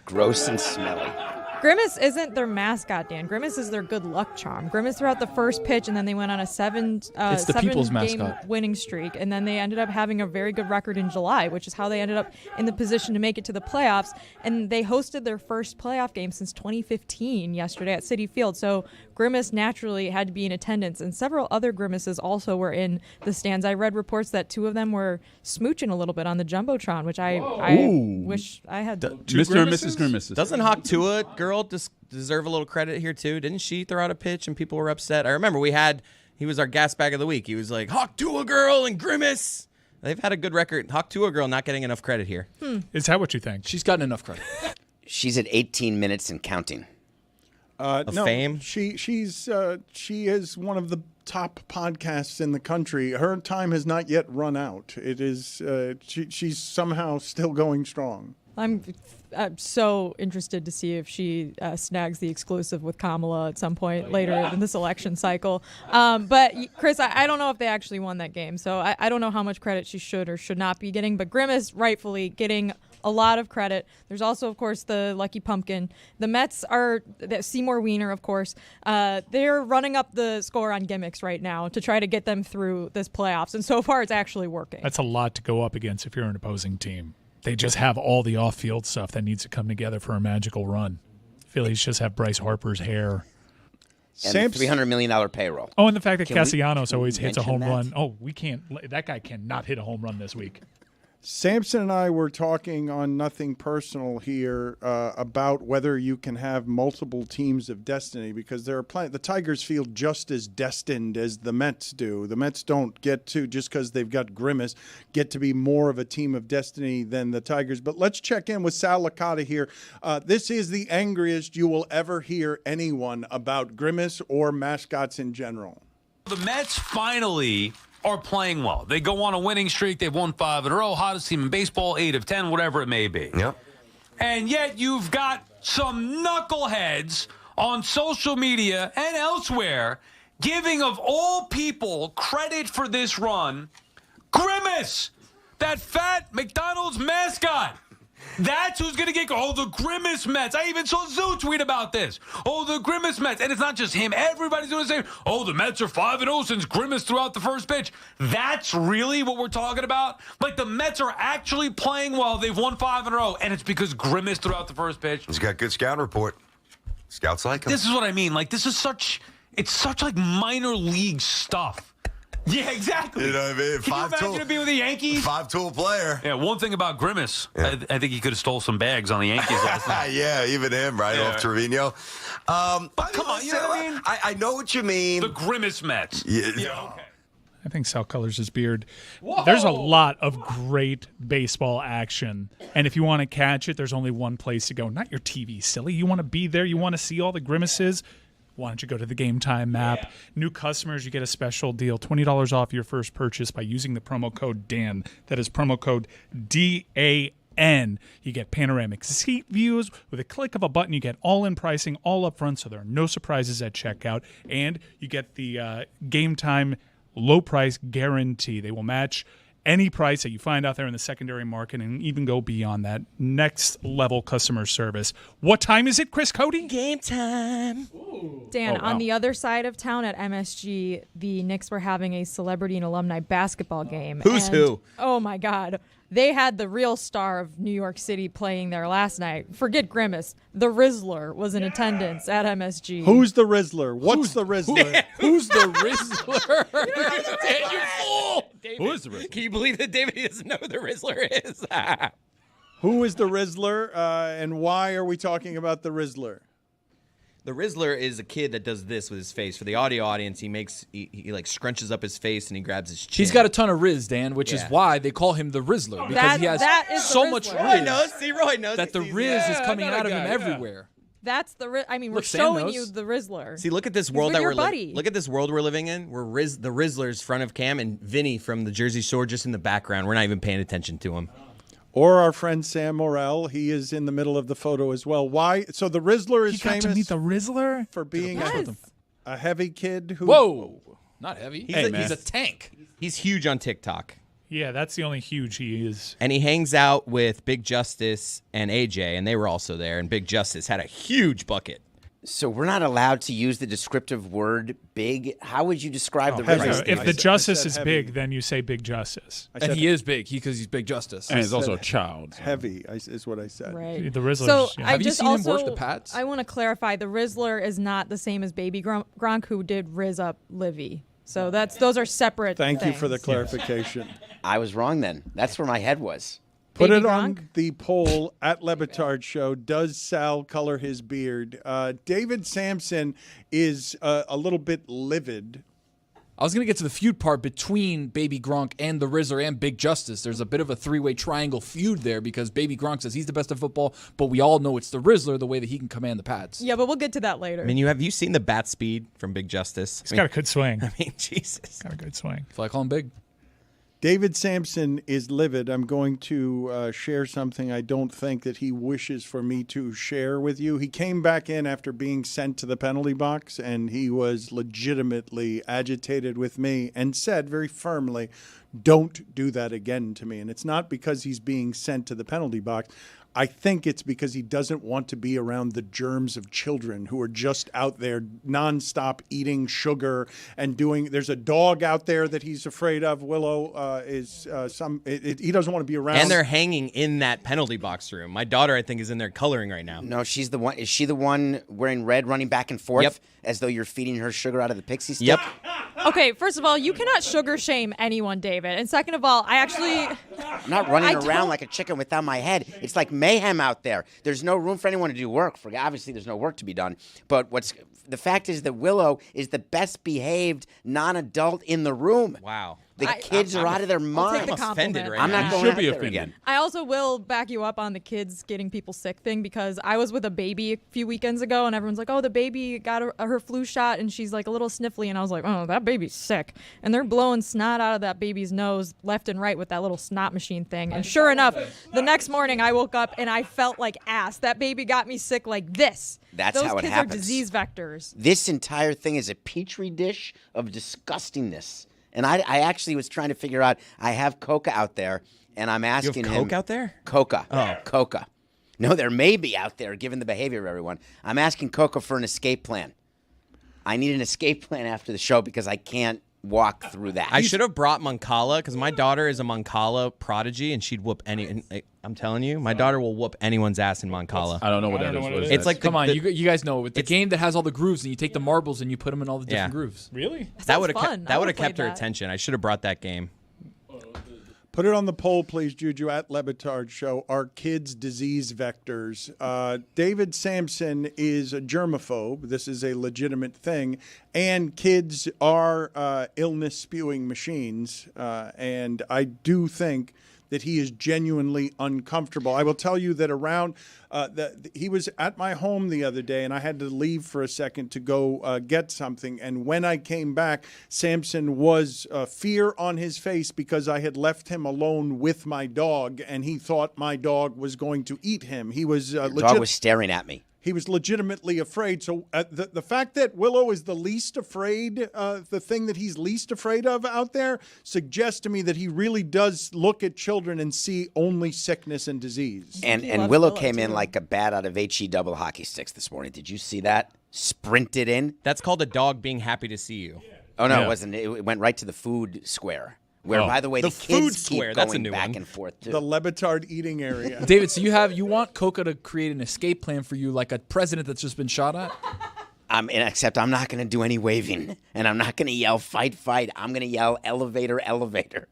Gross and smelly. Grimace isn't their mascot, Dan. Grimace is their good luck charm. Grimace threw out the first pitch, and then they went on a seven people's game mascot. winning streak, and then they ended up having a very good record in July, which is how they ended up in the position to make it to the playoffs. And they hosted their first playoff game since 2015 yesterday at Citi Field. So Grimace naturally had to be in attendance, and several other Grimaces also were in the stands. I read reports that 2 of them were smooching a little bit on the Jumbotron, which I wish I had. Mr. and Mrs. Grimaces. Doesn't Hawk Tua girl deserve a little credit here too? Didn't she throw out a pitch and people were upset? I remember he was our gas bag of the week. He was like, Hawk Tua girl and Grimace. They've had a good record. Hawk Tua girl not getting enough credit here. Is that what you think? She's gotten enough credit. She's at 18 minutes and counting. No, fame? She is one of the top podcasts in the country. Her time has not yet run out. It is she's somehow still going strong. I'm so interested to see if she snags the exclusive with Kamala at some point later in this election cycle. But Chris, I don't know if they actually won that game, so I don't know how much credit she should or should not be getting. But Grimace rightfully getting a lot of credit. There's also, of course, the Lucky Pumpkin. The Mets are Seymour Wiener, of course. They're running up the score on gimmicks right now to try to get them through this playoffs, and so far it's actually working. That's a lot to go up against if you're an opposing team. They just have all the off-field stuff that needs to come together for a magical run. Phillies just have Bryce Harper's hair. And $300 million payroll. Oh, and the fact that Can we Castellanos always hits a home mention run. that? Oh, we can't. That guy cannot hit a home run this week. Samson and I were talking on Nothing Personal here about whether you can have multiple teams of destiny, because there are plenty. The Tigers feel just as destined as the Mets do. The Mets don't get to, just because they've got Grimace, get to be more of a team of destiny than the Tigers. But let's check in with Sal Licata here. This is the angriest you will ever hear anyone about Grimace or mascots in general. The Mets finally are playing well. They go on a winning streak. They've won 5 in a row. Hottest team in baseball, 8 of 10, whatever it may be. Yep. And yet you've got some knuckleheads on social media and elsewhere giving, of all people, credit for this run, Grimace, that fat McDonald's mascot. That's who's going to get, the Grimace Mets. I even saw Zoo tweet about this. Oh, the Grimace Mets. And it's not just him. Everybody's doing the same. Oh, the Mets are 5-0 since Grimace threw out the first pitch. That's really what we're talking about? Like, the Mets are actually playing well. They've won 5 in a row, and it's because Grimace threw out the first pitch. He's got good scout report. Scouts like him. This is what I mean. Like, it's such like minor league stuff. Yeah, exactly. You know what I mean? Can you imagine it being with the Yankees? 5-tool player. Yeah, one thing about Grimace, I think he could have stole some bags on the Yankees last night. Yeah, even him, right, off Trevino. But come on, you know what I mean? I know what you mean. The Grimace Mets. Yeah. Okay. I think Sal colors his beard. Whoa. There's a lot of great baseball action. And if you want to catch it, there's only one place to go. Not your TV, silly. You want to be there. You want to see all the grimaces. Why don't you go to the Game Time app? Yeah. New customers, you get a special deal, $20 off your first purchase by using the promo code DAN. That is promo code DAN. You get panoramic seat views. With a click of a button, you get all-in pricing, all up front, so there are no surprises at checkout. And you get the Game Time low price guarantee. They will match any price that you find out there in the secondary market and even go beyond that. Next level customer service. What time is it, Chris Cody? Game time. Dan, Oh, wow. on the other side of town at MSG, the Knicks were having a celebrity and alumni basketball game. Who's who? Oh, my God. They had the real star of New York City playing there last night. Forget Grimace. The Rizzler was in attendance at MSG. Who's the Rizzler? What's the Rizzler? Who's the Rizzler? You fool! David, Who is the Rizzler? Can you believe that David doesn't know who the Rizzler is? Who is the Rizzler, and why are we talking about the Rizzler? The Rizzler is a kid that does this with his face. For the audio audience, he like scrunches up his face and he grabs his chin. He's got a ton of Riz, Dan, which is why they call him the Rizzler, because he has so much Rizzler. Riz Roy knows that the Riz is coming out of him everywhere. That's the I mean, we're Look, Sam showing knows. you the Rizzler. See, look at this He's world with that your we're buddy. look at this world we're living in. Where the Rizzler's front of cam and Vinny from the Jersey Shore just in the background. We're not even paying attention to him. Or our friend Sam Morrell. He is in the middle of the photo as well. Why? So the Rizzler is You got famous to meet the Rizzler? for being a heavy kid who. Whoa, not heavy. He's a tank. He's huge on TikTok. Yeah, that's the only huge he is. And he hangs out with Big Justice and AJ, and they were also there. And Big Justice had a huge bucket. So we're not allowed to use the descriptive word big. How would you describe the heavy. Rizzler? If the justice is big, then you say Big Justice. And he is big because he's Big Justice. And he's also a child. Heavy is what I said. Right. The Rizzler. So Yeah. I Have you just seen him also work the Pats? I want to clarify the Rizzler is not the same as Baby Gronk, who did Riz up Livy. So those are separate. Thank you for the things. clarification. I was wrong then. That's where my head was. Put Baby it on Gronk? the poll at Le Batard Show. Does Sal color his beard? David Sampson is a little bit livid. I was going to get to the feud part between Baby Gronk and the Rizzler and Big Justice. There's a bit of a three-way triangle feud there because Baby Gronk says he's the best at football, but we all know it's the Rizzler, the way that he can command the pads. Yeah, but we'll get to that later. I mean, have you seen the bat speed from Big Justice? He's got a good swing. I mean, Jesus. Got a good swing. Feel like I call him Big. David Sampson is livid. I'm going to share something I don't think that he wishes for me to share with you. He came back in after being sent to the penalty box, and he was legitimately agitated with me and said very firmly, don't do that again to me. And it's not because he's being sent to the penalty box. I think it's because he doesn't want to be around the germs of children who are just out there nonstop eating sugar and doing. There's a dog out there that he's afraid of. Willow he doesn't want to be around. And they're hanging in that penalty box room. My daughter, I think, is in there coloring right now. No, she's the one. Is she the one wearing red, running back and forth? Yep. As though you're feeding her sugar out of the pixie stick? Yep. Okay, first of all, you cannot sugar shame anyone, David. And second of all, I'm not running around like a chicken without my head. It's like mayhem out there. There's no room for anyone to do work. Obviously, there's no work to be done. But the fact is that Willow is the best behaved non-adult in the room. Wow. The kids are out of their minds. I'm offended I'm not going out there again. I also will back you up on the kids getting people sick thing, because I was with a baby a few weekends ago and everyone's like, oh, the baby got her flu shot and she's like a little sniffly. And I was like, oh, that baby's sick. And they're blowing snot out of that baby's nose left and right with that little snot machine thing. And sure enough, the next morning I woke up and I felt like ass. That baby got me sick like this. That's how it happens. Those kids are disease vectors. This entire thing is a petri dish of disgustingness. And I actually was trying to figure out, I have Coca out there, and I'm asking him. You have Coke out there? Coca. Oh. Coca. No, there may be out there, given the behavior of everyone. I'm asking Coca for an escape plan. I need an escape plan after the show because I can't walk through that. I should have brought Moncala because my daughter is a Moncala prodigy, and she'd whoop any. I'm telling you, my daughter will whoop anyone's ass in Moncala. I don't know what that is. What is it's that? like Come on, you guys know it's a game that has all the grooves, and you take the marbles and you put them in all the different grooves. Really? That would have kept her attention. I should have brought that game. Put it on the poll, please, Juju, at Le Batard Show. Are kids disease vectors? David Sampson is a germaphobe. This is a legitimate thing. And kids are illness-spewing machines. And I do think that he is genuinely uncomfortable. I will tell you that he was at my home the other day, and I had to leave for a second to go get something. And when I came back, Samson was fear on his face because I had left him alone with my dog, and he thought my dog was going to eat him. He was the dog was staring at me. He was legitimately afraid. So the fact that Willow is the least afraid, the thing that he's least afraid of out there, suggests to me that he really does look at children and see only sickness and disease. And Willow came in like a bat out of HE double hockey sticks this morning. Did you see that? Sprinted in. That's called a dog being happy to see you. Oh, no, it wasn't. It went right to the food square. Where, by the way, the kids keep going back and forth, too. The Le Batard eating area. David, so you want Coca to create an escape plan for you like a president that's just been shot at? Except I'm not going to do any waving, and I'm not going to yell, fight, fight. I'm going to yell, elevator, elevator.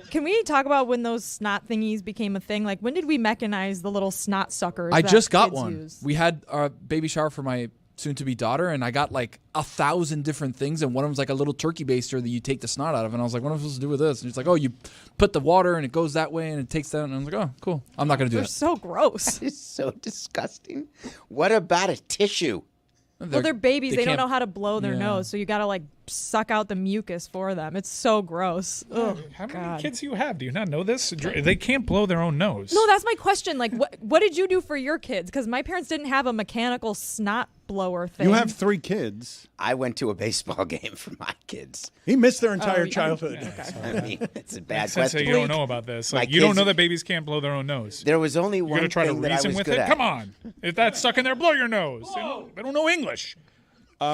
Can we talk about when those snot thingies became a thing? Like, when did we mechanize the little snot suckers I that just got kids one. use? We had a baby shower for my soon-to-be daughter, and I got like 1,000 different things, and one of them's like a little turkey baster that you take the snot out of, and I was like, what am I supposed to do with this? And it's like, oh, you put the water, and it goes that way, and it takes that, and I was like, oh, cool. I'm not going to do They're that. so gross. That is so disgusting. What about a tissue? Well, they're babies. They don't can't- know how to blow their Yeah. nose, so you got to like suck out the mucus for them. It's so gross. Ugh, How many God. kids do you have? Do you not know this? They can't blow their own nose. No, that's my question. Like, what did you do for your kids? Because my parents didn't have a mechanical snot blower thing. You have 3 kids. I went to a baseball game for my kids. He missed their entire childhood. I mean, it's a bad Makes sense that question. you don't know about this. Like, My you don't kids- know that babies can't blow their own nose. There was only You're one gonna try to thing that I reason was with good it? at. Come on. If that's stuck in there, blow your nose. They don't know English.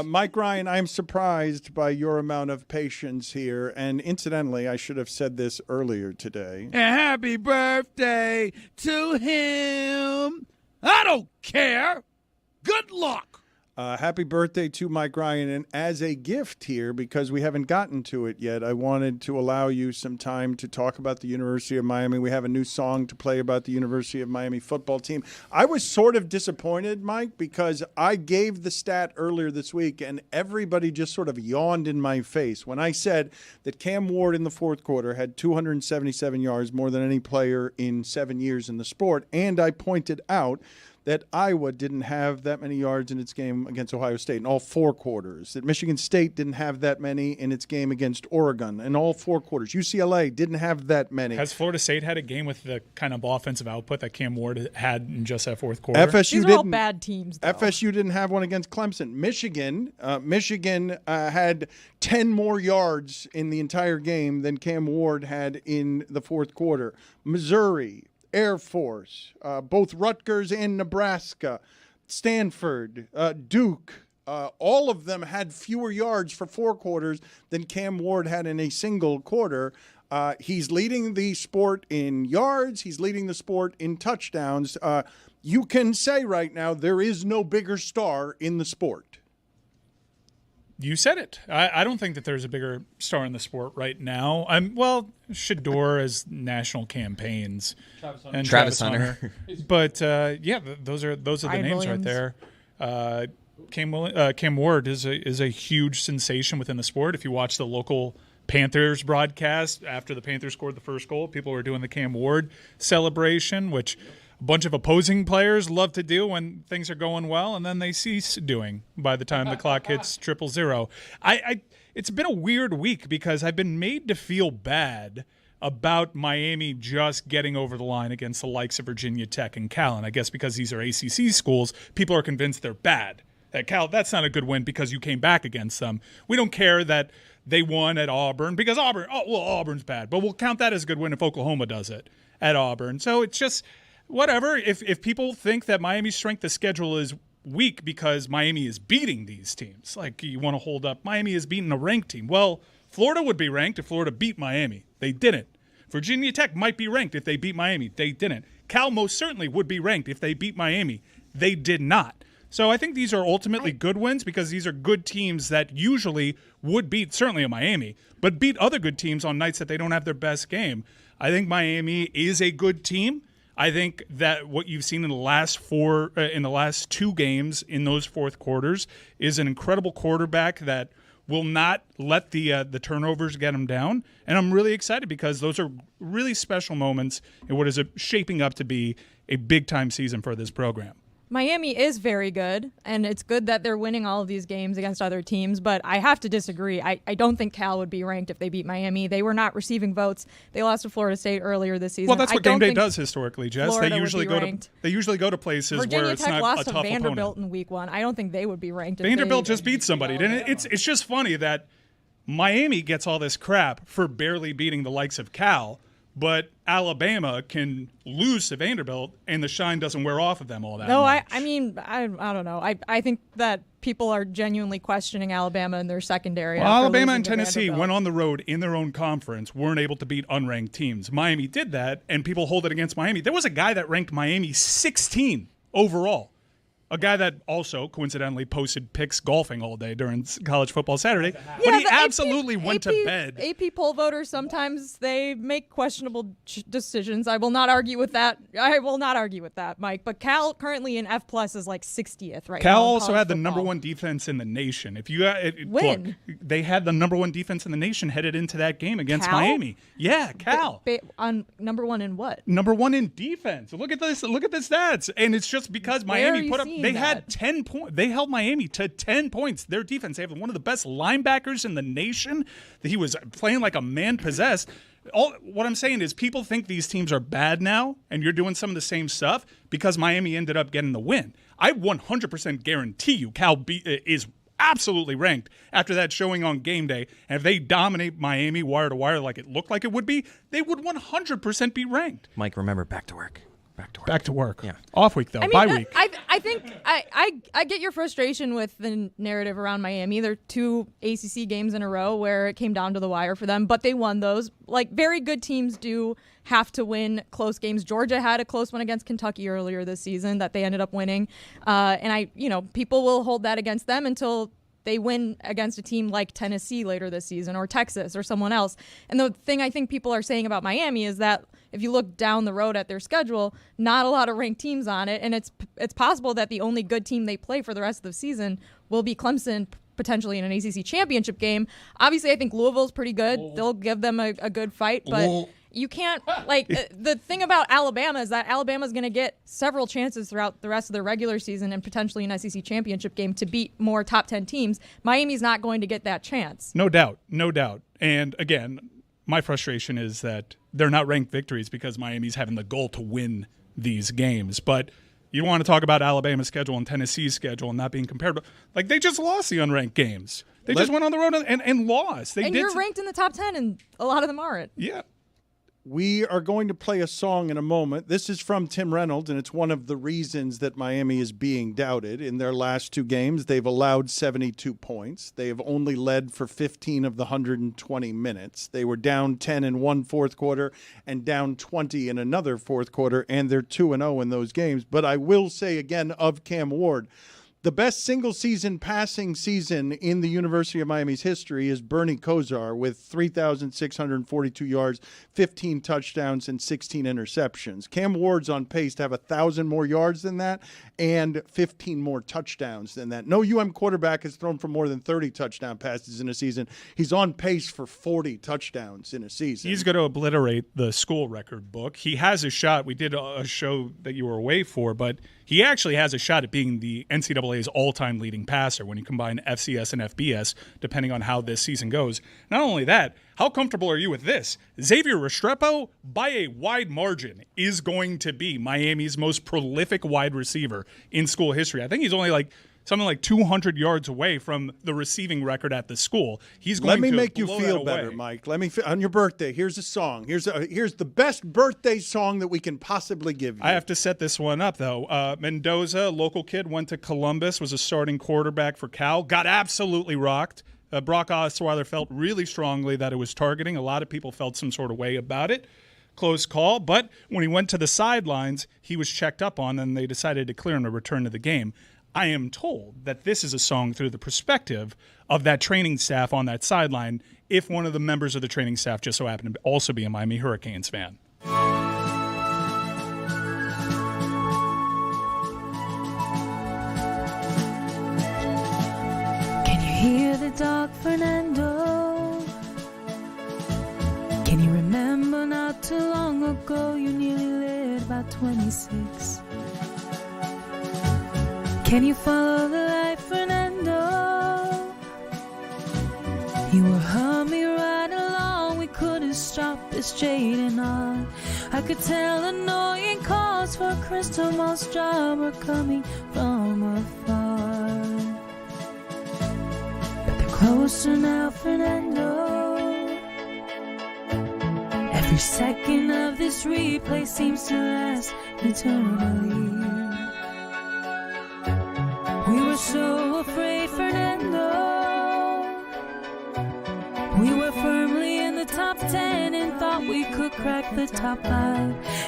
Mike Ryan, I'm surprised by your amount of patience here. And incidentally, I should have said this earlier today. Happy birthday to him. I don't care. Good luck. Happy birthday to Mike Ryan. And as a gift here, because we haven't gotten to it yet, I wanted to allow you some time to talk about the University of Miami. We have a new song to play about the University of Miami football team. I was sort of disappointed, Mike, because I gave the stat earlier this week and everybody just sort of yawned in my face when I said that Cam Ward in the fourth quarter had 277 yards, more than any player in 7 years in the sport. And I pointed out that Iowa didn't have that many yards in its game against Ohio State in all 4 quarters, that Michigan State didn't have that many in its game against Oregon in all 4 quarters. UCLA didn't have that many. Has Florida State had a game with the kind of offensive output that Cam Ward had in just that 4th quarter? FSU These are all bad teams, though. FSU didn't have one against Clemson. Michigan had 10 more yards in the entire game than Cam Ward had in the 4th quarter. Missouri, Air Force, both Rutgers and Nebraska, Stanford, Duke, all of them had fewer yards for 4 quarters than Cam Ward had in a single quarter. He's leading the sport in yards. He's leading the sport in touchdowns. You can say right now there is no bigger star in the sport. You said it. I don't think that there's a bigger star in the sport right now. Shador has national campaigns and Travis Hunter. But those are the Ryan names Williams. right there. Cam Ward is a huge sensation within the sport. If you watch the local Panthers broadcast after the Panthers scored the first goal, people were doing the Cam Ward celebration, which a bunch of opposing players love to do when things are going well, and then they cease doing by the time the clock hits 000. It's been a weird week because I've been made to feel bad about Miami just getting over the line against the likes of Virginia Tech and Cal. And I guess because these are ACC schools, people are convinced they're bad. That Cal, that's not a good win because you came back against them. We don't care that they won at Auburn because Auburn's bad. But we'll count that as a good win if Oklahoma does it at Auburn. So it's just whatever. If people think that Miami's strength of schedule is weak because Miami is beating these teams, like you want to hold up Miami is beating a ranked team. Well, Florida would be ranked if Florida beat Miami. They didn't. Virginia Tech might be ranked if they beat Miami. They didn't. Cal most certainly would be ranked if they beat Miami. They did not. So I think these are ultimately good wins because these are good teams that usually would beat certainly a Miami, but beat other good teams on nights that they don't have their best game. I think Miami is a good team. I think that what you've seen in the last 2 games in those 4th quarters is an incredible quarterback that will not let the turnovers get him down. And I'm really excited because those are really special moments in what is shaping up to be a big-time season for this program. Miami is very good, and it's good that they're winning all of these games against other teams, but I have to disagree. I don't think Cal would be ranked if they beat Miami. They were not receiving votes. They lost to Florida State earlier this season. Well, that's what game day does historically, Jess. Florida They usually go to places Virginia where it's Tech not lost a to tough Vanderbilt opponent. in week 1. I don't think they would be ranked. Vanderbilt just beat somebody, didn't it? It's just funny that Miami gets all this crap for barely beating the likes of Cal, but Alabama can lose to Vanderbilt, and the shine doesn't wear off of them all that much. I don't know. I think that people are genuinely questioning Alabama in their secondary. Well, after Alabama losing and to Tennessee Vanderbilt. went on the road in their own conference, weren't able to beat unranked teams. Miami did that, and people hold it against Miami. There was a guy that ranked Miami 16 overall. A guy that also, coincidentally, posted pics golfing all day during College Football Saturday. But he absolutely went to bed. AP poll voters, sometimes they make questionable decisions. I will not argue with that. Mike. But Cal currently in F+ is like 60th right now. Cal in also college had the football. number 1 defense in the nation. If you When? look, they had the number 1 defense in the nation headed into that game against Cal? Miami. Yeah, Cal. On number 1 in what? Number 1 in defense. Look at this. Look at the stats. And it's just because Where are Miami you put up. seeing They that? had 10 points. They held Miami to 10 points. Their defense. They have one of the best linebackers in the nation. He was playing like a man possessed. What I'm saying is people think these teams are bad now, and you're doing some of the same stuff because Miami ended up getting the win. I 100% guarantee you Cal is absolutely ranked after that showing on game day. And if they dominate Miami wire to wire like it looked like it would be, they would 100% be ranked. Mike, remember, back to work. Back to work. Yeah. Off week, though. Bye week. I think I get your frustration with the narrative around Miami. There are 2 ACC games in a row where it came down to the wire for them, but they won those. Like, very good teams do have to win close games. Georgia had a close one against Kentucky earlier this season that they ended up winning. And people will hold that against them until they win against a team like Tennessee later this season or Texas or someone else. And the thing I think people are saying about Miami is that if you look down the road at their schedule, not a lot of ranked teams on it, and it's possible that the only good team they play for the rest of the season will be Clemson, potentially in an ACC championship game. Obviously, I think Louisville's pretty good. They'll give them a good fight, but You can't, the thing about Alabama is that Alabama's going to get several chances throughout the rest of their regular season and potentially an SEC championship game to beat more top 10 teams. Miami's not going to get that chance. No doubt. And again, my frustration is that they're not ranked victories because Miami's having the goal to win these games. But you want to talk about Alabama's schedule and Tennessee's schedule and not being compared. Like, they just lost the unranked games. They just went on the road and lost. You're ranked in the top 10, and a lot of them aren't. Yeah. We are going to play a song in a moment. This is from Tim Reynolds, and it's one of the reasons that Miami is being doubted. In their last 2 games, they've allowed 72 points. They have only led for 15 of the 120 minutes. They were down 10 in one fourth quarter and down 20 in another fourth quarter, and they're 2-0 in those games. But I will say again of Cam Ward, the best single-season passing season in the University of Miami's history is Bernie Kosar with 3,642 yards, 15 touchdowns, and 16 interceptions. Cam Ward's on pace to have 1,000 more yards than that and 15 more touchdowns than that. No quarterback has thrown for more than 30 touchdown passes in a season. He's on pace for 40 touchdowns in a season. He's going to obliterate the school record book. He has a shot. We did a show that you were away for, but he actually has a shot at being the NCAA's all-time leading passer when you combine FCS and FBS, depending on how this season goes. Not only that, how comfortable are you with this? Xavier Restrepo, by a wide margin, is going to be Miami's most prolific wide receiver in school history. I think he's only something like 200 yards away from the receiving record at the school. He's going to Let me make you blow feel that better, away. Mike. On your birthday, here's a song. Here's the best birthday song that we can possibly give you. I have to set this one up, though. Mendoza, local kid, went to Columbus, was a starting quarterback for Cal, got absolutely rocked. Brock Osweiler felt really strongly that it was targeting. A lot of people felt some sort of way about it. Close call. But when he went to the sidelines, he was checked up on, and they decided to clear him to return to the game. I am told that this is a song through the perspective of that training staff on that sideline, if one of the members of the training staff just so happened to also be a Miami Hurricanes fan. Can you hear the dog Fernando? Can you remember not too long ago you nearly led about 26? Can you follow the light, Fernando? You were humming right along, we couldn't stop this jading on. I could tell annoying calls for a crystal moss job were coming from afar. But they're closer now, Fernando. Every second of this replay seems to last eternally. We were so afraid, Fernando. We were firmly in the top 10 and thought we could crack the top 5.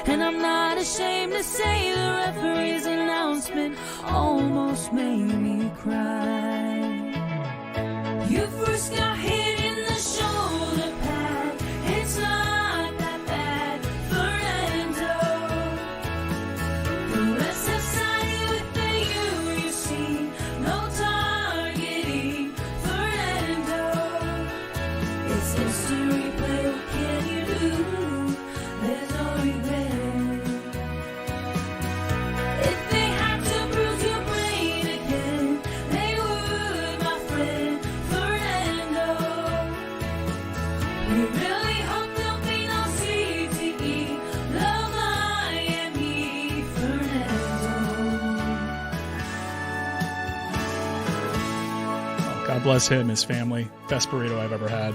And I'm not ashamed to say the referee's announcement almost made me cry. You first got hit in the shoulder pad. It's not that bad, Fernando. The rest have sided with the you see. No targeting, Fernando. It's history, play, what can you do? There's no regret. If they had to bruise your brain again, they would, my friend, Fernando. We really hope there'll be no CTE. Love Miami, Fernando. God bless him, his family. Best burrito I've ever had.